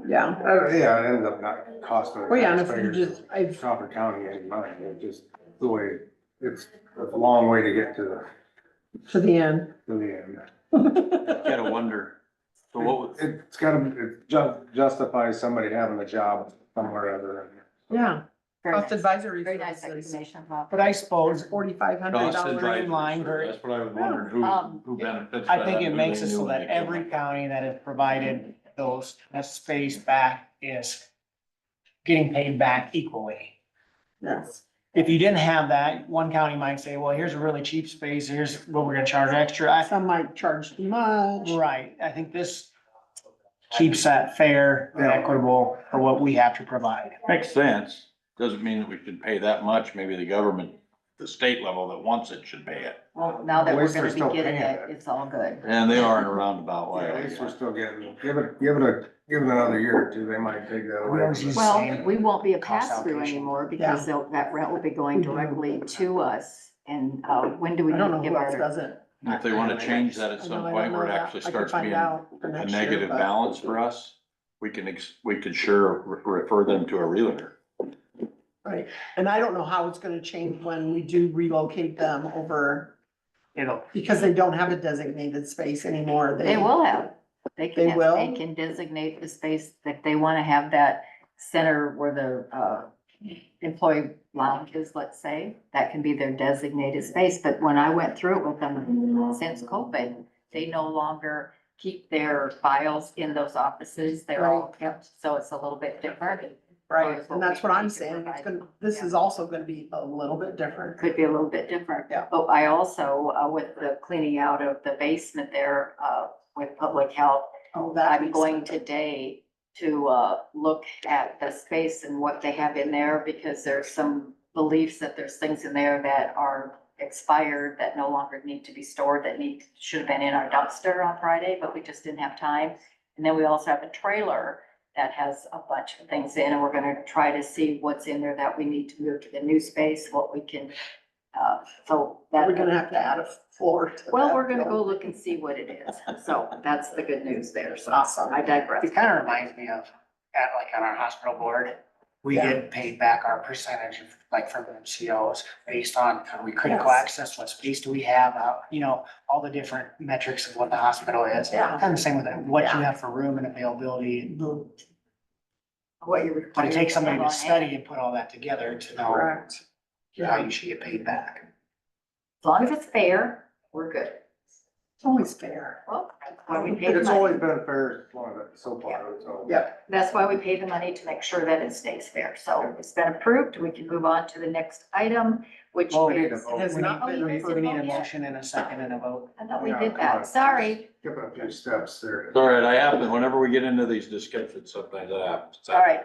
S2: Yeah.
S4: Yeah, it ends up not costing the
S2: Well, yeah, and if you
S4: taxpayers
S2: just,
S4: of
S2: I've,
S4: Crawford County any money, it just, the way, it's a long way to get to
S2: to the end.
S4: the end.
S3: Gotta wonder. So what was,
S4: It's gotta, it justifies somebody having a job somewhere or other.
S2: Yeah,
S1: Very
S2: cost
S1: nice.
S2: advisory
S1: Very nice
S2: services,
S1: explanation, Bob.
S5: But I suppose,
S2: $4,500.
S3: cost advisory,
S5: Streamlined,
S3: sure, that's what I was wondering, who benefits.
S5: I
S3: by
S5: think
S3: that,
S5: it
S3: who
S5: makes
S3: they
S5: it
S3: knew
S5: so
S3: when
S5: that
S3: they go
S5: every
S3: back.
S5: county that has provided that space back is getting paid back equally.
S2: Yes.
S5: If you didn't have that, one county might say, well, here's a really cheap space, here's what we're gonna charge extra.
S2: Some might charge too much.
S5: Right, I think this keeps that fair and equitable for what we have to provide.
S3: Makes sense. Doesn't mean that we should pay that much. Maybe the government, the state level that wants it should pay it.
S1: Well, now that
S4: At
S1: we're
S4: least
S1: gonna
S4: they're
S1: be
S4: still
S1: getting
S4: paying
S1: it,
S4: it.
S1: it's all good.
S3: And they are in a roundabout way.
S4: At least we're still getting, give it another year or two, they might take that
S5: We
S4: away.
S5: always use-
S1: Well,
S5: Same
S1: we won't be a
S5: cost
S1: pass-through
S5: allocation.
S1: anymore because that rent will be going directly to us. And, when do we
S2: I
S1: need
S2: don't
S1: to
S2: know
S1: give
S2: who else
S1: our?
S2: does it.
S3: If they wanna change that at
S2: I know,
S3: some
S2: I
S3: point
S2: don't
S3: where it
S2: know that.
S3: actually
S2: I could
S3: starts
S2: find
S3: being
S2: out for
S3: a
S2: next year,
S3: negative
S2: but-
S3: balance for us, we could sure refer them to a realtor.
S2: Right, and I don't know how it's gonna change when we do relocate them over, because they don't have a designated space anymore.
S1: They will have. They
S2: They will?
S1: They can designate the space that they wanna have that center where the, employee lounge is, let's say. That can be their designated space, but when I went through it with them since COVID, they no longer keep their files in those offices. They're all kept, so it's a little bit different.
S2: Right, and that's what I'm saying, it's gonna, this is also gonna be a little bit different.
S1: Could be a little bit different.
S2: Yeah.
S1: But I also, with the cleaning out of the basement there, with public health,
S2: Oh, that
S1: I'm
S2: makes
S1: going
S2: sense.
S1: today to, look at the space and what they have in there, because there's some beliefs that there's things in there that are expired, that no longer need to be stored, that should have been in our dumpster on Friday, but we just didn't have time. And then we also have a trailer that has a bunch of things in, and we're gonna try to see what's in there that we need to move to the new space, what we can, so that.
S2: We're gonna have to add a floor to
S1: Well,
S2: that
S1: we're gonna go
S2: building.
S1: look and see what it is. So that's the good news there. So
S2: Awesome.
S1: I digress.
S5: It kind of reminds me of, like on our hospital board, we
S2: Yeah.
S5: get paid back our percentage of, like from MCOs based on, are we critical
S2: Yes.
S5: access, what space do we have, all the different metrics of what the hospital is.
S2: Yeah.
S5: Kind of the same with it, what you
S2: Yeah.
S5: have for room and availability.
S1: What you're.
S5: But it takes somebody
S1: required
S5: to
S1: have on hand.
S5: study and put all that together to know
S2: Correct.
S5: how you should get paid back.
S1: As long as it's fair, we're good.
S2: It's always fair.
S1: Well, that's why we pay the
S4: It's always
S1: money.
S4: been fair so far, so.
S2: Yep.
S1: That's why we pay the money to make sure that it stays fair. So it's been approved. We can move on to the next item, which
S5: Oh,
S4: we need to
S1: is.
S4: vote.
S2: It has
S5: We
S2: not
S1: Oh,
S2: been
S1: you guys
S5: We
S2: approved.
S5: need a
S1: Yeah.
S5: motion and a second and a vote.
S1: I thought we
S4: Yeah,
S1: did
S4: come on.
S1: that. Sorry.
S4: Skipping a few steps there.
S3: It's all right, I happen, whenever we get into these discussions, sometimes that happens.
S1: All right.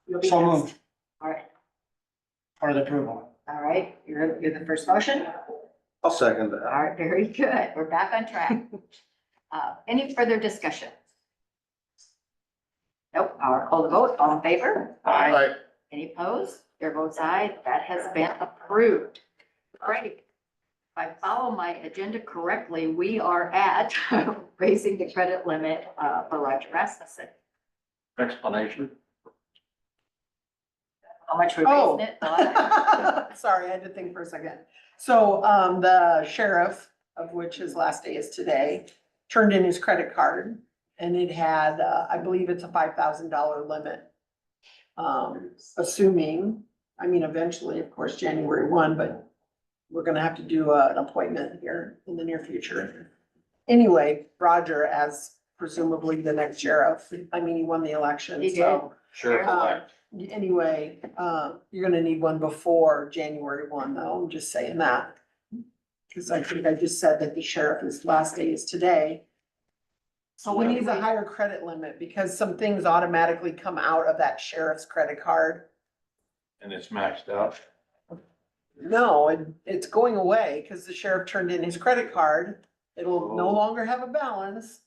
S1: You'll be
S5: So
S1: next.
S5: moved
S1: All right.
S5: for the approval.
S1: All right. You're the first motion.
S4: I'll second that.
S1: All right, very good. We're back on track. Any further discussion? Nope, I'll call the vote. All in favor?
S6: Aye.
S1: Any opposed? Your vote's aye. That has been approved. All right. If I follow my agenda correctly, we are at raising the credit limit, for Roger Rasmussen.
S3: Explanation?
S1: How much we're
S2: Oh.
S1: raising it? Dawn?
S2: Sorry, I had to think for a second. So, the sheriff of which his last day is today, turned in his credit card, and it had, I believe it's a $5,000 limit. Assuming, I mean, eventually, of course, January 1, but we're gonna have to do an appointment here in the near future. Anyway, Roger, as presumably the next sheriff, I mean, he won the election,
S1: He
S2: so.
S3: Sure.
S2: Anyway, you're gonna need one before January 1, though, I'm just saying that. Cause I think I just said that the sheriff's last day is today.
S1: So
S2: He
S1: what do
S2: needs a higher credit limit because some things automatically come out of that sheriff's credit card.
S3: And it's maxed out.
S2: No, it's going away because the sheriff turned in his credit card. It'll no
S3: Oh.
S2: longer have a balance.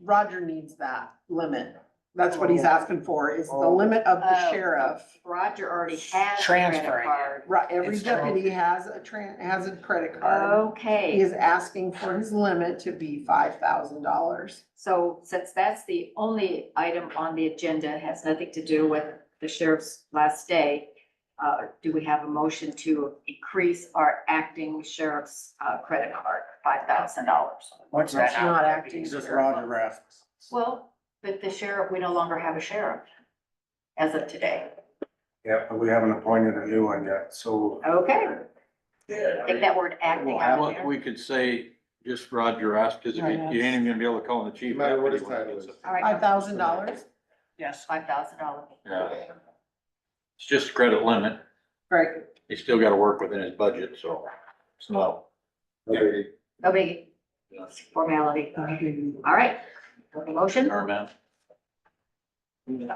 S2: Roger needs that limit. That's what he's asking for, is the limit of the
S1: Oh.
S2: sheriff.
S1: Roger already has a credit
S5: Transferring.
S1: card.
S2: Right, every
S5: It's
S2: deputy has a credit card. He
S1: Okay,
S2: is asking for his limit to be $5,000.
S1: so since that's the only item on the agenda, has nothing to do with the sheriff's last day, do we have a motion to increase our acting sheriff's, credit card, $5,000?
S5: What's
S2: That's
S5: that now?
S2: not acting.
S4: Just
S2: sheriff.
S4: Roger Rasmussen.
S1: Well, but the sheriff, we no longer have a sheriff as of today.
S4: Yeah, but we haven't appointed a new one yet, so
S1: Okay. Take that word acting out of
S3: Well,
S1: there.
S3: we could say just Roger asked, cause if you you ain't even gonna be able to call him the chief.
S6: No matter what his
S3: deputy when
S6: title
S3: he gets
S6: is.
S1: All right.
S2: $5,000,
S5: Yes.
S1: $5,000.
S3: Yeah. It's just a credit limit.
S2: right?
S3: He's still gotta work within his budget, so. So.
S6: Okay.
S1: No biggie. Formality. All right. Okay, motion?
S3: Our man.
S2: You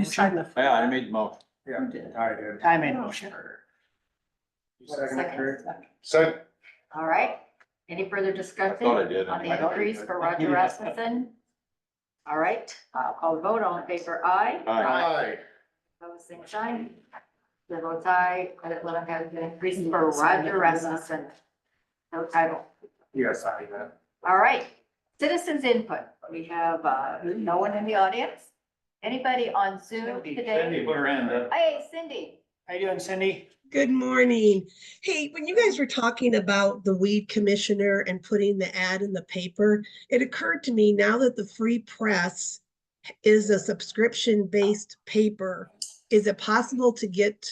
S2: signed the.
S3: Yeah, I made the motion.
S4: yeah, I did.
S5: I made a motion.
S1: Second.
S6: Second.
S1: All right. Any further
S3: I
S1: discussion
S3: thought I did.
S1: on the increase for Roger Rasmussen? All right, I'll call the vote. All in favor, aye.
S6: Aye.
S1: Opposed, same sign. The vote aye. Credit limit has been increased for Roger Rasmussen. No title.
S4: Yes, I did.
S1: All right, citizens input. We have, no one in the audience. Anybody on Zoom today?
S3: put her hand up.
S1: Hey, Cindy.
S5: How you doing, Cindy?
S11: Good morning. Hey, when you guys were talking about the weed commissioner and putting the ad in the paper, it occurred to me now that the Free Press is a subscription-based paper, is it possible to get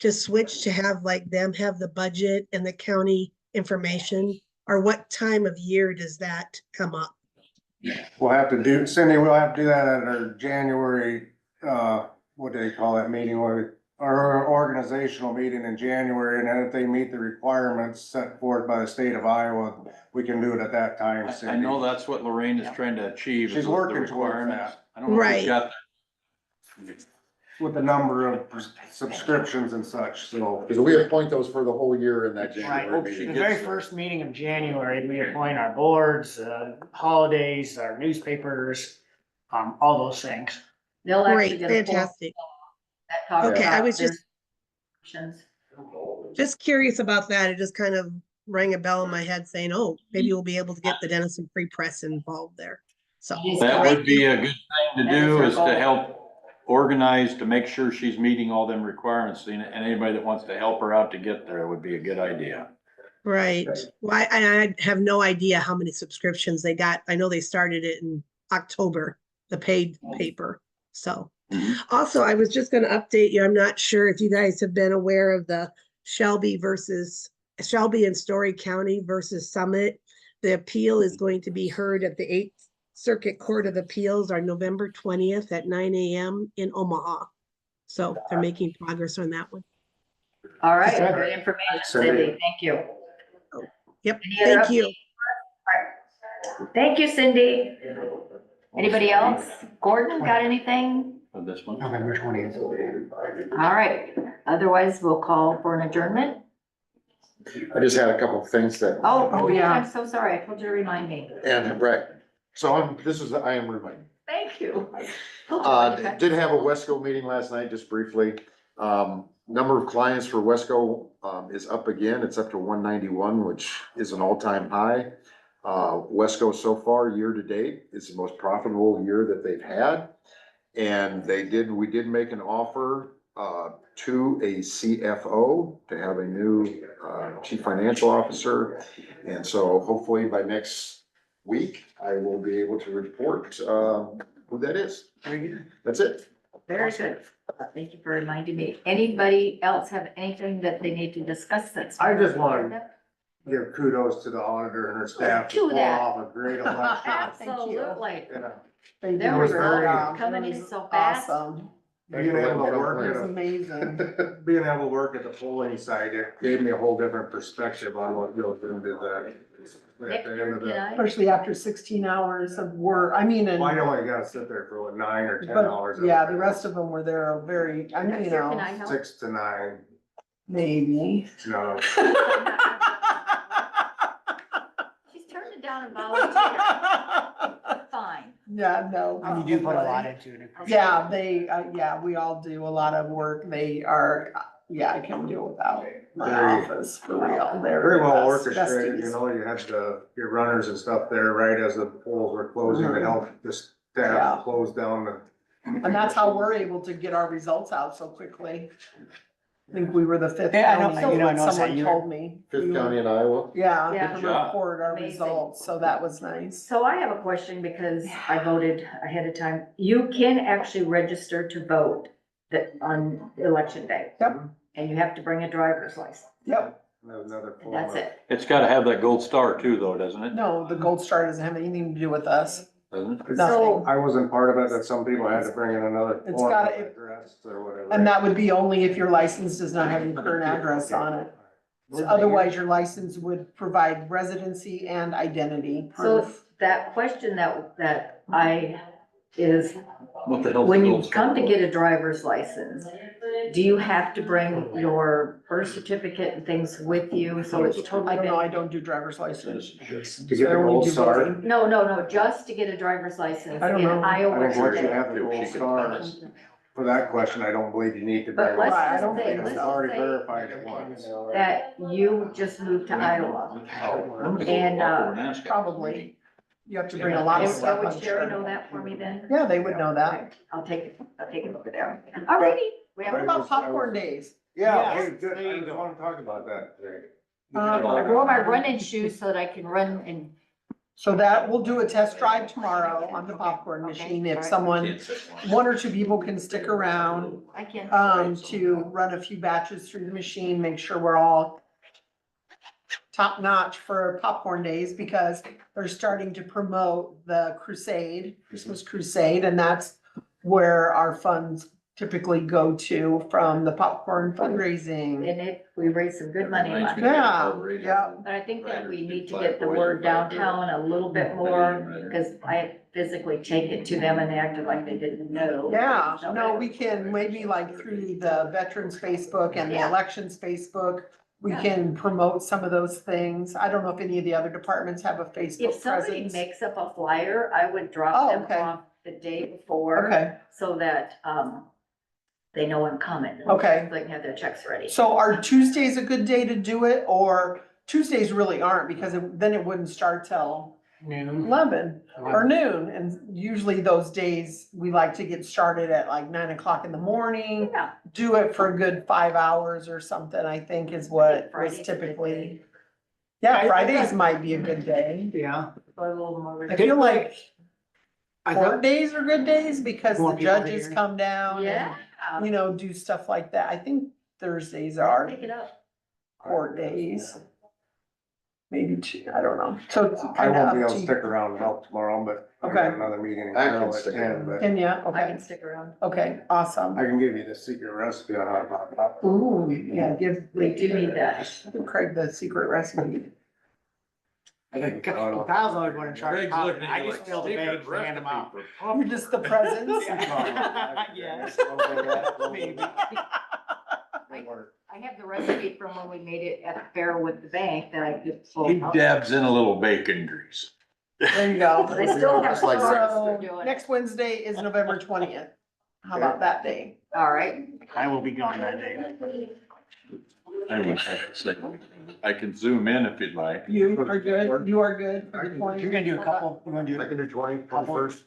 S11: to switch to have like them have the budget and the county information? Or what time of year does that come up?
S4: We'll have to do, Cindy, we'll have to do that at our January, what do they call that meeting, our organizational meeting in January, and then if they meet the requirements set forth by the state of Iowa, we can do it at that time,
S3: I
S4: Cindy.
S3: know that's what Lorraine is trying to achieve.
S4: She's
S3: is the
S4: working towards
S3: requirements.
S4: that.
S3: I don't know if
S11: Right.
S3: we've got
S4: With the number of subscriptions and such, so.
S6: Because we appoint those for the whole year in that
S5: Right.
S6: January
S5: The
S6: meeting.
S5: very first meeting of January, we appoint our boards, holidays, our newspapers, all those things.
S1: They'll actually
S11: Great,
S1: get a full
S11: fantastic.
S1: that talks
S11: Okay, I
S1: about
S11: was
S1: their
S11: just
S1: options.
S11: curious about that. It just kind of rang a bell in my head saying, oh, maybe we'll be able to get the Denison Free Press involved there. So.
S3: That
S11: thank
S3: would be
S11: you.
S3: a good thing to
S1: That is
S3: do,
S1: her
S3: is to
S1: goal.
S3: help organize, to make sure she's meeting all them requirements. And anybody that wants to help her out to get there would be a good idea.
S11: Right. Well, I have no idea how many subscriptions they got. I know they started it in October, the paid paper. So also, I was just going to update you. I'm not sure if you guys have been aware of the Shelby and Story County versus Summit. The appeal is going to be heard at the 8th Circuit Court of Appeals on November 20th at 9 a.m. in Omaha. So they're making progress on that one.
S1: All right,
S5: Okay.
S1: great information,
S4: Cindy.
S1: Cindy. Thank you.
S11: Yep,
S1: Any other
S11: thank you.
S1: Thank you, Cindy. Anybody else? Gordon, got anything?
S3: Of this one.
S5: November 20th.
S1: All right, otherwise we'll call for an adjournment.
S6: I just had a couple of things that.
S1: Oh,
S2: yeah.
S1: I'm so sorry. I told you to remind me.
S6: And, right, so I am reminding.
S1: Thank you. Told you.
S6: Did have a Wesco meeting last night, just briefly. Number of clients for Wesco, is up again. It's up to 191, which is an all-time high. Wesco so far, year to date, is the most profitable year that they've had. And we did make an offer, to a CFO, to have a new, chief financial officer. And so hopefully by next week, I will be able to report, who that is.
S5: Very good.
S6: That's it.
S1: Very good. Thank you for reminding me. Anybody else have anything that they need to discuss that's?
S4: I just wanted- Give kudos to the auditor and her staff to
S1: To
S4: pull
S1: that.
S4: off a great election.
S1: Absolutely.
S4: Yeah.
S2: They
S1: Their
S2: did
S1: results
S2: very-
S1: coming
S2: it
S1: in
S2: was
S1: so fast.
S2: Awesome.
S4: Being able to work
S2: It was
S4: at
S2: amazing.
S4: being able to work at the polling site, it gave me a whole different perspective on what goes into that.
S1: Nick,
S4: At the end of
S1: can
S4: the,
S1: I?
S2: Especially after 16 hours of work. I mean, and,
S4: well, I only gotta sit there for what, 9 or 10
S2: but
S4: hours.
S2: yeah, the rest of them were there very, I mean, you
S1: Can I
S2: know,
S1: help?
S4: 6 to 9,
S2: maybe.
S4: no.
S1: She's turned it down and volunteered. Fine.
S2: Yeah, no.
S5: I mean, you do put a lot
S2: probably.
S5: into it.
S2: Yeah, they, yeah, we all do a lot of work. They are, yeah, I couldn't do it without my
S4: Very-
S2: office, for real. They're
S4: Very well
S2: the best,
S4: orchestrated, you
S2: besties.
S4: know, you had your runners and stuff there right as the polls were closing to help the
S2: Yeah.
S4: staff close down the.
S2: And that's how we're able to get our results out so quickly. I think we were the fifth
S5: Yeah, I know,
S2: county,
S5: you know, I
S2: when
S5: noticed that
S2: someone
S5: you-
S2: told me. We
S6: Fifth
S2: were-
S6: county in Iowa.
S2: Yeah,
S1: Yeah.
S2: to
S3: Good job.
S2: report our
S1: Amazing.
S2: results, so that was nice.
S1: So I have a question because I voted ahead of time. You can actually register to vote on election day.
S2: Yep.
S1: And you have to bring a driver's license.
S2: Yep,
S4: Another
S1: And
S4: form
S1: that's
S4: of-
S1: it.
S3: It's gotta have that gold star too, though, doesn't it?
S2: no, the Gold Star doesn't have anything to do with us,
S3: Doesn't it?
S2: nothing.
S4: I wasn't part of it, that some people had to bring in another
S2: It's
S4: form of
S2: gotta-
S4: address or whatever.
S2: And that would be only if your license does not have your current address on it. Otherwise, your license would provide residency and identity
S1: So
S2: proof.
S1: that question that I is,
S3: What the hell's
S1: when
S3: the
S1: you
S3: gold star
S1: come to
S3: for?
S1: get a driver's license, do you have to bring your birth certificate and things with you? So it's totally.
S2: I don't know,
S1: been-
S2: I don't do driver's license.
S4: To get
S2: I
S4: the
S2: only
S4: gold
S2: do
S4: star,
S2: voting.
S1: No, just to get a driver's license
S2: I don't
S1: in
S2: know.
S4: I
S1: Iowa
S4: think once you
S1: today.
S4: have the gold star, for that question, I don't believe you need to
S1: But
S4: bring.
S1: let's
S2: Right, I
S1: just
S2: don't
S1: say,
S2: think
S1: let's
S4: It's
S1: just
S4: already
S1: say
S4: verified it once.
S1: that you just moved to Iowa. And,
S2: Probably. You have to bring a lot of stuff,
S1: would
S2: I'm
S1: Sherry know
S2: sure.
S1: that for me then?
S2: Yeah, they would know that.
S1: I'll take it over there. Alrighty. We
S2: What
S1: have,
S2: about popcorn days?
S4: Yeah,
S5: Yes,
S4: hey, good,
S5: there you
S4: I just
S5: go.
S4: wanna talk about that today.
S1: I wore my running shoes so that I can run and.
S2: So that, we'll do a test drive tomorrow on the popcorn machine. If someone, one or two people can stick around,
S1: I can.
S2: to run a few batches through the machine, make sure we're all top notch for popcorn days, because they're starting to promote the crusade, Christmas crusade, and that's where our funds typically go to from the popcorn fundraising.
S1: And we raised some good money last year.
S2: Yeah, yeah.
S1: But I think that we need to get the word downtown a little bit more, because I physically take it to them and they acted like they didn't know.
S2: Yeah,
S1: So-
S2: no, we can, maybe like through the Veterans Facebook and the
S1: Yeah.
S2: Elections Facebook, we
S1: Yeah.
S2: can promote some of those things. I don't know if any of the other departments have a
S1: If
S2: Facebook
S1: somebody
S2: presence.
S1: makes up a flyer, I would drop
S2: Oh,
S1: them
S2: okay.
S1: off the day before.
S2: Okay,
S1: So that, they know I'm coming.
S2: Okay.
S1: They can have their checks ready.
S2: so are Tuesdays a good day to do it, or Tuesdays really aren't, because then it wouldn't start till
S5: Noon.
S2: 11 or noon, and usually those days, we like to get started at like 9 o'clock in the morning.
S1: Yeah.
S2: Do it for a good 5 hours or something, I think is what
S1: Friday's
S2: was
S1: a good
S2: typically.
S1: day.
S2: Yeah, Fridays might be a good day.
S5: Yeah.
S1: So a little more.
S2: I feel like
S5: I
S2: court
S5: thought,
S2: days are good days because
S5: More
S2: the
S5: people
S2: judges
S5: here.
S2: come down
S1: Yeah.
S2: and, you know, do stuff like that. I think Thursdays are
S1: Pick it up.
S2: court days. Maybe two, I don't know. So it's
S4: I
S2: kind
S4: won't
S2: of
S4: be
S2: up
S4: able
S2: to
S4: to
S2: you.
S4: stick around and help tomorrow, but I
S2: Okay.
S4: got another meeting in
S6: I can
S4: Carroll at
S6: stick
S4: 10,
S6: around.
S4: but
S2: Can ya?
S1: I can
S2: Okay,
S1: stick around.
S2: okay, awesome.
S4: I can give you the secret recipe on how to pop popcorn.
S2: Ooh, yeah, give.
S1: We do need that.
S2: Give Craig the secret recipe.
S5: Kyle's always one in charge. of popcorn. I just fill the bags and hand them out.
S2: You're just the presents?
S5: Yes. Maybe.
S1: I have the recipe from when we made it at the fair with the bank that I could pull
S3: He
S1: out.
S3: dabs in a little bacon grease.
S2: There you go.
S1: But I still have
S6: Just like
S1: cards
S2: So
S1: for doing it.
S2: next Wednesday is November 20th. How about that day?
S1: All right.
S5: I will be gone that day.
S3: I wish I could say, I can zoom in if you'd like.
S2: You are good, you are good for the
S5: You're
S2: 20th.
S5: gonna do a couple, you're gonna do.
S6: I can do 21st.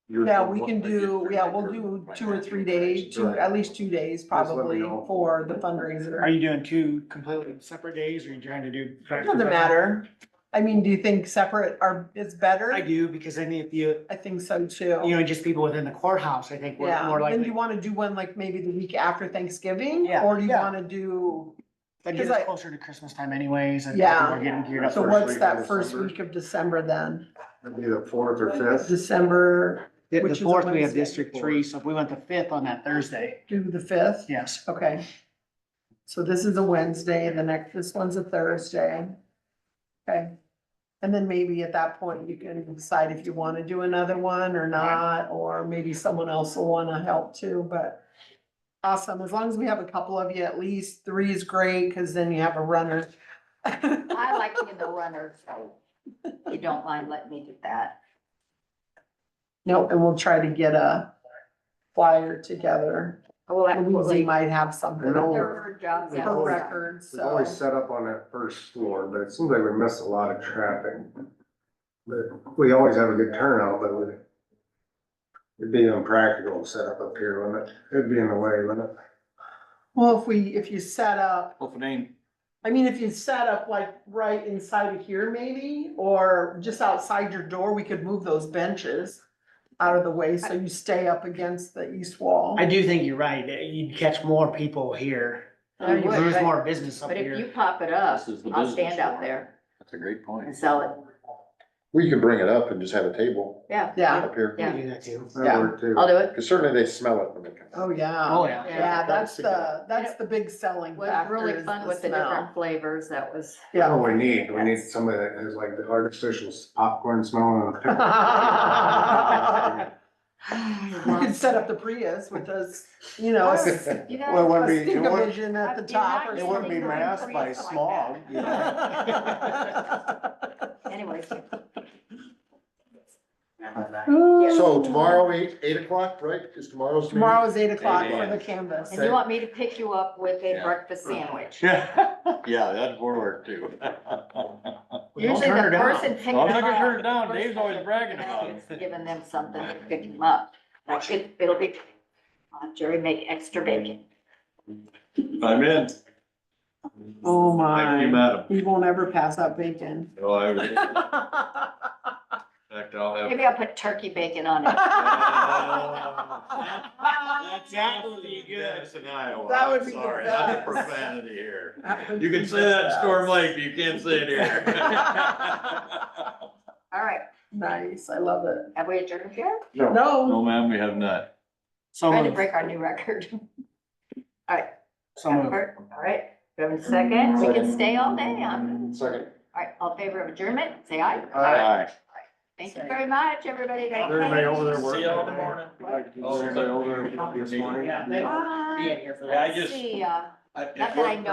S2: Yeah, we can do, yeah, we'll do 2 or 3 days, at least 2 days
S4: let me
S2: probably
S4: know.
S2: for the fundraiser.
S5: Are you doing two completely separate days, or are you trying to do?
S2: Doesn't matter. I mean, do you think separate is better?
S5: I do, because I think if you,
S2: I think so too.
S5: just people within the courthouse, I think we're
S2: Yeah,
S5: more
S2: then do
S5: likely.
S2: you wanna do one like maybe the week after Thanksgiving?
S5: Yeah,
S2: Or do you
S5: yeah.
S2: wanna do,
S5: That gets
S2: 'cause I-
S5: closer to Christmas time anyways, and
S2: Yeah.
S5: people are getting geared up.
S2: so
S4: First
S2: what's
S4: week of
S2: that first
S4: December.
S2: week of December then?
S4: It'd be the 4th or 5th.
S2: December,
S5: The
S2: which is a
S5: fourth, we have
S2: Wednesday.
S5: District 3, so if we went the 5th on that Thursday,
S2: do the 5th?
S5: yes.
S2: Okay. So this is a Wednesday, this one's a Thursday. Okay. And then maybe at that point, you can decide if you wanna do another one or not, or maybe someone else will wanna help too, but. Awesome, as long as we have a couple of you, at least 3 is great, cause then you have a runner.
S1: I like being the runner, so you don't mind letting me do that.
S2: Nope, and we'll try to get a flyer together.
S1: Well,
S2: Louise
S1: actually,
S2: might have something
S4: No.
S1: her job's
S2: for
S1: outside.
S2: records,
S4: We've always
S2: so.
S4: set up on that first floor, but it seems like we miss a lot of traffic. But we always have a good turnout, but it'd be impractical to set up here, wouldn't it? It'd be in the way, wouldn't it?
S2: Well, if you set up,
S3: Well, if it ain't,
S2: I mean, if you set up like right inside of here maybe, or just outside your door, we could move those benches out of the way, so you stay up against the east wall.
S5: I do think you're right, you'd catch more people here.
S1: You would,
S5: There's
S1: but-
S5: more business up
S1: But if you
S5: here.
S1: pop it up,
S3: This is the
S1: I'll
S3: business
S1: stand out
S3: floor.
S1: there
S3: that's a great point.
S1: and sell it.
S6: Well, you can bring it up and just have a table
S1: Yeah.
S2: Yeah,
S6: up here,
S5: We do that too.
S2: Yeah.
S4: That worked too.
S1: I'll do it.
S6: because certainly they smell it when they come.
S2: oh, yeah.
S5: Oh, yeah.
S2: Yeah, that's the big selling
S1: It was
S2: factor
S1: really
S2: is
S1: fun
S2: the
S1: with the
S2: smell.
S1: different flavors. That was.
S4: That's
S2: Yeah.
S4: what we need somebody that has like the artificial popcorn smell and
S2: You could set up the Prius with us, you know, a
S1: You
S4: Well, it
S1: guys,
S4: wouldn't be, it wouldn't,
S2: Stink-O-Vision at the
S1: You're
S2: top
S1: not
S2: or
S4: it wouldn't be
S1: getting
S2: something.
S4: masked by
S1: Prius like
S4: smog, you know?
S1: anyways,
S6: So tomorrow, 8 o'clock, right? Is tomorrow's meeting?
S2: Tomorrow is 8 o'clock
S3: 8
S2: for
S3: a.m.
S2: the canvas.
S1: and you want me to pick you up with a
S3: Yeah.
S1: breakfast sandwich?
S3: Yeah, that'd work too.
S1: Usually
S5: turn her
S1: the
S5: down.
S1: person picking
S3: Well, I'm
S1: them
S3: not gonna
S1: up.
S3: turn it down.
S1: the person
S3: Dave's always
S1: picking
S3: bragging
S1: them
S3: about
S1: up
S3: it.
S1: is giving them something to pick them up. Like it'll be, Jerry, make extra bacon.
S3: I'm in.
S2: Oh,
S3: Thank you,
S2: my.
S3: madam.
S2: You won't ever pass up bacon.
S3: No, I was, in fact, I'll have.
S1: Maybe I'll put turkey bacon on it.
S5: That would be good.
S3: That's in Iowa.
S2: That would
S3: I'm
S2: be the
S3: sorry, not
S2: best.
S3: profanity here.
S2: That would
S3: You can
S2: be
S3: say
S2: the
S3: that in Storm
S2: best.
S3: Lake, but you can't say it here.
S1: All right,
S2: Nice, I love it.
S1: have we adjourned yet?
S2: No,
S3: No, ma'am, we have not.
S5: So
S1: Trying to
S5: moved.
S1: break our new record. All right,
S5: So moved.
S1: all right, do you have a second? We can stay all day.
S6: Second.
S1: All right, all in favor of adjournment, say aye.
S3: Aye.
S1: Thank you very much, everybody.
S4: Everybody over there working.
S3: See y'all in the morning.
S4: Oh, everybody over there this morning?
S5: Yeah,
S1: Bye.
S5: being here for
S3: Yeah, I
S5: that.
S3: just-
S1: See,
S3: I-
S1: not that I know